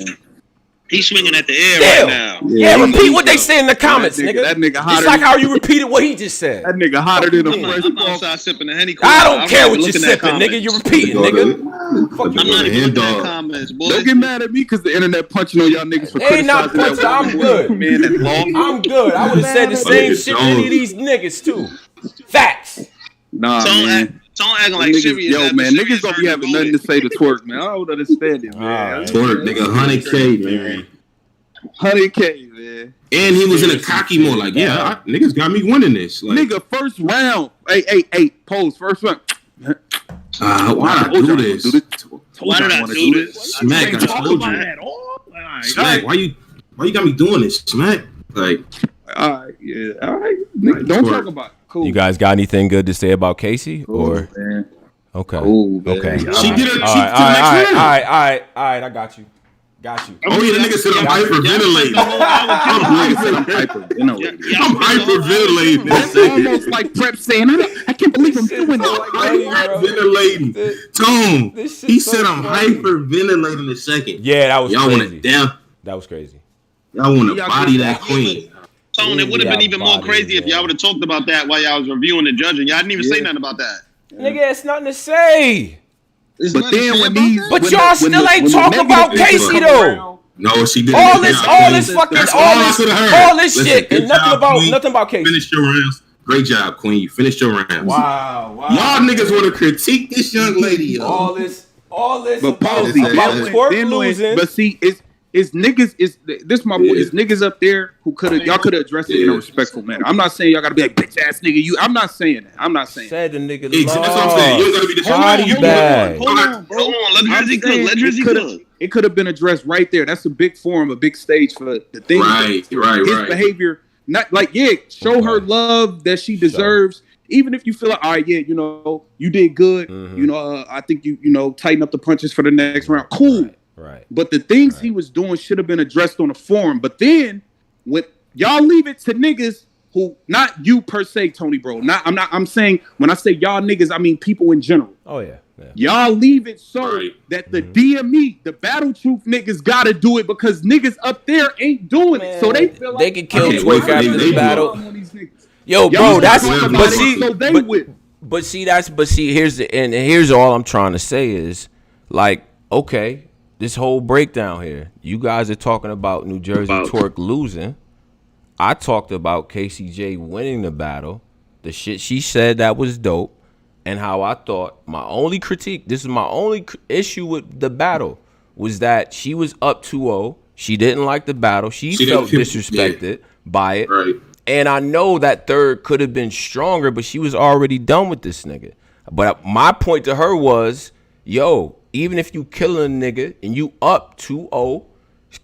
He's swinging at the air right now. Yeah, repeat what they say in the comments, nigga. That nigga hotter. It's like how you repeated what he just said. That nigga hotter than a fresh. I'm outside sipping the Henny. I don't care what you're sipping, nigga. You're repeating, nigga. I'm not even looking at comments, boy. Don't get mad at me because the internet punching on y'all niggas for criticizing not punching. I'm good, man. That long. I'm good. I would have said the same shit to any of these niggas too. Facts. Nah, man. Don't act like niggas, serious. Yo, man, niggas don't be having nothing to say to Twork, man. I don't understand it, man. Twork, nigga, 100K, man. 100K, man. And he was in a cocky mode, like, niggas got me winning this. Like, nigga, first round. Hey, pose, first round. Why did I do this? Why did I do this? Smack, I told you. Smack, why you got me doing this, Smack? Like, all right. Nigga, don't talk about it. Cool. You guys got anything good to say about Casey? Or man. Okay. Cool, man. Okay. She did it. All right. I got you. Oh yeah, the nigga said I'm hyperventilating. I'm hyperventilating. That's almost like Prep saying, I can't believe I'm doing this. Hyperventilating. Tone. He said I'm hyperventilating in a second. Yeah, that was y'all crazy. Want it down. That was crazy. Y'all want to body that queen. Tone, it would have been even more crazy if y'all would have talked about that while y'all was reviewing and judging. Y'all didn't even say nothing about that. Nigga, it's nothing to say. But then when these, y'all still ain't talking about Casey though. No, she didn't. All this shit, and nothing about Casey. Finish your rounds. Great job, Queen. You finished your rounds. Wow. Y'all niggas want to critique this young lady, yo. All this but policy about Twork losing. But see, it's niggas. This my point. It's niggas up there who y'all could have addressed it in a respectful manner. I'm not saying y'all gotta be like bitch ass nigga. I'm not saying that. Said the nigga. That's what I'm saying. You don't gotta be the Hold on, let Jersey cook. It could have been addressed right there. That's a big forum, a big stage for the thing. Right. His behavior, not like show her love that she deserves. Even if you feel like, all right, you did good. I think you tighten up the punches for the next round. Cool. Right. But the things he was doing should have been addressed on the forum. But then when y'all leave it to niggas who, not you per se, Tony bro. I'm saying when I say y'all niggas, I mean people in general. Oh yeah. Y'all leave it so that the DME, the Battle Truth niggas gotta do it because niggas up there ain't doing it. So they feel like they could kill Twork after this battle. Yo, bro, here's all I'm trying to say is, like, okay, this whole breakdown here, you guys are talking about New Jersey Twork losing. I talked about KCJ winning the battle, the shit she said that was dope, and how I thought my only critique, this is my only issue with the battle, was that she was up 2-0. She didn't like the battle. She felt disrespected by it. Right. And I know that third could have been stronger, but she was already done with this nigga. But my point to her was, yo, even if you killing a nigga and you up 2-0,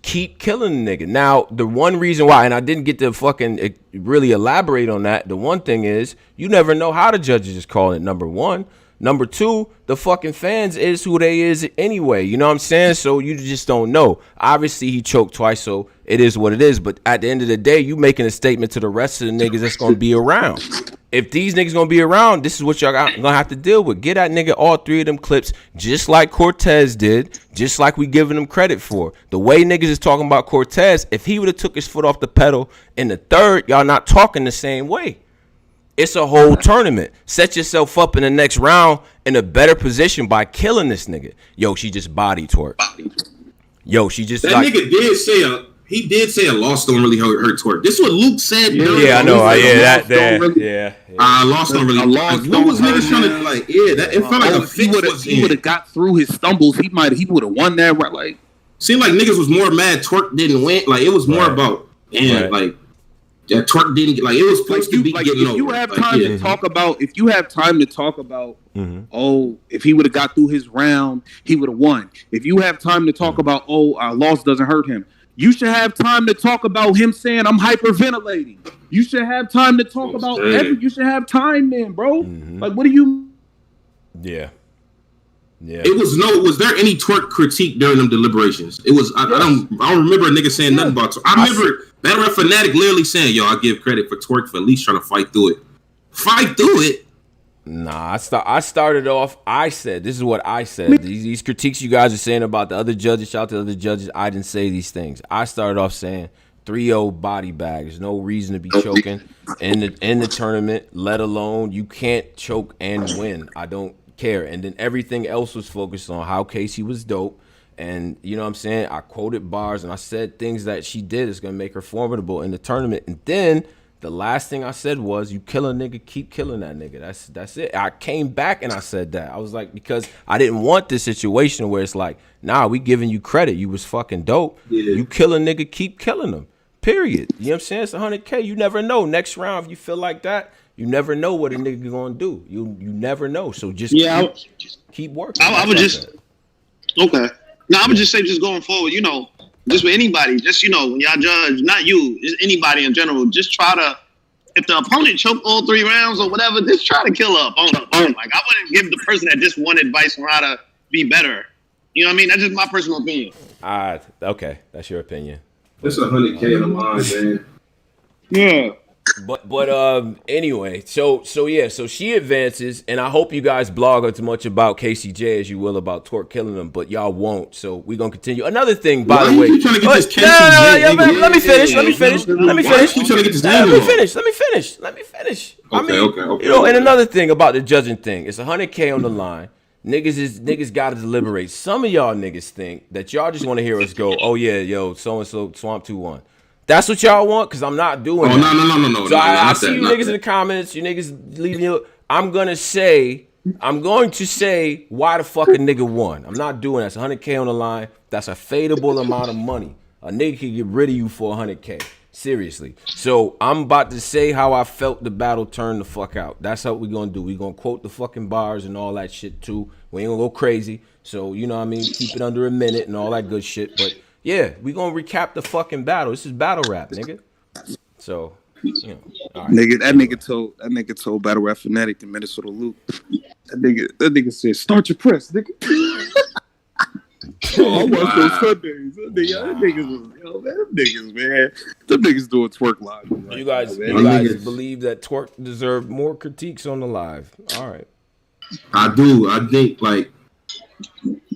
keep killing the nigga. Now, the one reason why, and I didn't get to fucking really elaborate on that, the one thing is, you never know how the judges is calling it, number one. Number two, the fucking fans is who they is anyway. You know what I'm saying? So you just don't know. Obviously, he choked twice, so it is what it is. But at the end of the day, you making a statement to the rest of the niggas that's going to be around. If these niggas going to be around, this is what y'all going to have to deal with. Get that nigga all three of them clips, just like Cortez did, just like we giving him credit for. The way niggas is talking about Cortez, if he would have took his foot off the pedal in the third, y'all not talking the same way. It's a whole tournament. Set yourself up in the next round in a better position by killing this nigga. Yo, she just body Twork. Yo, she just that nigga did say a loss don't really hurt Twork. This is what Luke said. Yeah, I know. Loss don't really. What was niggas trying to like? Yeah, that it felt like a fix. He would have got through his stumbles. He would have won that. Right, like seemed like niggas was more mad Twork didn't win. Like it was more about like. That Twork didn't get, like, it was supposed to be getting over. If you have time to talk about, oh, if he would have got through his round, he would have won. If you have time to talk about, oh, our loss doesn't hurt him, you should have time to talk about him saying, I'm hyperventilating. You should have time to talk about you should have time then, bro. Like, what do you? Yeah. Was there any Twork critique during them deliberations? It was, I don't remember a nigga saying nothing about Twork. I remember Battle Rap Fanatic literally saying, yo, I give credit for Twork for at least trying to fight through it. Fight through it? Nah, I started off, I said, this is what I said. These critiques you guys are saying about the other judges, shout out to the other judges, I didn't say these things. I started off saying 3-0 body bag. There's no reason to be choking in the tournament, let alone you can't choke and win. I don't care. And then everything else was focused on how Casey was dope. And you know what I'm saying? I quoted bars and I said things that she did is going to make her formidable in the tournament. And then the last thing I said was, you kill a nigga, keep killing that nigga. That's it. I came back and I said that. I was like, because I didn't want this situation where it's like, nah, we giving you credit. You was fucking dope. Yeah. You kill a nigga, keep killing them. Period. You know what I'm saying? It's 100K. You never know. Next round, if you feel like that, you never know what a nigga gonna do. You never know. So just keep working. I would just okay. No, I would just say, just going forward, you know, just with anybody, just, you know, when y'all judge, not you, just anybody in general, just try to, if the opponent choked all 3 rounds or whatever, just try to kill an opponent. Like, I wouldn't give the person that just one advice on how to be better. You know what I mean? That's just my personal opinion. Okay, that's your opinion. It's 100K on the line, man. Yeah. But anyway, so she advances, and I hope you guys blog as much about KCJ as you will about Twork killing them, but y'all won't. So we're gonna continue. Another thing, by the way, let me finish. Let me finish. Okay. You know, and another thing about the judging thing, it's 100K on the line. Niggas gotta deliberate. Some of y'all niggas think that y'all just want to hear us go, oh yeah, yo, so and so Swamp 2-1. That's what y'all want? Because I'm not doing that. No. So I see you niggas in the comments. You niggas leaving I'm going to say why the fuck a nigga won. I'm not doing that. It's 100K on the line. That's a fadeable amount of money. A nigga can get rid of you for 100K. Seriously. So I'm about to say how I felt the battle turn the fuck out. That's how we going to do. We going to quote the fucking bars and all that shit too. We ain't going to go crazy. So, you know what I mean? Keep it under a minute and all that good shit. But yeah, we gonna recap the fucking battle. This is battle rap, nigga. So, you know, all right. That nigga told Battle Rap Fanatic in Minnesota Luke. That nigga said, start your press, nigga. I watched those Sundays. Them niggas doing Twork live. Right you guys believe that Twork deserved more critiques on the live. All right. I do. I think like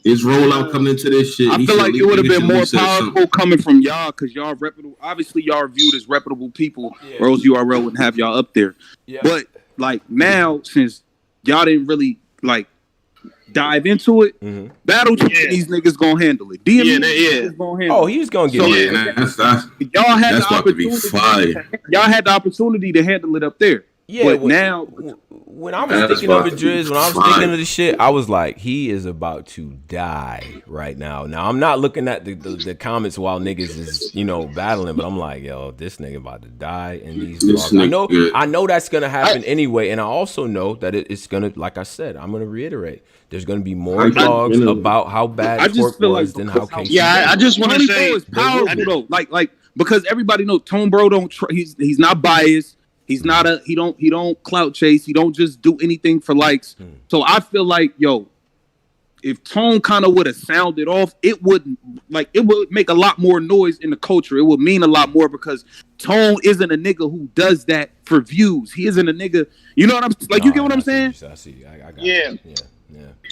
his rollout coming into this shit. I feel like it would have been more powerful coming from y'all because y'all reputable. Obviously, y'all are viewed as reputable people, or else URL wouldn't have y'all up there. Yeah. But like now, since y'all didn't really like dive into it, Battle these niggas gonna handle it. DME gonna handle it. Oh, he's gonna get it. Y'all had the opportunity. Y'all had the opportunity to handle it up there. Yeah, but now when I was thinking of it, Driz, when I was thinking of the shit, I was like, he is about to die right now. Now I'm not looking at the comments while niggas is battling, but I'm like, yo, this nigga about to die in these vlogs. I know that's gonna happen anyway, and I also know that it's gonna, like I said, I'm gonna reiterate. There's gonna be more vlogs about how bad Twork was than how Casey. Yeah, I just want to say it's powerful though, like because everybody knows Tone Bro don't. He's not biased. He's not he don't clout chase. He don't just do anything for likes. So I feel like, if Tone kind of would have sounded off, it would make a lot more noise in the culture. It would mean a lot more because Tone isn't a nigga who does that for views. He isn't a nigga. You know what I'm like? You get what I'm saying? I see. I got yeah.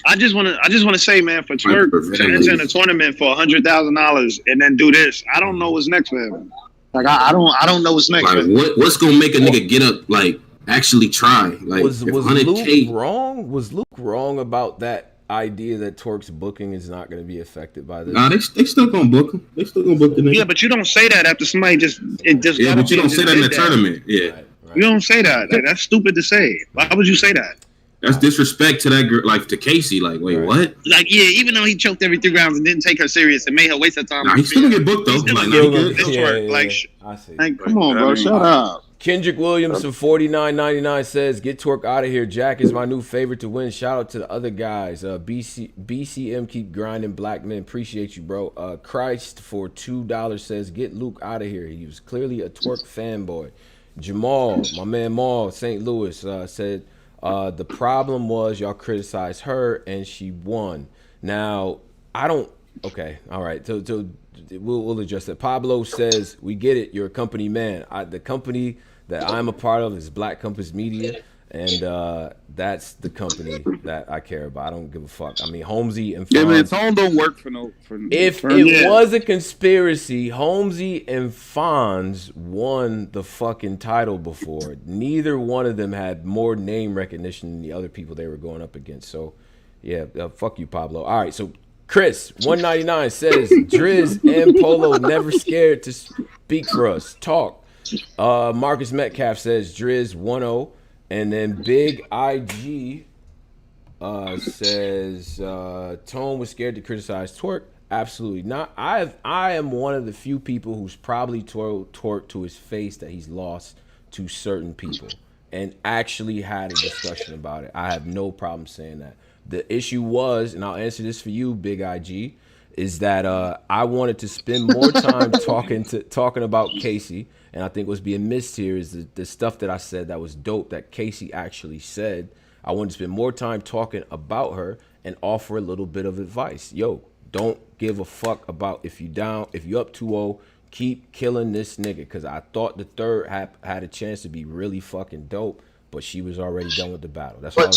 I just want to say, man, for Twork to enter in a tournament for $100,000 and then do this, I don't know what's next for him. Like I don't know what's next. Like, what's gonna make a nigga get up? Like actually try. Like was Luke wrong? Was Luke wrong about that idea that Twork's booking is not going to be affected by this? Nah, they still gonna book him. They still gonna book the nigga. Yeah, but you don't say that after somebody just. Yeah, but you don't say that in the tournament. Yeah, right. You don't say that. Like, that's stupid to say. Why would you say that? That's disrespect to that girl, like to Casey. Like, wait, what? Like, yeah, even though he choked every 3 rounds and didn't take her serious and made her waste her time. Nah, he's still gonna get booked though. I see. Like, come on, bro, shut up. Kendrick Williams from $49.99 says, "Get Twork out of here. Jack is my new favorite to win. Shout out to the other guys. BCM keep grinding. Black men, appreciate you, bro. Christ for $2 says, "Get Luke out of here. He was clearly a Twork fanboy." Jamal, my man Maul, St. Louis, said, the problem was y'all criticized her and she won. Now, I don't. Okay, all right. So we'll address that. Pablo says, "We get it. You're a company man. The company that I'm a part of is Black Compass Media, and that's the company that I care about. I don't give a fuck. I mean, Holmesy and Fonz, yeah, man, Tone don't work for no. If it was a conspiracy, Holmesy and Fonz won the fucking title before. Neither one of them had more name recognition than the other people they were going up against. So, yeah, fuck you, Pablo. All right, so Chris 199 says, "Driz and Polo never scared to speak for us. Talk." Marcus Metcalf says Driz 1-0, and then Big IG says Tone was scared to criticize Twork. Absolutely not. I am one of the few people who's probably told Twork to his face that he's lost to certain people and actually had a discussion about it. I have no problem saying that. The issue was, and I'll answer this for you, Big IG, is that I wanted to spend more time talking about Casey, and I think what's being missed here is the stuff that I said that was dope that Casey actually said. I wanted to spend more time talking about her and offer a little bit of advice. Yo, don't give a fuck about if you down, if you up 2-0, keep killing this nigga, because I thought the third had a chance to be really fucking dope, but she was already done with the battle. That's what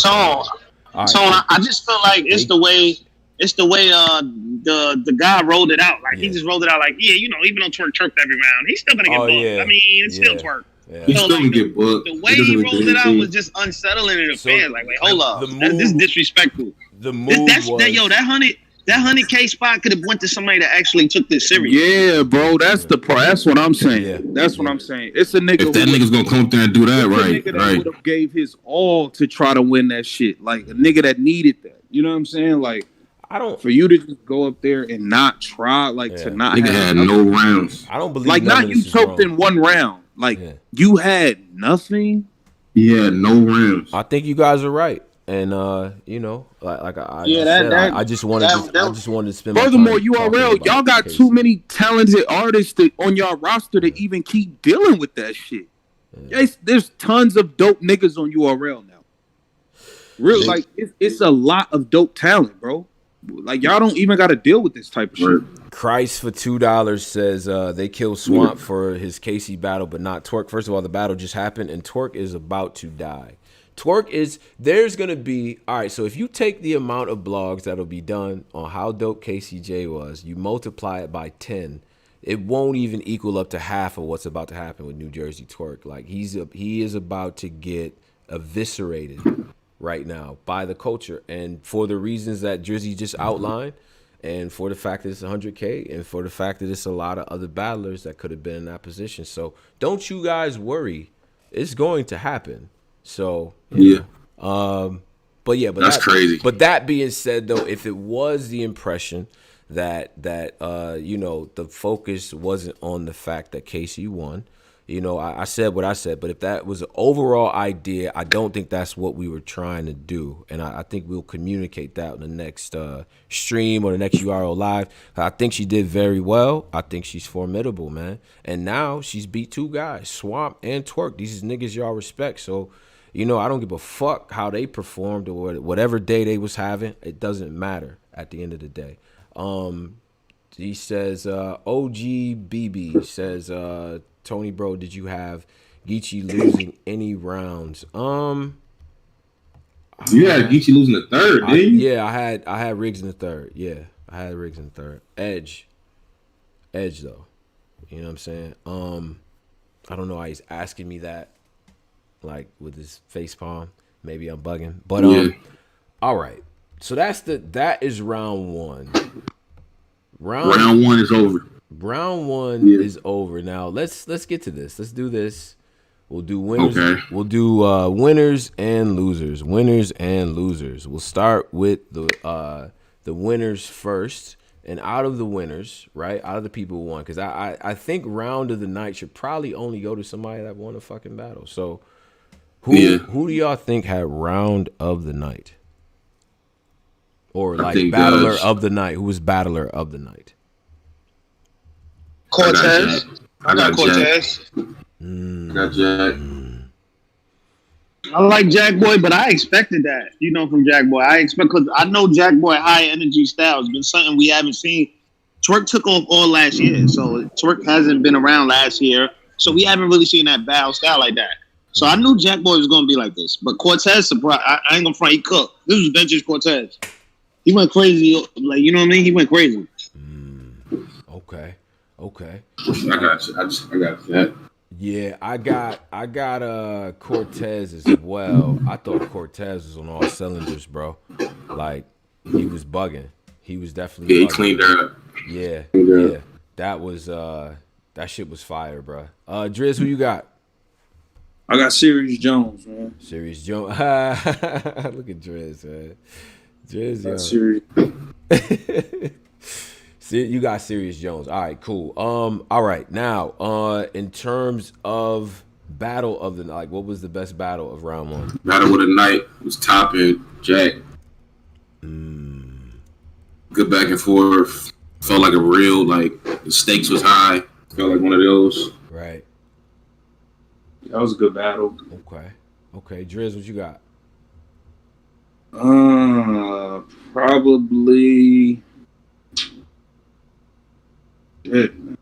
I just feel like it's the way the guy rolled it out. Like he just rolled it out like, yeah, even though Twork chirped every round, he's still gonna get booked. Yeah. I mean, it's still Twork. Yeah. He's still gonna get booked. The way he rolled it out was just unsettling to the fans. Like, wait, hold up. This is disrespectful. The move that 100K spot could have went to somebody that actually took this serious. Yeah, bro, that's what I'm saying. Yeah. That's what I'm saying. It's a nigga. If that nigga's gonna come up there and do that, right? That would have gave his all to try to win that shit. Like a nigga that needed that. You know what I'm saying? Like, for you to just go up there and not try, to not. Nigga had no rounds. I don't believe. Like, not you choked in one round. Like you had nothing. Yeah, no rounds. I think you guys are right. And I just wanted to spend. Furthermore, URL, y'all got too many talented artists on y'all roster to even keep dealing with that shit. Yeah. There's tons of dope niggas on URL now. Real, like it's a lot of dope talent, bro. Like y'all don't even got to deal with this type of shit. Christ for $2 says they killed Swamp for his Casey battle, but not Twork. First of all, the battle just happened, and Twork is about to die. there's going to be, all right, so if you take the amount of blogs that'll be done on how dope KCJ was, you multiply it by 10, it won't even equal up to half of what's about to happen with New Jersey Twork. Like, he is about to get eviscerated right now by the culture. And for the reasons that Jerzey just outlined, and for the fact that it's 100K, and for the fact that it's a lot of other battlers that could have been in that position. So don't you guys worry. It's going to happen. So, yeah. But that's crazy. But that being said, though, if it was the impression that the focus wasn't on the fact that Casey won, I said what I said. But if that was an overall idea, I don't think that's what we were trying to do. And I think we'll communicate that in the next stream or the next URL live. I think she did very well. I think she's formidable, man. And now she's beat 2 guys, Swamp and Twork. These is niggas y'all respect. So, I don't give a fuck how they performed or whatever day they was having. It doesn't matter at the end of the day. He says, OGBB says, Tony, bro, did you have Geechi losing any rounds? You had Geechi losing the third, didn't you? Yeah, I had Riggs in the third. Yeah, I had Riggs in the third. Edge though. You know what I'm saying? I don't know why he's asking me that, like with his face palm. Maybe I'm bugging. But all right. So that is round 1. Round 1 is over. Round 1 is over. Now let's get to this. Let's do this. We'll do winners. Okay. We'll do winners and losers. Winners and losers. We'll start with the winners first. And out of the winners, right? Out of the people who won, because I think round of the night should probably only go to somebody that won a fucking battle. So who do y'all think had round of the night? Or like battler of the night? Who was battler of the night? Cortez. I got Cortez. I got Jack. I like Jakkboy, but I expected that, from Jakkboy. Because I know Jakkboy high energy style has been something we haven't seen. Twork took off all last year, so Twork hasn't been around last year, so we haven't really seen that battle style like that. So I knew Jakkboy was going to be like this, but Cortez, surprised. I ain't gonna front, he cooked. This was vintage Cortez. He went crazy, like, you know what I mean? He went crazy. Okay. I got that. Yeah, I got Cortez as well. I thought Cortez was on all cylinders, bro. Like, he was bugging. He was definitely bugging. He cleaned her up. Yeah. That was that shit was fire, bro. Driz, who you got? I got Serius Jones, man. Serius Jones. Look at Driz, man. Driz, you got Serius Jones. All right, cool. All right, now, in terms of battle of the night, what was the best battle of round 1? Battle of the night was Top and Jack. Good back and forth. Felt like a real, like, the stakes was high. Felt like one of those. Right. That was a good battle. Okay. Driz, what you got? Probably. Shit. I'm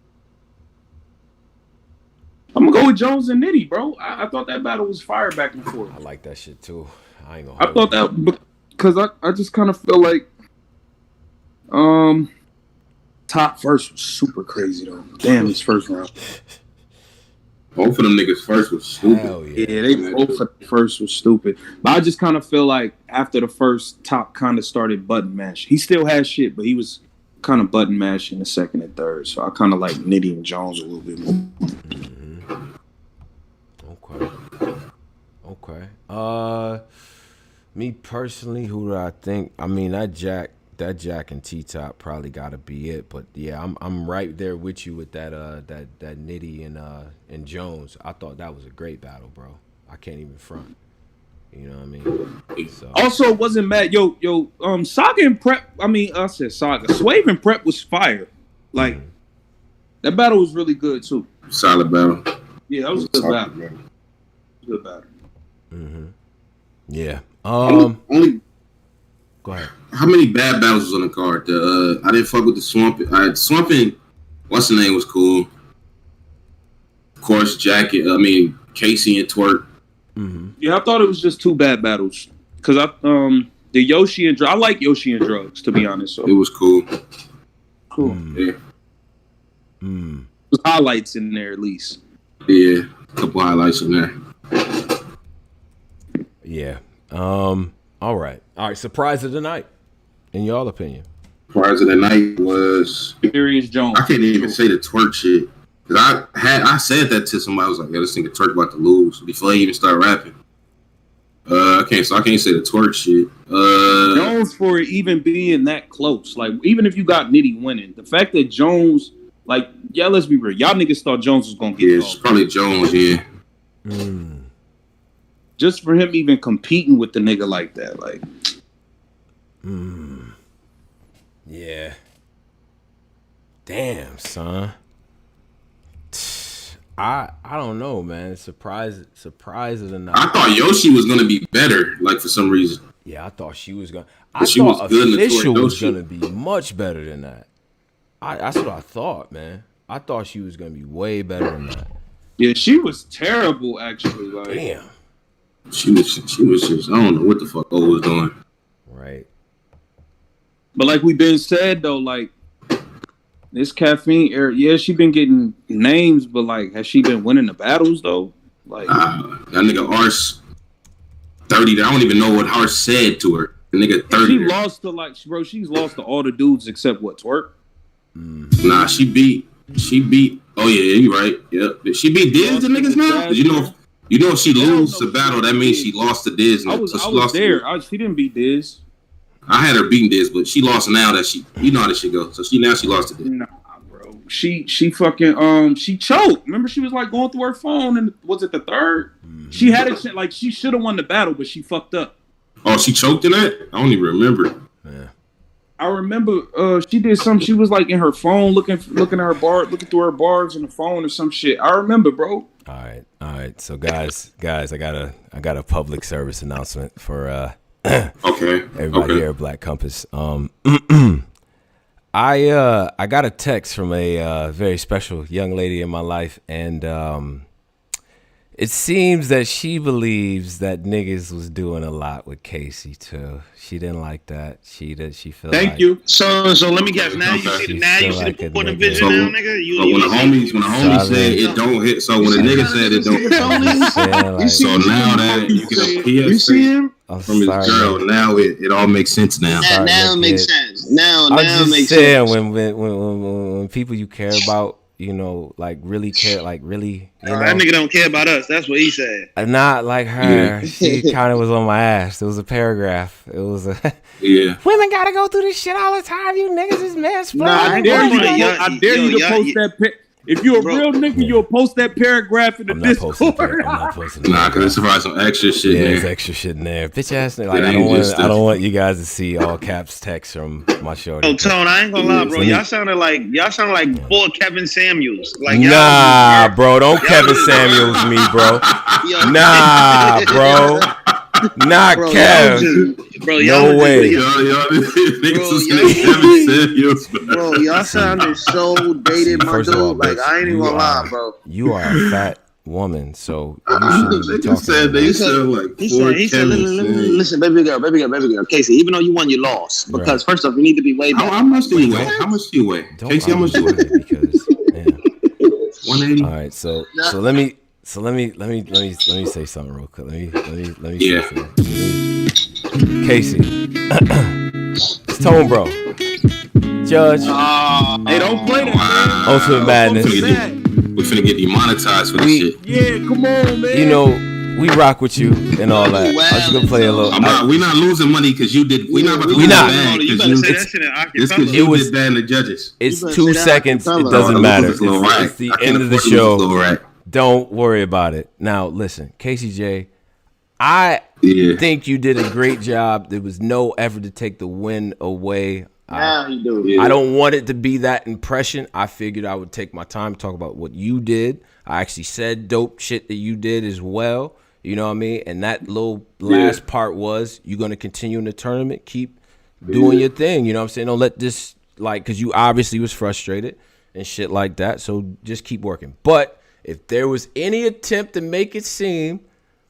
gonna go with Jones and Nitty, bro. I thought that battle was fire back and forth. I like that shit too. I thought that because I just kind of feel like Top first was super crazy though. Damn, his first round. Both of them niggas first was stupid. Hell yeah. They both of the first was stupid. But I just kind of feel like after the first, Top kind of started button mash. He still has shit, but he was kind of button mashing the second and third. So I kind of like Nitty and Jones a little bit more. Okay. Me personally, who do I think? I mean, that Jack and T-Top probably got to be it. But yeah, I'm right there with you with that Nitty and Jones. I thought that was a great battle, bro. I can't even front. You know what I mean? So. Also, wasn't mad. Saga and Prep. I said Saga. Swave and Prep was fire. Like that battle was really good too. Solid battle. Yeah, that was a good battle. Good battle. Yeah. Only. Go ahead. How many bad battles was on the card? I didn't fuck with the Swamp. Swamping, what's the name, was cool. Of course, Casey and Twork. Yeah, I thought it was just two bad battles. Because the Yoshi and I like Yoshi and Drugs, to be honest. So it was cool. Cool. Yeah. There's highlights in there at least. Yeah, a couple highlights in there. Yeah. All right. Surprise of the night, in y'all opinion. Surprise of the night was Serius Jones. I can't even say the Twork shit. Cause I said that to somebody. I was like, "Yo, this nigga Twork about to lose" before he even started rapping. I can't say the Twork shit. Jones for even being that close. Like, even if you got Nitty winning, the fact that Jones, like, yeah, let's be real. Y'all niggas thought Jones was gonna get it's probably Jones, yeah. Just for him even competing with the nigga like that, like. Yeah. Damn, son. I don't know, man. Surprise of the night. I thought Yoshi was gonna be better, like for some reason. Yeah, I thought she was gonna. I thought Official was gonna be much better than that. That's what I thought, man. I thought she was gonna be way better than that. Yeah, she was terrible, actually. Like, damn. She was just I don't know what the fuck O was doing. Right. But like we've been said though, like this Caffeine era, yeah, she been getting names, but like has she been winning the battles though? Like that nigga Ars 30. I don't even know what Ars said to her. The nigga 30. She lost to like bro. She's lost to all the dudes except what Twork. Nah, she beat. Oh yeah, you right. Yep. She beat Diz the niggas now. You know if she loses the battle, that means she lost to Diz. I was there. She didn't beat Diz. I had her beating Diz, but she lost now that you know how this shit goes. So she lost to Diz. Nah, bro. She fucking she choked. Remember she was like going through her phone and was it the third? She had it like she should have won the battle, but she fucked up. Oh, she choked in that? I don't even remember. Yeah. I remember she did something. She was like in her phone looking at her bar, looking through her bars on the phone or some shit. I remember, bro. All right. So guys, I got a public service announcement for everybody here at Black Compass. I got a text from a very special young lady in my life, and it seems that she believes that niggas was doing a lot with Casey too. She didn't like that. She felt. Thank you. So let me guess. Now you see the point of vision now, nigga. When the homie said it don't hit, so when the nigga said it don't hit, so now that you get a PSA you see him from his girl, now it all makes sense now. Now it makes sense. Now it makes sense. When When people you care about, you know, like really care, like really. You know, that nigga don't care about us. That's what he said. Not like her. Yeah. She kind of was on my ass. It was a paragraph. It was a. Yeah. Women gotta go through this shit all the time. You niggas is mansplaining. I dare you to post that. If you're a real nigga, you'll post that paragraph in the Discord. I'm not posting that. Nah, because it's probably some extra shit in there. There's extra shit in there. Bitch ass nigga. Like, I don't want you guys to see all caps text from my shorty. Oh, Tone, I ain't gonna lie, bro. Y'all sounded like four Kevin Samuels. Like, nah, bro. Don't Kevin Samuels me, bro. Nah, bro. Not bro, Kev. Bro, no way. Bro, y'all sounded so dated, my dude. All, like, I ain't even gonna lie, bro. You are a fat woman, so you shouldn't be talking. They said like he said, listen, baby girl, Casey. Even though you won, you lost because first off, you need to be way better. How much do you weigh? Casey, how much do you weigh? Because 180. All right, so let me say something real quick. Let me say something. Casey, it's Tone Bro, Judge. Hey, don't play that. Ultimate Madness. We're finna get demonetized for this shit. Yeah, come on, man. You know, we rock with you and all that. I was just gonna play a little. We're not losing money because you did. We're not. It was bad in the judges. It's 2 seconds. It doesn't matter. It's the end of the show. Don't worry about it. Now, listen, Casey J, I think you did a great job. There was no effort to take the win away. I don't want it to be that impression. I figured I would take my time to talk about what you did. I actually said dope shit that you did as well. You know what I mean? And that little last part was you're going to continue in the tournament. Keep doing your thing. You know what I'm saying? Don't let this, like, because you obviously was frustrated and shit like that. So just keep working. But if there was any attempt to make it seem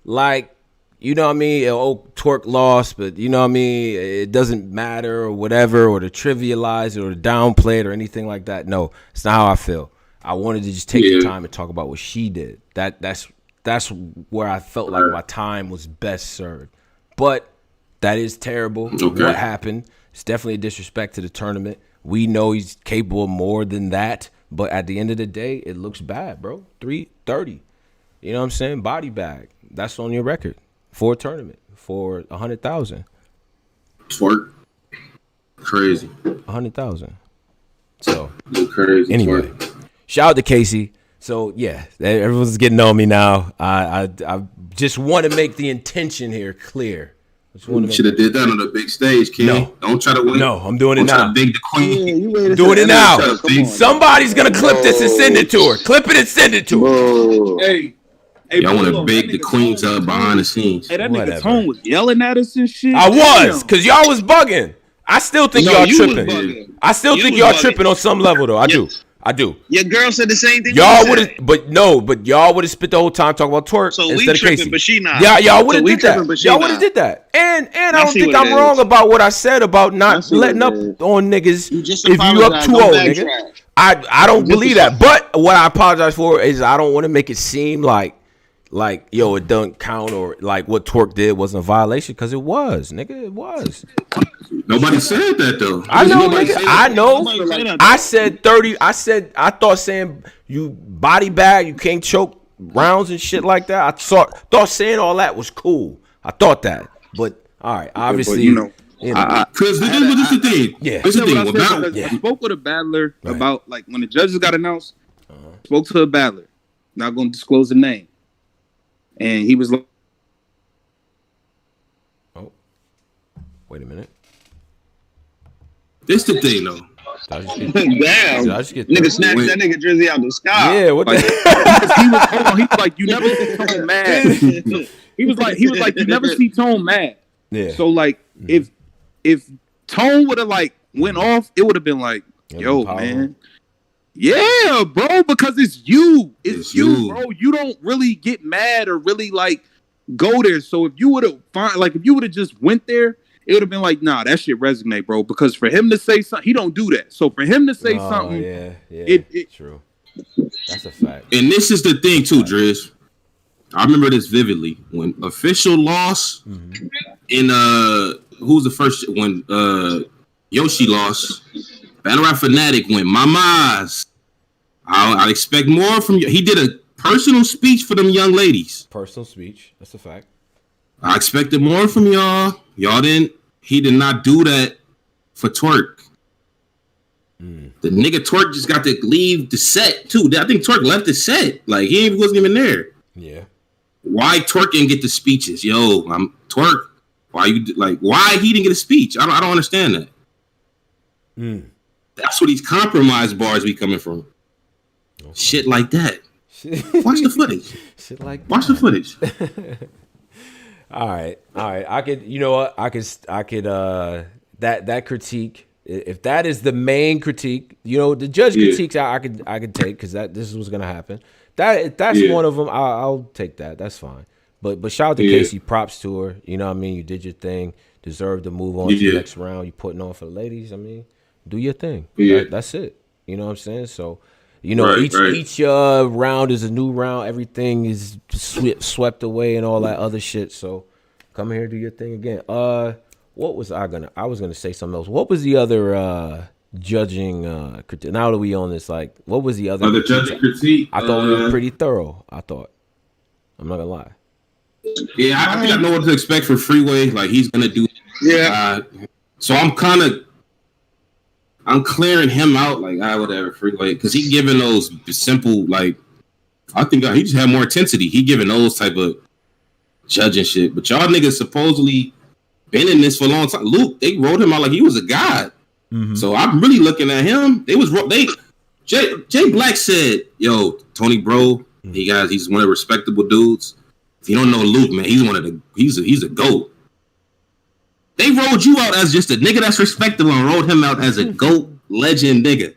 like, you know what I mean? Oh, Twork lost, but you know what I mean? It doesn't matter or whatever, or to trivialize it or to downplay it or anything like that. No, it's not how I feel. I wanted to just take the time and talk about what she did. That's where I felt like my time was best served. But that is terrible. What happened? It's definitely a disrespect to the tournament. We know he's capable of more than that. But at the end of the day, it looks bad, bro. 330. You know what I'm saying? Body bag. That's on your record for a tournament for 100,000. Twork. Crazy. 100,000. So crazy. Anyway, shout out to Casey. So yeah, everyone's getting on me now. I just want to make the intention here clear. Should have did that on the big stage, King. No. Don't try to win. No, I'm doing it now. Try to big the queen. Yeah, doing it now. Somebody's gonna clip this and send it to her. Clip it and send it to her. Hey, y'all want to big the queens up behind the scenes. Hey, that nigga Tone was yelling at us and shit. I was, because y'all was bugging. I still think y'all tripping. I still think y'all tripping on some level, though. I do. Your girl said the same thing. Y'all would have, but y'all would have spent the whole time talking about Twork so instead of Casey. But she not. Y'all would have did that. Y'all would have did that. And I don't think I'm wrong about what I said about not letting up on niggas if you up 2-0, nigga. I don't believe that. But what I apologize for is I don't want to make it seem like yo, it doesn't count, or like what Twork did wasn't a violation, because it was, nigga. It was. Nobody said that though. I know, nigga. I know. I said 30. I thought saying you body bag, you can't choke rounds and shit like that. I thought saying all that was cool. I thought that, but all right, obviously, because this is the thing. Yeah, this is the thing. I spoke with a battler about like when the judges got announced. Spoke to a battler. Not going to disclose the name. And he was like, "Oh, wait a minute." This the thing, though. Damn, nigga snatched that nigga Jerzey out the sky. Yeah, what like, he was like, you never see Tone mad. He was like, you never see Tone mad. Yeah. So like, if Tone would have like went off, it would have been like, yo, man. Yeah, bro, because it's you. It's you, bro. You don't really get mad or really like go there. So if you would have just went there, it would have been like, nah, that shit resonate, bro. Because for him to say something, he don't do that. So for him to say something, it's true. That's a fact. And this is the thing too, Driz. I remember this vividly when official loss in who's the first when Yoshi lost. Battle Rap Fanatic went Mamas. I expect more from you. He did a personal speech for them young ladies. Personal speech. That's a fact. I expected more from y'all. Y'all didn't. He did not do that for Twork. The nigga Twork just got to leave the set too. I think Twork left the set. Like he wasn't even there. Yeah. Why Twork didn't get the speeches? Yo, I'm Twork. Why he didn't get a speech? I don't understand that. That's where these compromise bars be coming from. Okay. Shit like that. Watch the footage. Shit like that. Watch the footage. All right. I could. You know what? I could. That critique. If that is the main critique, you know, the judge critiques I could take, because this is what's gonna happen. That's one of them. I'll take that. That's fine. But shout out to Casey. Props to her. You know what I mean? You did your thing. Deserve to move on to the next round. You putting on for the ladies. I mean, do your thing. That's it. You know what I'm saying? So, you know, each round is a new round. Everything is swept away and all that other shit. So come here, do your thing again. What was I was gonna say something else. What was the other judging critique? Now that we on this, like, what was the other judging critique? I thought we were pretty thorough. I thought. I'm not gonna lie. Yeah, I think I know what to expect for Freeway. Like, he's gonna do. Yeah. So I'm clearing him out. Like, whatever, Freeway, because he giving those simple, like, I think he just had more intensity. He giving those type of judging shit. But y'all niggas supposedly been in this for a long time. Luke, they wrote him out like he was a god. So I'm really looking at him. Jay Black said, "Yo, Tony, bro, he's one of the respectable dudes. If you don't know Luke, man, he's a GOAT. They rolled you out as just a nigga that's respectable and rolled him out as a GOAT legend nigga.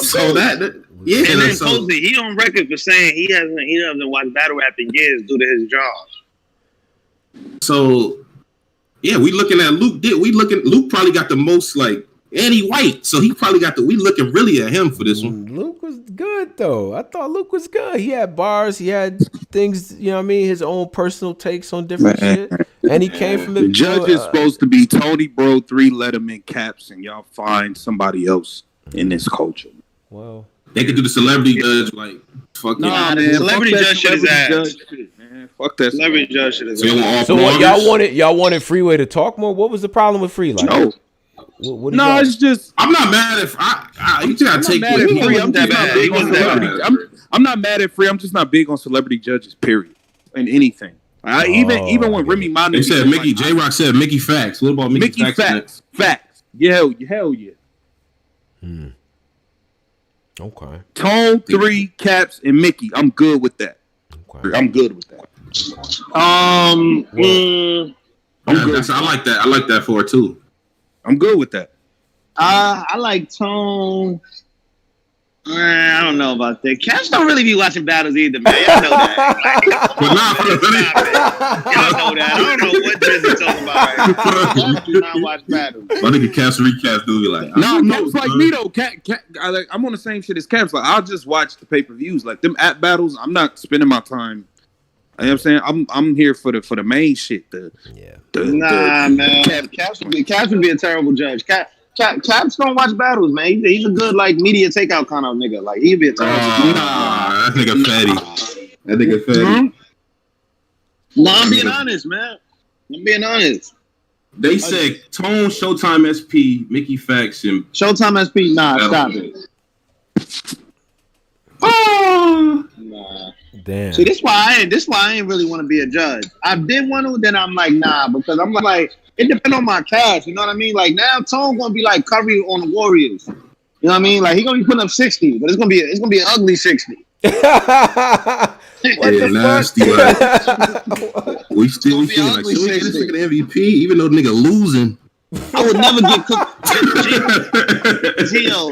So that and then Posey, he on record for saying he doesn't watch battle rap in years due to his job. So yeah, we looking at Luke. Luke probably got the most like, and he white, so he probably got we looking really at him for this one. Luke was good though. I thought Luke was good. He had bars. He had things. You know what I mean? His own personal takes on different shit. And he came from the judge is supposed to be Tony Bro, 3 Letterman caps, and y'all find somebody else in this culture. Well, they could do the celebrity judge like fuck. Nah, man, celebrity judge shit is ass. Man, fuck that celebrity judge shit is ass. So what y'all wanted Freeway to talk more? What was the problem with Free? Like, no. No, it's just I'm not mad if you gotta take Free. I'm not mad at Free. I'm just not big on celebrity judges. Period. In anything. Even when Remy Ma, they said Mickey J Rock said Mickey Facts. What about Mickey Facts? Facts. Yeah, hell yeah. Okay. Tone, 3 caps, and Mickey. I'm good with that. Okay. I'm good with that. I'm good. I like that. I like that for it too. I'm good with that. I like Tone. I don't know about that. Caps don't really be watching battles either, man. Y'all know that. Y'all know that. I don't know what Jersey talking about right now. Caps do not watch battles. I think the Caps recaps do be like, no, Caps like me though. I'm on the same shit as Caps. Like I'll just watch the pay-per-views. Like them at battles, I'm not spending my time. You know what I'm saying? I'm here for the main shit. Man. Caps would be a terrible judge. Caps don't watch battles, man. He's a good like media takeout kind of nigga. Like he'd be a terrible. That nigga fatty. That nigga fatty. Mm-hmm. No, I'm being honest, man. I'm being honest. They said Tone, Showtime SP, Mickey Facts, and Showtime SP. Nah, stop it. Nah. Damn. See, this why I ain't really want to be a judge. I did want to, then I'm like, nah, because I'm like, it depends on my cash. You know what I mean? Like now, Tone gonna be like Curry on the Warriors. You know what I mean? Like he gonna be putting up 60, but it's gonna be an ugly 60. Nasty. Like, we feeling like should we get this nigga the MVP, even though the nigga losing. I would never get cooked. Gio,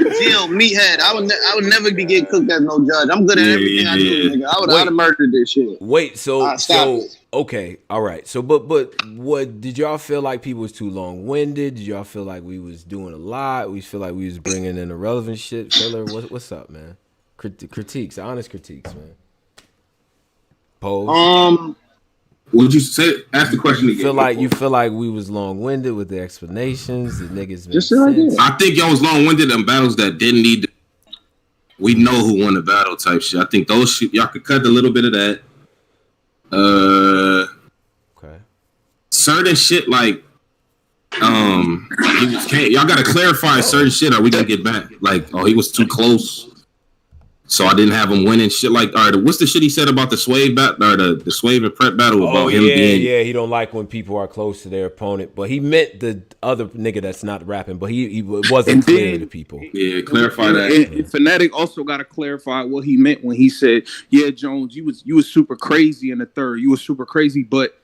meathead. I would never be getting cooked as no judge. I'm good at everything I do, nigga. I'd have murdered this shit. Wait, so okay, all right. So, but what did y'all feel like people was too long-winded? Did y'all feel like we was doing a lot? We feel like we was bringing in irrelevant shit? Filler, what's up, man? Critiques, honest critiques, man. Pose. Would you say? Ask the question again. You feel like we was long-winded with the explanations. The niggas. Just like that. I think y'all was long-winded in battles that didn't need to. We know who won the battle type shit. I think those shit y'all could cut a little bit of that. Okay. Certain shit like y'all gotta clarify certain shit. Or we gonna get back? Like, oh, he was too close. So I didn't have him winning shit like, all right, what's the shit he said about the Swave battle or the Swave and Prep battle about him being? Yeah, he don't like when people are close to their opponent, but he meant the other nigga that's not rapping, but he wasn't clear to people. Yeah, clarify that. And Fanatic also got to clarify what he meant when he said, "Yeah, Jones, you was super crazy in the third. You was super crazy, but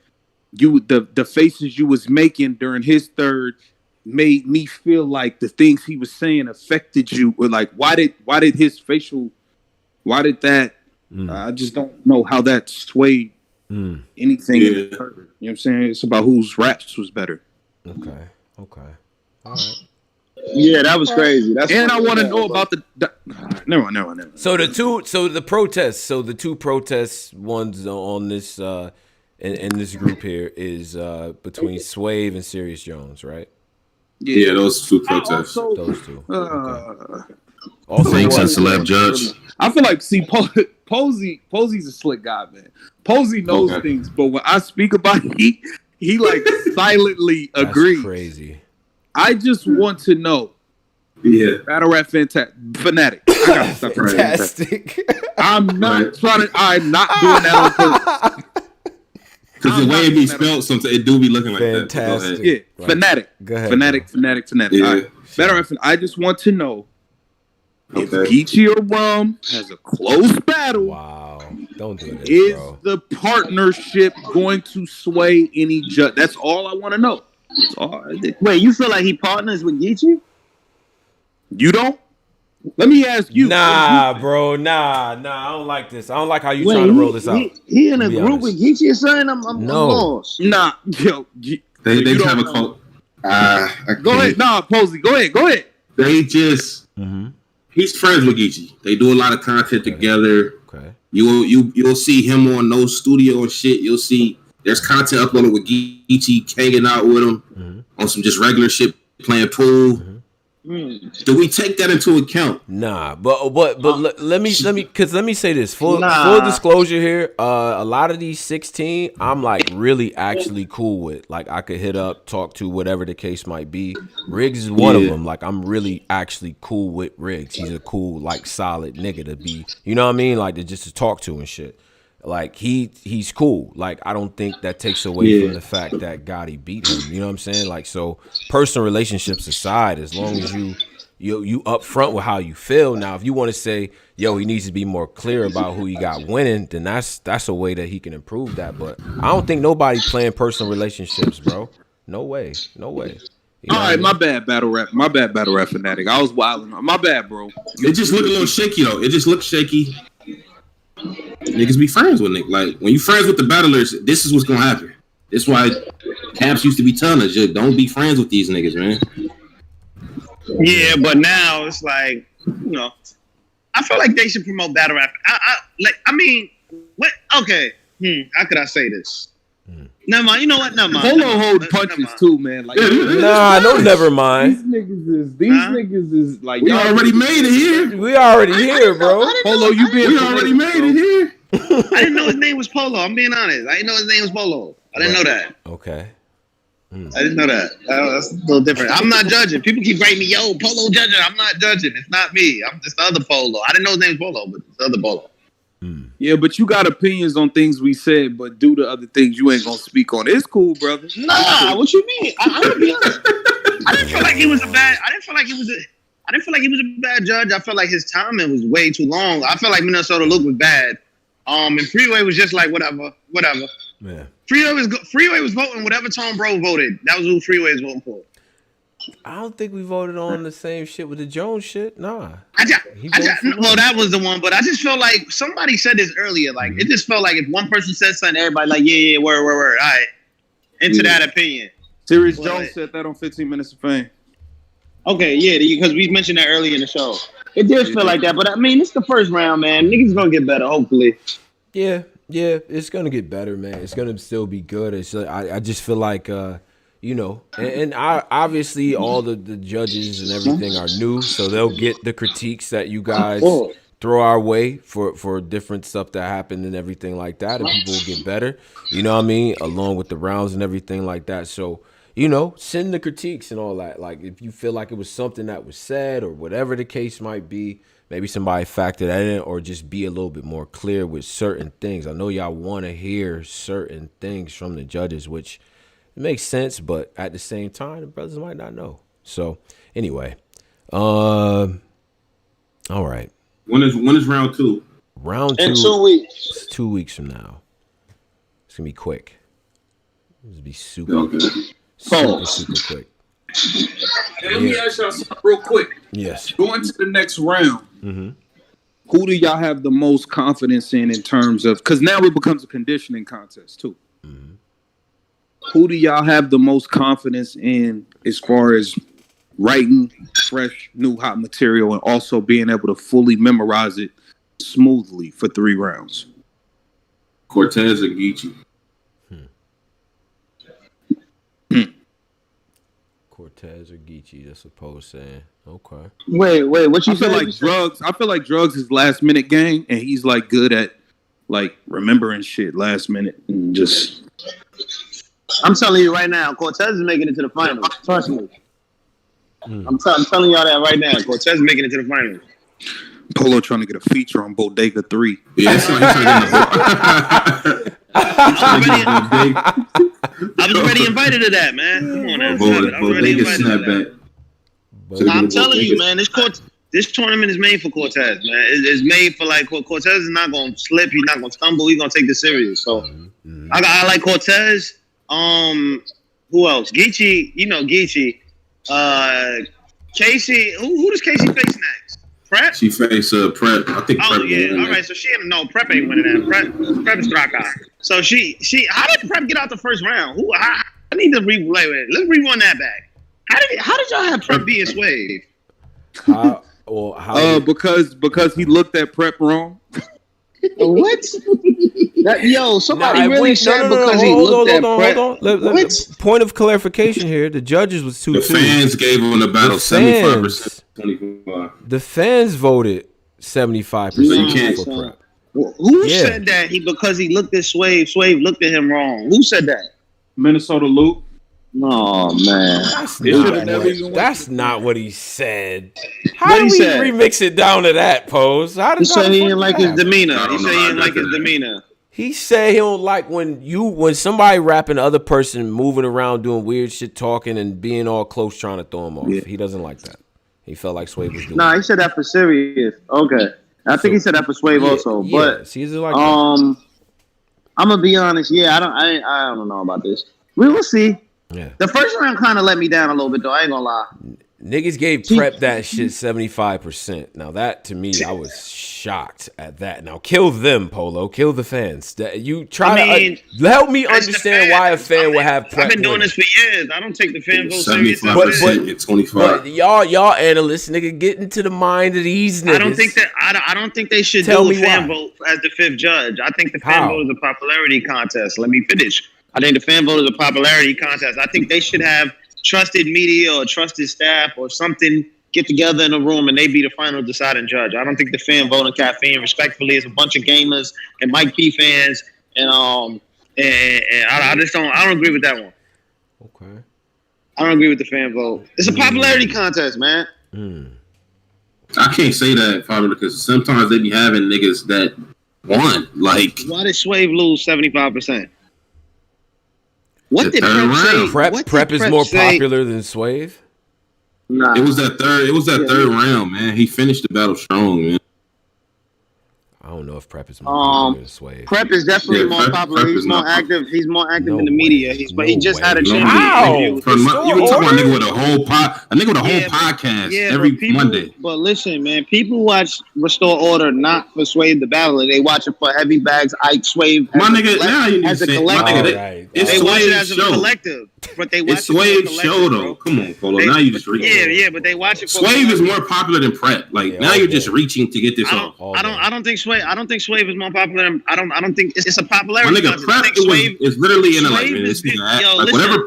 the faces you was making during his third made me feel like the things he was saying affected you. Or like, why did his facial? Why did that? I just don't know how that swayed anything. Yeah. You know what I'm saying? It's about whose raps was better. Okay. All right. Yeah, that was crazy. And I want to know about the. Never mind. So the two protests ones on this in this group here is between Swave and Serius Jones, right? Yeah, those two protests. Those two. Okay. Also, thanks and celeb judge. I feel like Posey's a slick guy, man. Posey knows things, but when I speak about it, he like silently agrees. Crazy. I just want to know. Yeah. Battle rap fanatic. I gotta stop fantastic. I'm not trying to. I'm not doing that on purpose. Because the way it be spelled, sometimes it do be looking like fantastic. that. Yeah, right. Fanatic. Go ahead. Fanatic. Yeah. All right. Battle rap. I just want to know. If Geechi or Rum has a close battle, wow! Don't do this, is bro. the partnership going to sway any judge? That's all I want to know. Wait, you feel like he partners with Geechi? You don't? Let me ask you. Nah, bro. Nah. I don't like this. I don't like how you trying to roll this out. He in a group with Geechi or something? I'm lost. Nah, yo. They have a cult. Go ahead. Nah, Posey. Go ahead. They just he's friends with Geechi. They do a lot of content together. Okay. You'll see him on No Studio and shit. You'll see there's content uploaded with Geechi hanging out with him on some just regular shit, playing pool. Do we take that into account? Nah, but let me say this full disclosure here. A lot of these 16, I'm like really actually cool with. Like I could hit up, talk to, whatever the case might be. Riggs is one of them. Like I'm really actually cool with Riggs. He's a cool, like solid nigga to be. You know what I mean? Like to talk to and shit. Like he's cool. Like I don't think that takes away from the fact that Gotti beat him. You know what I'm saying? Like so, personal relationships aside, as long as you upfront with how you feel. Now, if you want to say, yo, he needs to be more clear about who he got winning, then that's a way that he can improve that. But I don't think nobody playing personal relationships, bro. No way. You know all right, my bad, battle rap fanatic. I was wilding. My bad, bro. It just looked a little shaky though. It just looked shaky. Niggas be friends with niggas. Like when you friends with the battlers, this is what's gonna happen. That's why Caps used to be telling us, don't be friends with these niggas, man. Yeah, but now it's like, I feel like they should promote battle rap. Okay. How could I say this? Never mind. You know what? Never mind. Polo hold punches too, man. Like, never mind. These niggas is like we already made it here. We already here, bro. Polo, we already made it here. I didn't know his name was Polo. I'm being honest. I didn't know his name was Polo. I didn't know that. Okay. I didn't know that. That's a little different. I'm not judging. People keep writing me, yo, Polo judging. I'm not judging. It's not me. It's the other Polo. I didn't know his name was Polo, but it's the other Polo. Yeah, but you got opinions on things we said, but do the other things you ain't gonna speak on. It's cool, brother. Nah, what you mean? I'm gonna be honest. I didn't feel like he was a bad judge. I felt like his timing was way too long. I felt like Minnesota Luke was bad. And Freeway was just like whatever. Yeah. Freeway was voting whatever Tom Bro voted. That was who Freeway was voting for. I don't think we voted on the same shit with the Jones shit. Nah. Well, that was the one, but I just felt like somebody said this earlier. Like it just felt like if one person said something, everybody like, yeah, word. All right. Into that opinion. Serious Jones said that on 15 Minutes of Fame. Okay, yeah, because we mentioned that earlier in the show. It did feel like that, but I mean, it's the first round, man. Niggas gonna get better, hopefully. Yeah, it's gonna get better, man. It's gonna still be good. It's I just feel like and obviously all the judges and everything are new, so they'll get the critiques that you guys throw our way for different stuff that happened and everything like that, and people will get better. You know what I mean? Along with the rounds and everything like that. So, send the critiques and all that. Like if you feel like it was something that was said or whatever the case might be, maybe somebody factor that in or just be a little bit more clear with certain things. I know y'all want to hear certain things from the judges, which it makes sense, but at the same time, the brothers might not know. So anyway, all right. When is round 2? Round 2 in 2 weeks. It's 2 weeks from now. It's gonna be quick. It's gonna be super quick. Hey, let me ask y'all something real quick. Yes. Going to the next round. Who do y'all have the most confidence in terms of? Because now it becomes a conditioning contest too. Who do y'all have the most confidence in as far as writing fresh, new, hot material and also being able to fully memorize it smoothly for 3 rounds? Cortez and Geechi. Cortez or Geechi, that's what Poe's saying. Okay. Wait, what you feel like Drugs? I feel like Drugs is last minute gang, and he's like good at like remembering shit last minute and just. I'm telling you right now, Cortez is making it to the finals. Trust me. I'm telling y'all that right now. Cortez is making it to the finals. Polo trying to get a feature on Bodega 3. Yeah, he's trying to get I was already invited to that, man. Come on, man. I was already invited to that. I'm telling you, man, this tournament is made for Cortez, man. It's made for like Cortez is not gonna slip. He's not gonna stumble. He's gonna take this serious. So I like Cortez. Who else? Geechi. You know Geechi. Casey. Who does Casey face next? Prep? She faced Prep. I think Prep. Oh yeah, all right. So she ain't Prep ain't winning that. Prep is Straka. So she. How did Prep get out the first round? I need to replay it. Let's rerun that back. How did y'all have Prep being Swave? Because he looked at Prep wrong. What? Somebody really said because he looked at Prep. Hold on. Point of clarification here: the judges was 2-2. The fans gave him the battle 75%, 25. The fans voted 75%. So you can't for Prep. Who said that? Because he looked at Swave. Swave looked at him wrong. Who said that? Minnesota Luke. Oh man, that's not what he said. How do we remix it down to that, Pose? He said he didn't like his demeanor. He said he didn't like his demeanor. He said he don't like when somebody rapping the other person moving around doing weird shit, talking and being all close, trying to throw him off. Yeah. He doesn't like that. He felt like Swave was doing. Nah, he said that for Serious. Okay, I think he said that for Swave also. But like I'm gonna be honest. Yeah, I don't know about this. We will see. Yeah. The first round kind of let me down a little bit, though. I ain't gonna lie. Niggas gave Prep that shit 75%. Now that to me, I was shocked at that. Now kill them, Polo. Kill the fans. You try to help me understand why a fan would have Prep. I've been doing this for years. I don't take the fan vote serious. 75%, 25. But y'all analysts, nigga, get into the mind of these niggas. I don't think they should do a fan vote as the fifth judge. I think the fan vote is a popularity contest. Let me finish. I think the fan vote is a popularity contest. I think they should have trusted media or trusted staff or something get together in a room and they be the final deciding judge. I don't think the fan vote on Caffeine, respectfully, is a bunch of gamers and Mike P fans, and I don't agree with that one. Okay. I don't agree with the fan vote. It's a popularity contest, man. I can't say that probably because sometimes they be having niggas that won. Like, why did Swave lose 75%? What did Prep say? Prep is more popular than Swave? Nah. It was that third round, man. He finished the battle strong, man. I don't know if Prep is more popular than Swave. Prep is definitely more popular. He's more active. He's more active in the media. But he just had a chance. You were talking about a nigga with a whole podcast every Monday. But listen, man, people watch Restore Order not for Swave the Battler. They watch it for Heavy Bags, Ike, Swave. My nigga, now you need to say, my nigga, they watch it as a collective. But they watch it's Swave's show though. Come on, Polo. Now you just reaching. Yeah, but they watch it. Swave is more popular than Prep. Like now you're just reaching to get this off. I don't think Swave is more popular. I don't think it's a popularity. My nigga, Prep is literally in a like whatever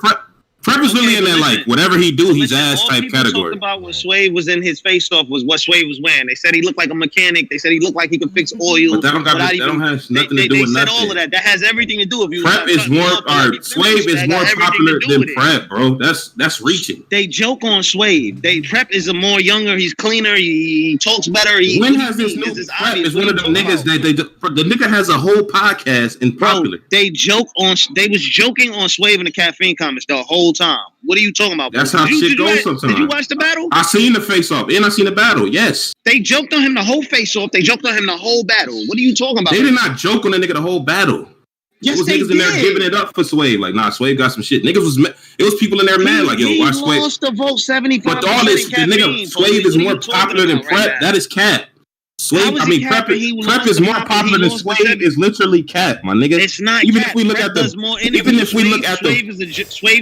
Prep is really in that like whatever he do, he's ass type category. Talked about when Swave was in his face off was what Swave was wearing. They said he looked like a mechanic. They said he looked like he could fix oil. But that don't have nothing to do with nothing. They said all of that. That has everything to do with you. Prep is more. Swave is more popular than Prep, bro. That's reaching. They joke on Swave. Prep is a more younger. He's cleaner. He talks better. When has this new Prep is one of the niggas that the nigga has a whole podcast in popular. They was joking on Swave in the Caffeine comments the whole time. What are you talking about? That's how shit goes sometimes. Did you watch the battle? I seen the face off and I seen the battle. Yes. They joked on him the whole face off. They joked on him the whole battle. What are you talking about? They did not joke on the nigga the whole battle. Yes, it was niggas in there giving it up for Swave. Like, nah, Swave got some shit. It was people in there mad. Like, yo, watch Swave. He lost the vote 75%. But all this, the nigga Swave is more popular than Prep. That is cap. Swave, Prep is more popular than Swave is literally cap, my nigga. It's not even cap. if we look at the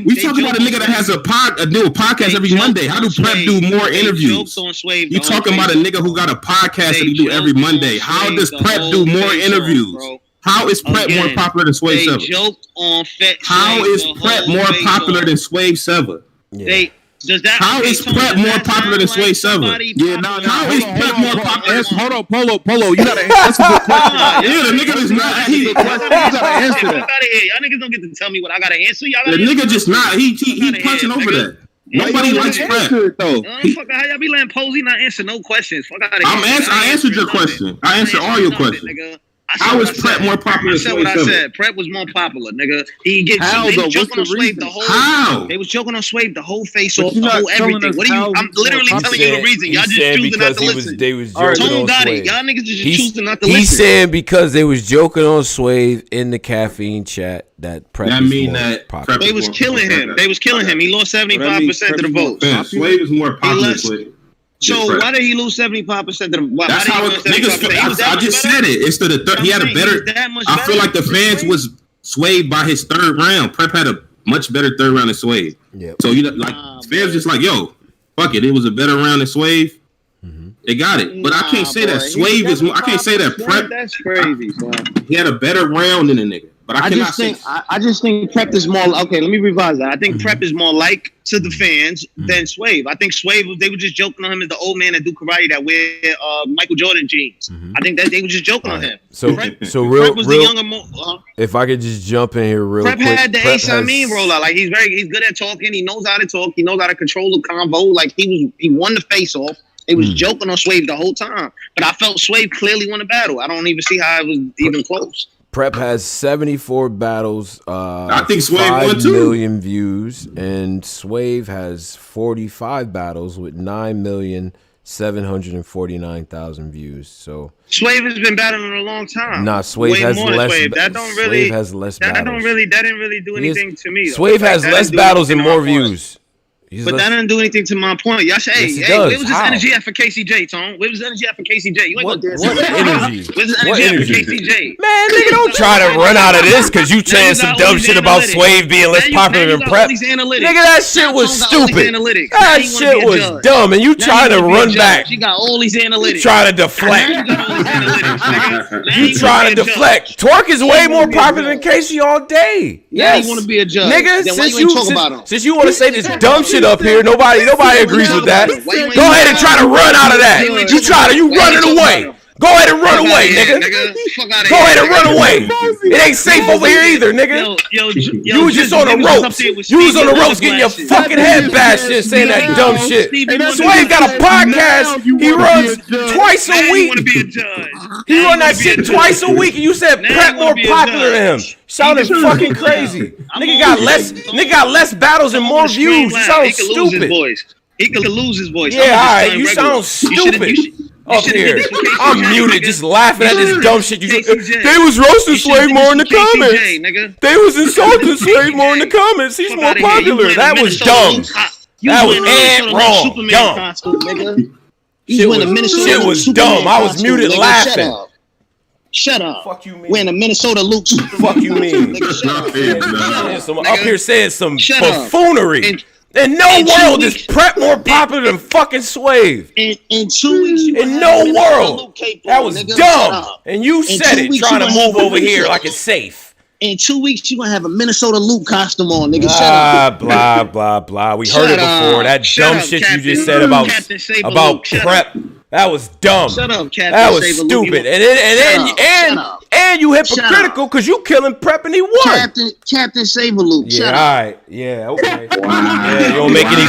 we talk about a nigga that has a podcast every Monday. How do Prep do more interviews? You talking about a nigga who got a podcast that he do every Monday. How does Prep do more interviews? How is Prep more popular than Swave Sever? How is Prep more popular than Swave Sever? How is Prep more popular than Swave Sever? Yeah, no. How is Prep more popular? Hold on, Polo. You gotta answer the question. Yeah, the nigga is not. You gotta answer that. Y'all niggas don't get to tell me what I gotta answer. The nigga just not. He punching over that. Nobody likes Prep. Fuck how y'all be letting Posey not answer no questions. Fuck out of here. I answered your question. I answered all your questions. How is Prep more popular? I said what I said. Prep was more popular, nigga. They was joking on Swave the whole. How? They was joking on Swave the whole face off, the whole everything. What are you? I'm literally telling you the reason. Y'all just choosing not to listen. They was joking on Swave. Y'all niggas just choosing not to listen. He's saying because they was joking on Swave in the Caffeine chat that Prep is more popular. They was killing him. They was killing him. He lost 75% of the votes. Swave is more popular. So why did he lose 75% of the? That's how niggas feel. I just said it. It's he had a better. I feel like the fans was swayed by his third round. Prep had a much better third round than Swave. Yeah. So fans just like, yo, fuck it. It was a better round than Swave. They got it, but I can't say that Swave is. I can't say that Prep. That's crazy, bro. He had a better round than a nigga. But I just think Prep is more. Okay, let me revise that. I think Prep is more like to the fans than Swave. I think Swave, they were just joking on him as the old man that do karate that wear Michael Jordan jeans. I think that they were just joking on him. Prep was the younger. If I could just jump in here real quick. Prep had the Ace Amin rollout. Like he's good at talking. He knows how to talk. He knows how to control the convo. Like he won the face off. They was joking on Swave the whole time. But I felt Swave clearly won the battle. I don't even see how it was even close. Prep has 74 battles. I think Swave 5 won too. million views, and Swave has 45 battles with 9,749,000 views. So Swave has been battling a long time. Nah, Swave has less. Swave has less that battles. That didn't really do anything to me. Swave has less battles and more views. But that didn't do anything to my point. Y'all say, hey, where was this energy at for KCJ, Tone? Where was the energy at for KCJ? You ain't gonna dance. What energy? Where's the energy at for KCJ? Man, nigga, don't try to run out of this because you saying some dumb shit about Swave being less popular than Prep. Nigga, that shit was stupid. That shit was dumb, and you trying to run back. You got all these analytics. You trying to deflect. You trying to deflect. Twork is way more popular than Casey all day. Yes. You want to be a judge. Nigga, since you want to say this dumb shit up here, nobody agrees with that. Go ahead and try to run out of that. You running away. Go ahead and run away, nigga. Go ahead and run away. It ain't safe over here either, nigga. You was just on the ropes. You was on the ropes getting your fucking head bashed and saying that dumb shit. Swave got a podcast. He runs twice a week. He run that shit twice a week, and you said Prep more popular than him. Sounded fucking crazy. Nigga got less battles and more views. You sound stupid. He could lose his voice. Yeah, alright. You sound stupid. Up here, I'm muted, just laughing at this dumb shit. They was roasting Swave more in the comments. They was insulting Swave more in the comments. He's more popular. That was dumb. That was wrong. Dumb. Shit was dumb. I was muted laughing. Shut up. Fuck you mean? Wearing a Minnesota Luke. Fuck you mean? Up here saying some buffoonery. In no world is Prep more popular than fucking Swave. In 2 weeks, in no world. That was dumb. And you said it, trying to move over here like it's safe. In 2 weeks, you're going to have a Minnesota Luke costume on, nigga. Shut up. Blah, blah, blah. We heard it before. That dumb shit you just said about Prep. That was dumb. Shut up, Captain. That was stupid. And you hypocritical because you killing Prep and he won. Captain Saberloop. Yeah, all right. Yeah, okay. Yeah, you don't make any.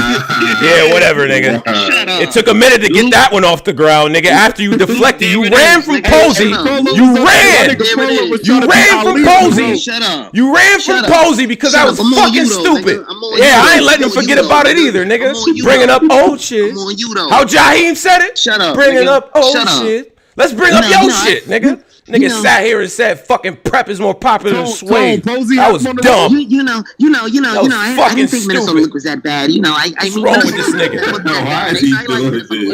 Yeah, whatever, nigga. Shut up. It took a minute to get that one off the ground, nigga. After you deflected, you ran from Posey. You ran from Posey. Shut up. You ran from Posey because that was fucking stupid. Yeah, I ain't letting him forget about it either, nigga. Bringing up old shit. How Jaheim said it? Shut up. Bringing up old shit. Let's bring up your shit, nigga. Nigga sat here and said fucking Prep is more popular than Swave. That was dumb. I didn't think Minnesota Luke was that bad. What's wrong with this nigga?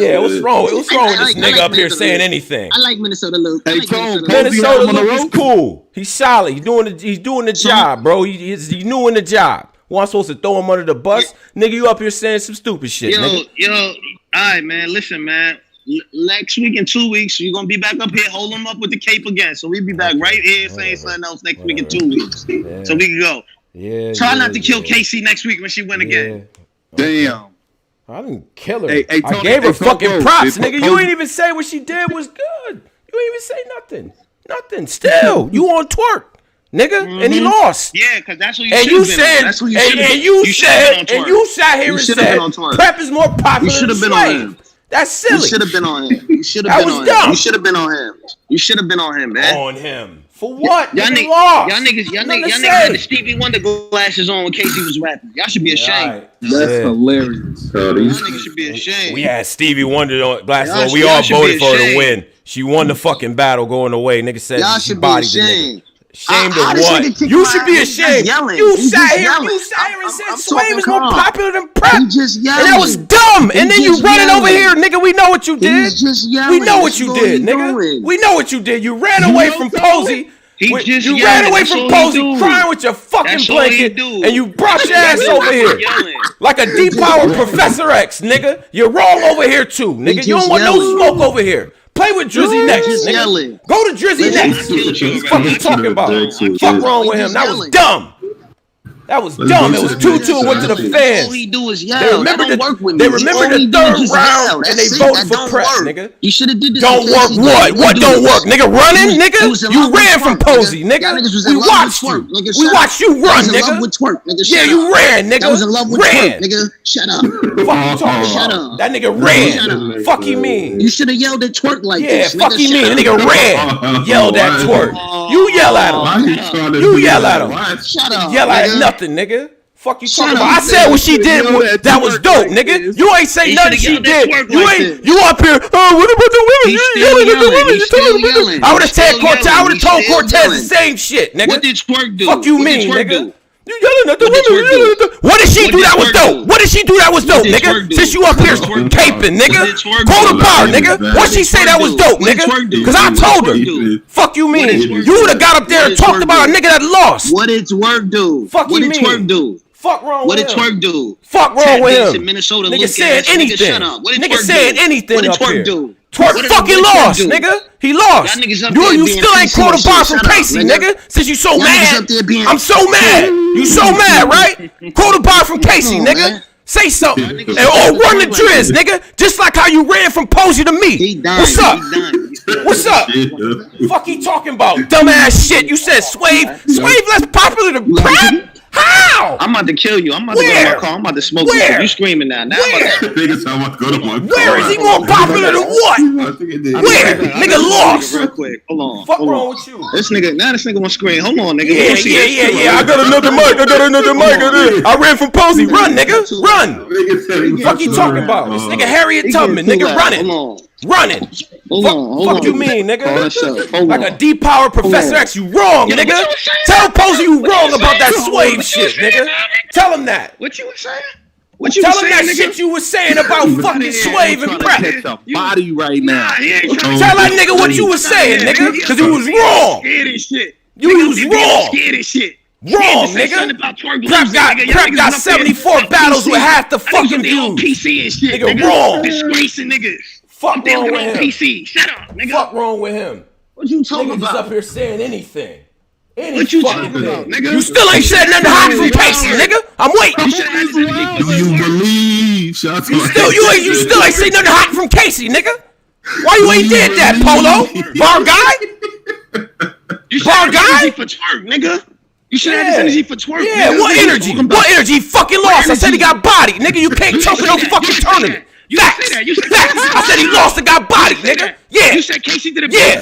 Yeah, what's wrong with this nigga up here saying anything? I like Minnesota Luke. Minnesota Luke is cool. He's solid. He's doing the job, bro. He's new in the job. Well, I'm supposed to throw him under the bus? Nigga, you up here saying some stupid shit, nigga. Yo, all right, man. Listen, man. Next week in 2 weeks, you're gonna be back up here, hold them up with the cape again. So we'll be back right here saying something else next week in 2 weeks. Yeah. So we can go. Yeah. Try not to kill Casey next week when she win again. Damn. I didn't kill her. I gave her fucking props, nigga. You ain't even say what she did was good. You ain't even say nothing. Nothing. Still, you on Twork, nigga, and he lost. Yeah, because that's what you should have been on. That's what you sat here and said Prep is more popular. You should have been on him. That's silly. You should have been on him. You should have been on him. You should have been on him. You should have been on him, man. On him. For what? Y'all niggas had the Stevie Wonder glasses on when Casey was rapping. Y'all should be ashamed. That's hilarious. Y'all niggas should be ashamed. We had Stevie Wonder glasses on. We all voted for her to win. She won the fucking battle going away. Nigga said she bodied the nigga. Ashamed of what? You should be ashamed. You sat here and said Swave is more popular than Prep. And that was dumb. And then you running over here, nigga. We know what you did. We know what you did, nigga. We know what you did. You ran away from Posey. You ran away from Posey crying with your fucking blanket, and you brought your ass over here like a depowered Professor X, nigga. You're wrong over here too, nigga. You don't want no smoke over here. Play with Jerzey next, nigga. Go to Jerzey next. What you fucking talking about? Fuck wrong with him? That was dumb. That was dumb. It was 2-2 and went to the fans. All he do is yell. They remember the third round and they voted for Prep, nigga. You should have did this. Don't work what? What don't work, nigga? Running, nigga? You ran from Posey, nigga. We watched you. We watched you run, nigga. Yeah, you ran, nigga. I was in love with Twork, nigga. Shut up. Fuck you talking about? That nigga ran. Fuck you mean? You should have yelled at Twork like this. Yeah, fuck you mean? That nigga ran. Yelled at Twork. You yell at him. You yell at him. Shut up. Yell at nothing, nigga. Fuck you talking about? I said what she did. That was dope, nigga. You ain't say nothing she did. You up here? Oh, what about the women? You yelling at the women? You telling the women? I would have said Cortez. I would have told Cortez the same shit, nigga. What did Twork do? Fuck you mean, nigga? You yelling at the women? What did she do that was dope? What did she do that was dope, nigga? Since you up here caping, nigga. Call the bar, nigga. What she say that was dope, nigga? Cause I told her. Fuck you mean? You would have got up there and talked about a nigga that lost. What did Twork do? Fuck you mean? What did Twork do? Fuck wrong with him. What did Twork do? Fuck wrong with him. Minnesota nigga saying anything. Nigga saying anything up here. Twork do? Twork fucking lost, nigga. He lost. You still ain't quote a bar from Casey, nigga. Since you so mad. I'm so mad. You so mad, right? Quote a bar from Casey, nigga. Say something. And run the Driz, nigga. Just like how you ran from Posey to me. What's up? What's up? Fuck you talking about? Dumbass shit. You said Swave less popular than Prep? How? I'm about to kill you. I'm about to go to my car. I'm about to smoke you. You screaming now. Where is he more popular than what? Where? Nigga lost. Real quick. Hold on. Fuck wrong with you? This nigga won't scream. Hold on, nigga. Yeah. I got another mic. I ran from Posey. Run, nigga. Run. Fuck you talking about? This nigga Harriet Tubman. Nigga running. Running. Fuck you mean, nigga? Like a depowered Professor X. You wrong, nigga. Tell Posey you wrong about that Swave shit, nigga. Tell him that. What you was saying? Tell him that shit you was saying about fucking Swave and Prep. Body right now. Tell that nigga what you was saying, nigga. Because he was wrong. You was wrong. Scared as shit. Wrong, nigga. Prep got 74 battles with half the fucking views. PC and shit. Nigga, wrong. Disgracing niggas. Fuck wrong with him. PC. Shut up, nigga. Fuck wrong with him. What you talking about? about? Up here saying anything. What you talking about, nigga? You still ain't said nothing hot from Casey, nigga. I'm waiting. Do you believe? You still ain't say nothing hot from Casey, nigga. Why you ain't did that, Polo? Bar guy? Bar guy? For Twork, nigga. You should have this energy for Twork. Yeah, nigga. what energy? What energy? He fucking lost. I said he got bodied, nigga. You can't choke in no fucking tournament. Facts. I said he lost and got bodied, nigga. Yeah. You said Casey did it. Yeah.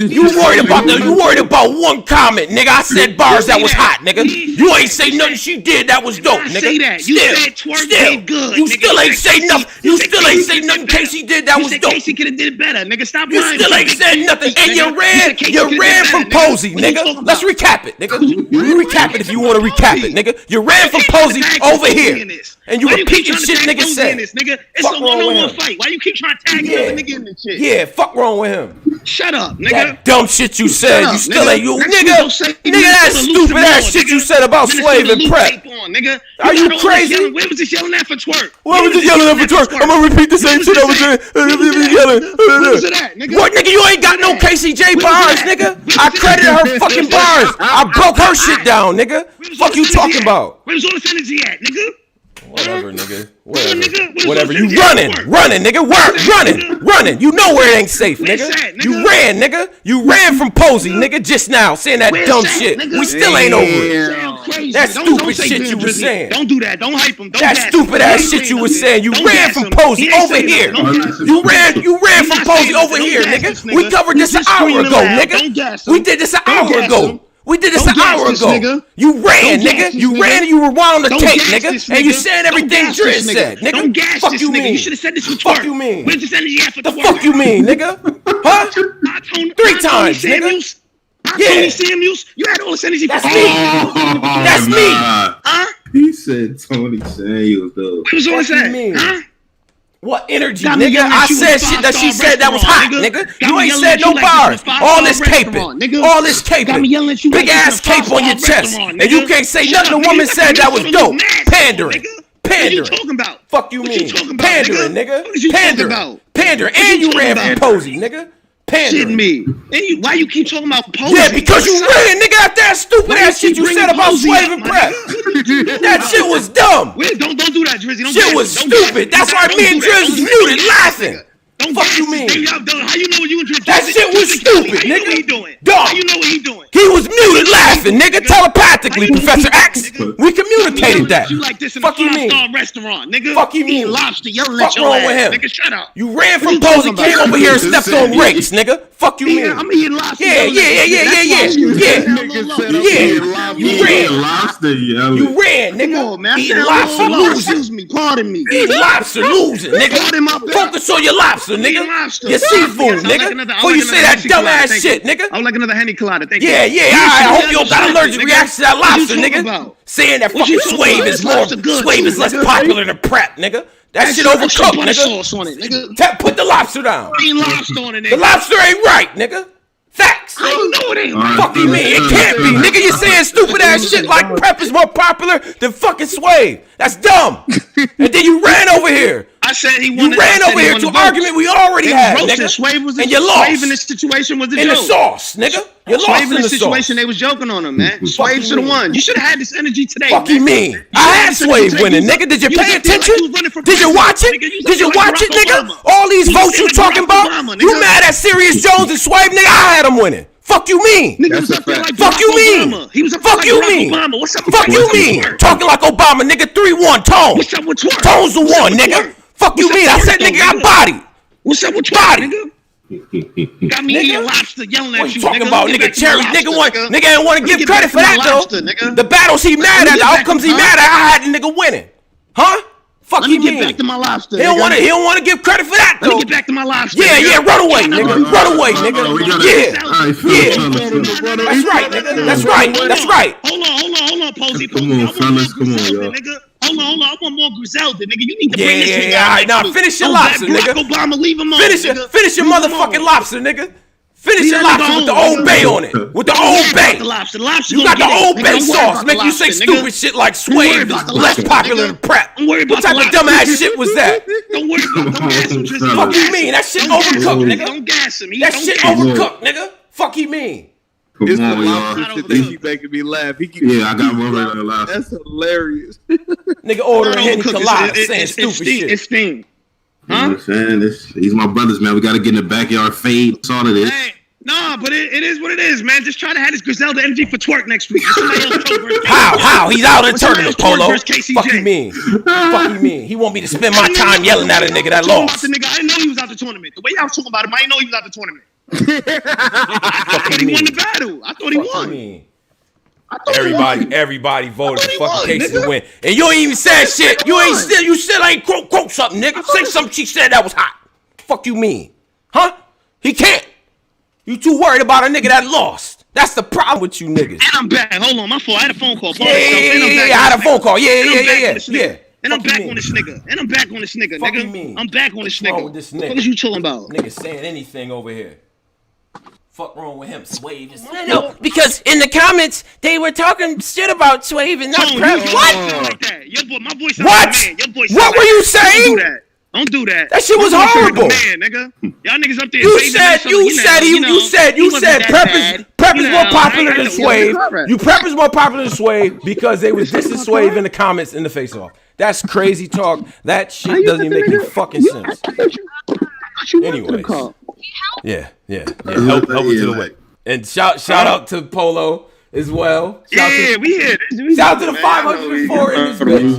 You worried about one comment, nigga. I said bars that was hot, nigga. You ain't say nothing she did that was dope, nigga. Say that. You said Twork did good. You still ain't say nothing. You still ain't say nothing Casey did that was dope. Casey could have did better, nigga. Stop You lying. still ain't said nothing. And you ran from Posey, nigga. Let's recap it, nigga. You recap it if you want to recap it, nigga. You ran from Posey over here. And you repeating shit niggas said. Nigga, it's a one-on-one fight. Why you keep trying to tag another nigga in this shit? Yeah, fuck wrong with him. Shut up, nigga. That dumb shit you said. You still ain't you, nigga. That stupid ass shit you said about Swave and Prep. Are you crazy? Where was this yelling at for Twork? Where was this yelling at for Twork? I'm gonna repeat the same shit I was saying. Where was it at, nigga? What, nigga? You ain't got no KCJ bars, nigga. I credited her fucking bars. I broke her shit down, nigga. Fuck you talking about? Where's all this energy at, nigga? Whatever, nigga. Whatever. You running, nigga. Running. You know where it ain't safe, nigga. You ran, nigga. You ran from Posey, nigga, just now, saying that dumb shit. We still ain't over it. That stupid shit you was saying. Don't do that. Don't hype him. That stupid ass shit you was saying. You ran from Posey over here. You ran from Posey over here, nigga. We covered this an hour ago, nigga. We did this an hour ago. You ran, nigga. You ran and you were on the tape, nigga. And you said everything Driz said, nigga. Don't gas fuck this you nigga. mean? You should have said this with Fuck Twork. you mean? Where's this energy at for The Twork? fuck you mean, nigga? Huh? 3 times, nigga. Tony Samuels, you had all this energy. That's me. That's me. Huh? He said Tony Samuels though. What was all that? Huh? What energy, nigga? I said shit that she said that was hot, nigga. You ain't said no bars. All this caping. All this caping. Big ass cape on your chest. And you can't say nothing the woman said that was dope. Pandering. Pandering. What you talking about? Fuck you mean? Pandering, nigga. What you talking about? Pandering. And you ran from Posey, nigga. Pandering. Shitting me. And why you keep talking about Posey? Yeah, because you ran, nigga, after that stupid ass shit you said about Swave and Prep. That shit was dumb. Wait, don't do that, Jerzey. Shit was stupid. That's why me and Jerzey was muted laughing. Fuck you mean? How you know you and Jerzey? That shit was stupid, nigga. What he doing? Dumb. How you know what he doing? He was muted laughing, nigga, telepathically, Professor X. We communicated that. You like this in a five-star restaurant, nigga? Fuck you mean? Lobster yelling Fuck at your wrong ass, with him? nigga. Shut up. You ran from Posey, came over here and stepped on rakes, nigga. Fuck you mean? I'm eating lobster. Yeah. You ran. Lobster yelling. You ran, nigga. Come on, man. Eating lobster, losing. Excuse me. Pardon me. Eating lobster, losing, nigga. Focus on your lobster, nigga. Your seafood, nigga. Before you say that dumbass shit, nigga. I would like another Henny colada. Thank you. Yeah. I hope you don't got allergic reaction to that lobster, nigga. Saying that fucking Swave is less popular than Prep, nigga. That shit overcooked, nigga. Put the lobster down. Ain't lobster on it, nigga. The lobster ain't right, nigga. Facts. I don't know it ain't right. Fuck you mean? It can't be, nigga. You saying stupid ass shit like Prep is more popular than fucking Swave. That's dumb. And then you ran over here. I said he won. You ran over here to an argument we already had, nigga. Swave was and you lost. Swave in this situation was a in joke. The sauce, nigga. You lost Swave in in the this situation, sauce. they was joking on him, man. Swave should have won. You should have had this energy today. Fuck you mean? I had Swave winning, nigga. Did you pay attention? Did you watch it? Did you watch it, nigga? All these votes you talking about? You mad at Serius Jones and Swave, nigga? I had him winning. Fuck you mean? Fuck you mean? He was up Fuck you mean? Fuck you mean? Talking like Obama, nigga. 3-1 Tone. What's up with Twork? Tone's the one, nigga. Fuck you mean? I said nigga got body. What's up with Twork, nigga? Got me eating lobster, yelling at you. What you talking about, nigga? Cherry, nigga ain't want to give credit for that though. The battles he mad at, the outcomes he mad at, I had the nigga winning, huh? Fuck you mean? Get back to my lobster. He don't want to give credit for that though. Let me get back to my lobster. Yeah, run away, nigga. Run away, nigga. Yeah. That's right, nigga. That's right. Hold on, Posey. Come on, fellas. Come on, y'all. Hold on. I want more Griselda, nigga. You need to bring this shit down. All right, now finish your lobster, nigga. Obama, leave him on. Finish your motherfucking lobster, nigga. Finish your lobster with the Old Bay on it. With the Old Bay. You got the Old Bay sauce. Make you say stupid shit like Swave is less popular than Prep. What type of dumbass shit was that? Don't worry about it. Fuck you mean? That shit overcooked, nigga. Don't gas him. That shit overcooked, nigga. Fuck you mean? It's the lobster shit that keep making me laugh. I got one right on the lobster. That's hilarious. Nigga ordering Henny colada saying stupid shit. It's steam. You know what I'm saying? These my brothers, man. We got to get in the backyard fade. That's all it is. Hey, nah, but it is what it is, man. Just try to have this Griselda energy for Twork next week. How? He's out in the tournament, Polo. Fuck you mean? Fuck you mean? He want me to spend my time yelling at a nigga that lost. I didn't know he was out the tournament. The way y'all was talking about him, I didn't know he was out the tournament. I thought he won the battle. I thought he won. Everybody voted for fucking Casey to win, and you ain't even said shit. You still ain't quote something, nigga. Say something she said that was hot. Fuck you mean, huh? He can't. You too worried about a nigga that lost. That's the problem with you niggas. And I'm back. Hold on, my fault. I had a phone call. Yeah. I had a phone call. Yeah. And I'm back on this nigga. Nigga. I'm back on this nigga. What is you talking about? Nigga saying anything over here. Fuck wrong with him? Swave is no, because in the comments they were talking shit about Swave and not Prep. What? My voice what? What were you saying? Don't do that. That shit was horrible. Nigga. Y'all niggas up there. You said Prep is more popular than Swave. You Prep is more popular than Swave because they was dissing Swave in the comments in the face off. That's crazy talk. That shit doesn't even make any fucking sense. Anyways. Yeah. Help it to the way. And shout out to Polo as well. We here. Shout out to the 504 in this bitch.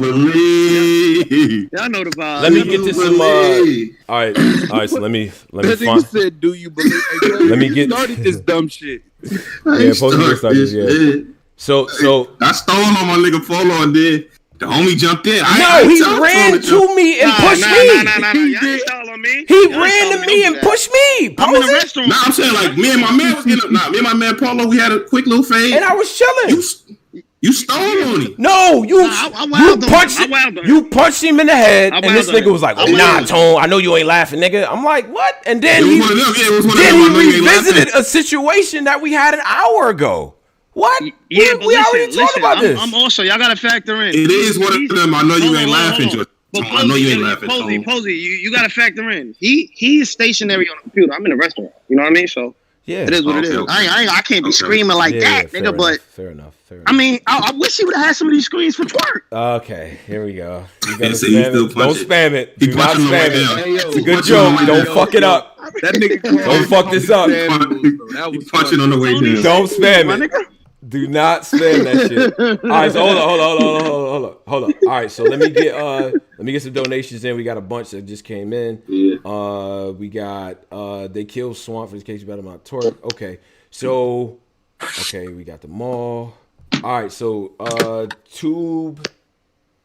Y'all know the vibe. Let me get to some. All right. So let me find. You said, "Do you believe?" Let me get started this dumb shit. Yeah, supposed to start this. Yeah. So I stole on my nigga Polo and then The homie jumped in. He ran to me and pushed me. Nah. Y'all ain't stall on me. He ran to me and pushed me. I'm in the restaurant. Nah, I'm saying like me and my man was getting me and my man Polo, we had a quick little fade. And I was chilling. You stole on him. No, you punched him in the head, and this nigga was like, nah, Tone, I know you ain't laughing, nigga. I'm like, what? And then he revisited a situation that we had an hour ago. What? Yeah, we already talked about this. I'm also, y'all got to factor in. It is one of them. I know you ain't laughing, George. I know you ain't laughing. Posey, you got to factor in. He is stationary on the computer. I'm in a restaurant. You know what I mean? So yeah, it is what it is. Okay. I can't be screaming like that, nigga. But fair enough. I mean, I wish he would have had some of these screens for Twork. Okay, here we go. You gotta spam it. Don't spam it. Do not spam it. It's a good joke. Don't fuck it up. That nigga don't fuck this up. He's punching on the way down. Don't spam it. Do not spam that shit. All right, so hold on. All right, so let me get some donations in. We got a bunch that just came in. Yeah. We got they killed Swamp for the case about my Twork. Okay, so we got the mall. All right, so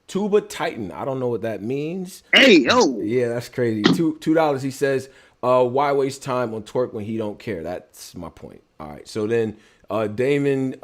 Tuba Titan. I don't know what that means. Hey, yo. Yeah, that's crazy. $2. He says, why waste time on Twork when he don't care? That's my point. All right, so then Damon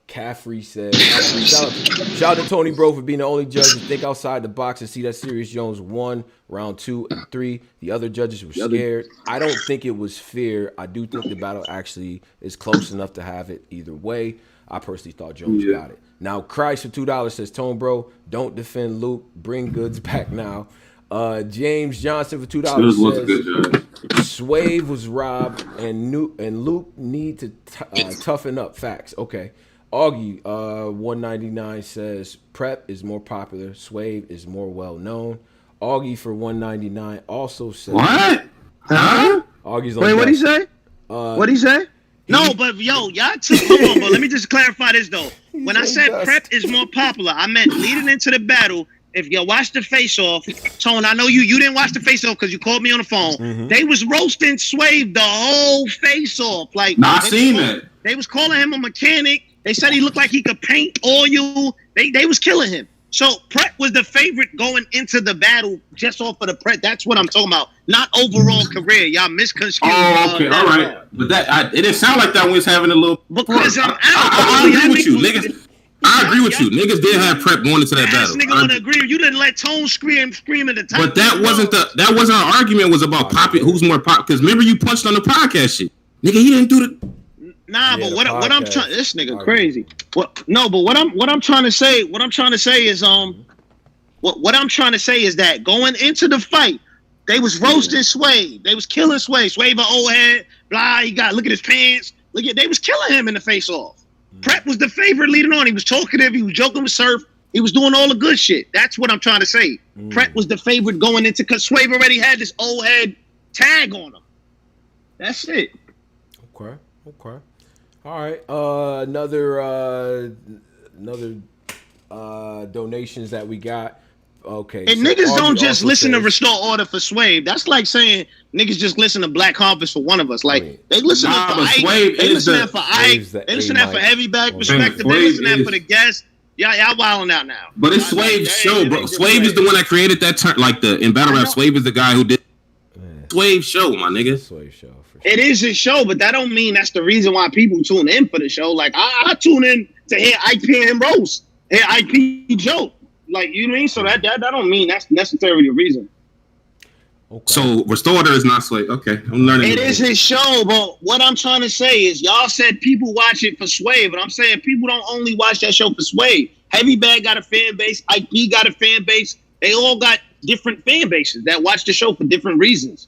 Caffrey says, shout out to Tony Bro for being the only judge to think outside the box and see that Serius Jones won round 2 and 3. The other judges were scared. I don't think it was fair. I do think the battle actually is close enough to have it either way. I personally thought Jones got it. Now, Christ for $2 says, Tone Bro, don't defend Luke. Bring goods back now. James Johnson for $2 says, Swave was robbed and Luke need to toughen up. Facts. Okay. Augie, 199 says, Prep is more popular. Swave is more well known. Augie for 199 also says, what? Huh? Augie's wait, what'd he say? What'd he say? No, but yo, y'all took hold on, but let me just clarify this though. When I said Prep is more popular, I meant leading into the battle. If you watch the face off, Tone, I know you didn't watch the face off because you called me on the phone. Mm-hmm. They was roasting Swave the whole face off. Like, I seen that. They was calling him a mechanic. They said he looked like he could paint oil. They was killing him. So Prep was the favorite going into the battle just off of the Prep. That's what I'm talking about. Not overall career. Y'all misconstrued. Oh, okay, all right. But it didn't sound like that when was having a little. Because I agree with you, niggas. I agree with you. Niggas did have Prep going into that battle. Nigga want to agree. You didn't let Tone scream at the time. But that wasn't our argument. Was about who's more pop. Because remember you punched on the podcast shit, nigga. He didn't do the. Nah, but what I'm trying, this nigga crazy. What I'm trying to say is what I'm trying to say is that going into the fight, they was roasting Swave. They was killing Swave. Swave an old head, blah. Look at his pants. They was killing him in the face off. Prep was the favorite leading on. He was talkative. He was joking with Surf. He was doing all the good shit. That's what I'm trying to say. Prep was the favorite going into because Swave already had this old head tag on him. That's it. Okay. All right. Another donations that we got. Okay. And so niggas don't just listen to Restore Order for Swave. That's like saying niggas just listen to Black Harvest for one of us. Like they listen to Ike. They listen for Ike. They listen for Heavy Back Perspective. They listen for the guests. Y'all wilding out now. But it's Swave's show, bro. Swave is the one that created that term. Like in battle rap, Swave is the guy who did Swave's show, my nigga. Swave show. It is his show, but that don't mean that's the reason why people tune in for the show. Like I tune in to hear Ike and him roast, hear Ike joke. Like you know what I mean? So that don't mean that's necessarily the reason. Okay. So Restorator is not Swave. Okay, I'm learning. It is his show, but what I'm trying to say is y'all said people watch it for Swave, but I'm saying people don't only watch that show for Swave. Heavy Bag got a fan base. Ike got a fan base. They all got different fan bases that watch the show for different reasons.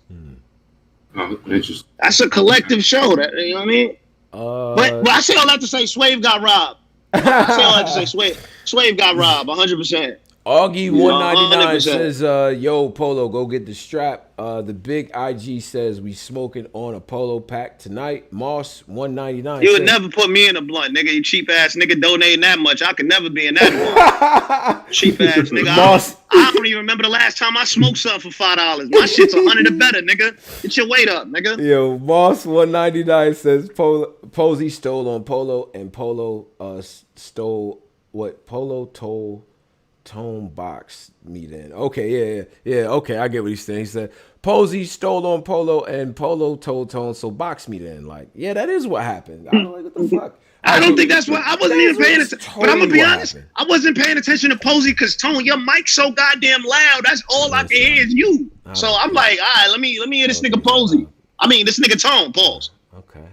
Oh, interesting. That's a collective show. That you know what I mean? But I say all that to say Swave got robbed. I say all that to say Swave got robbed 100%. Augie 199 says, yo, Polo, go get the strap. The big IG says we smoking on a Polo pack tonight. Moss 199 You would never put me in a blunt, nigga. You cheap ass nigga donating that much. I could never be in that one. Cheap ass nigga. I don't even remember the last time I smoked something for $5. My shit's 100 or better, nigga. Get your weight up, nigga. Yo, Moss 199 says Posey stole on Polo and Polo stole what? Polo Tone box me then. Okay, yeah. Okay, I get what he's saying. He said Posey stole on Polo and Polo told Tone, so box me then. Like, yeah, that is what happened. I'm like, what the fuck? I don't think that's what I wasn't even paying attention. But I'm gonna be honest, I wasn't paying attention to Posey because Tone, your mic's so goddamn loud. That's all I can hear is you. So I'm like, all right, let me hear this nigga Posey. I mean, this nigga Tone. Pause. Okay.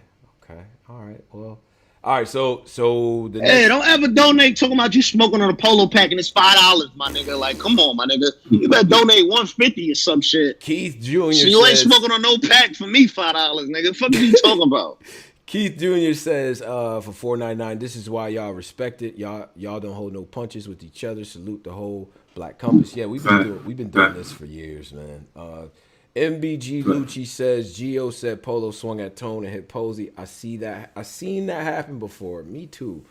All right. Well, all right. So the hey, don't ever donate talking about you smoking on a Polo pack and it's $5, my nigga. Like, come on, my nigga. You better donate $150 or some shit. Keith Jr. So you ain't smoking on no pack for me $5, nigga. The fuck are you talking about? Keith Jr. says for $4.99, this is why y'all respect it. Y'all don't hold no punches with each other. Salute the whole Black Compass. Yeah, we've been doing this for years, man. MBG Lucci says Gio said Polo swung at Tone and hit Posey. I seen that happen before. Me too.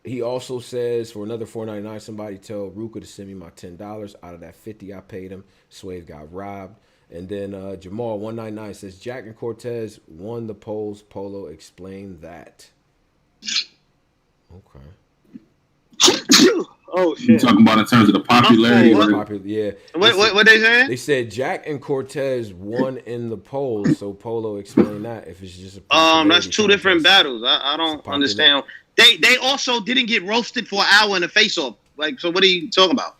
He also says for another $4.99, somebody tell Ruka to send me my $10 out of that $50 I paid him. Swave got robbed. And then Jamal 199 says Jack and Cortez won the polls. Polo explained that. Okay. Oh shit! You talking about in terms of the popularity? Yeah. What they saying? They said Jack and Cortez won in the polls. So Polo explained that. If it's just a that's two different battles. I don't understand. They also didn't get roasted for an hour in a face-off. Like, so what are you talking about?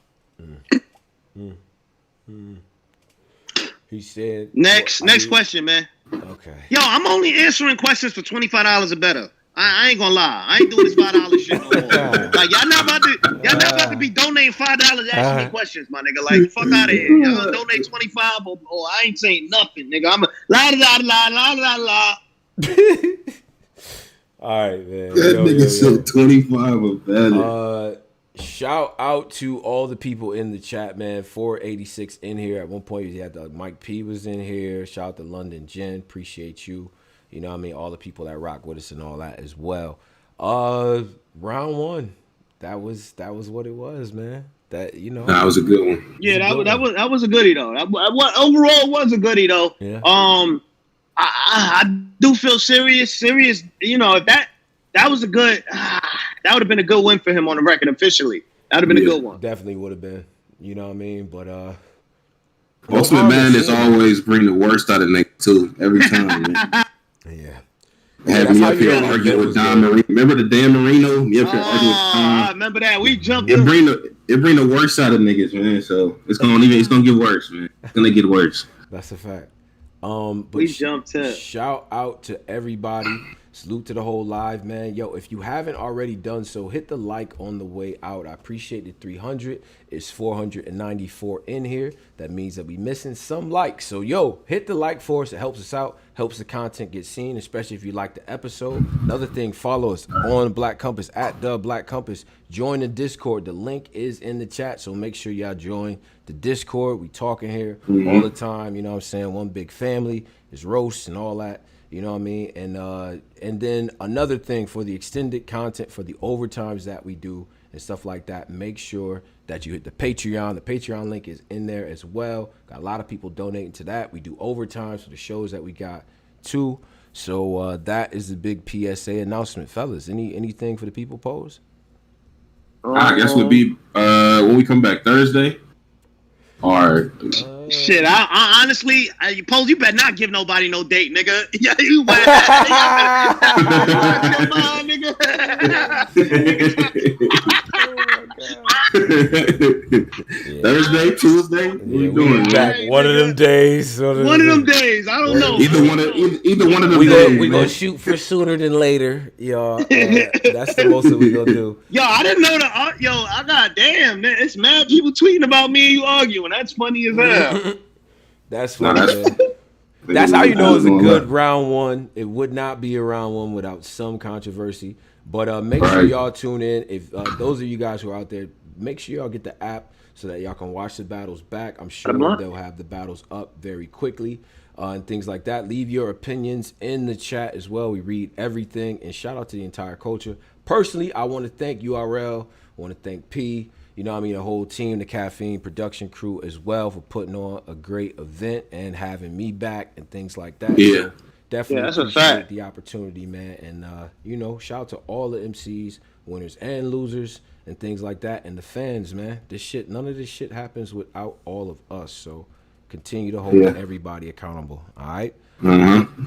He said next question, man. Okay. Yo, I'm only answering questions for $25 or better. I ain't gonna lie. I ain't doing this $5 shit no more. Like, y'all not about to be donating $5 asking me questions, my nigga. Like, fuck out of here. Y'all donate 25 or I ain't saying nothing, nigga. I'm a la la la la la la. All right, man. That nigga said 25 or better. Shout out to all the people in the chat, man. 486 in here. At one point, you had Mike P was in here. Shout out to London Jen. Appreciate you. You know what I mean? All the people that rock with us and all that as well. Round one. That was what it was, man. That, you know. That was a good one. Yeah, that was a goodie though. Overall was a goodie though. Yeah. I do feel serious. You know, if that was a good. That would have been a good win for him on the record officially. That would have been a good one. Definitely would have been. You know what I mean? But Ultimate Madness always bring the worst out of niggas too. Every time, man. Yeah. Had me up here arguing with Don Marino. Remember the Dan Marino? I remember that. We jumped it bring the worst out of niggas, man. So it's gonna get worse, man. It's gonna get worse. That's a fact. But we jumped in. Shout out to everybody. Salute to the whole live, man. Yo, if you haven't already done so, hit the like on the way out. I appreciate the 300. It's 494 in here. That means that we missing some likes. So, yo, hit the like for us. It helps us out. Helps the content get seen, especially if you like the episode. Another thing, follow us on Black Compass, at the Black Compass. Join the Discord. The link is in the chat, so make sure y'all join the Discord. We talking here all the time. You know what I'm saying? One big family. There's roasts and all that. You know what I mean? And then another thing for the extended content, for the overtimes that we do and stuff like that, make sure that you hit the Patreon. The Patreon link is in there as well. Got a lot of people donating to that. We do overtimes for the shows that we got too. So that is the big PSA announcement, fellas. Anything for the people pose? I guess would be when we come back Thursday. Or shit, I honestly, Pose, you better not give nobody no date, nigga. Yeah, you better. Come on, nigga. Thursday, Tuesday, what we doing? Back one of them days. One of them days. I don't know. Either one of them days. We gonna shoot for sooner than later, y'all. That's the most that we gonna do. Yo, I didn't know that. Yo, I got damn, man. It's mad people tweeting about me and you arguing. That's funny as hell. That's funny. Man. That's how you know it's a good round one. It would not be a round one without some controversy. But make sure y'all tune in. If those of you guys who are out there, make sure y'all get the app so that y'all can watch the battles back. I'm sure they'll have the battles up very quickly and things like that. Leave your opinions in the chat as well. We read everything. And shout out to the entire culture. Personally, I want to thank URL. I want to thank P. You know what I mean? The whole team, the Caffeine production crew as well for putting on a great event and having me back and things like that. Yeah. So Definitely that's a appreciate fact. the opportunity, man. And you know, shout out to all the MCs, winners and losers, and things like that, and the fans, man. None of this shit happens without all of us. So continue to hold everybody accountable. All right. Mm-hmm.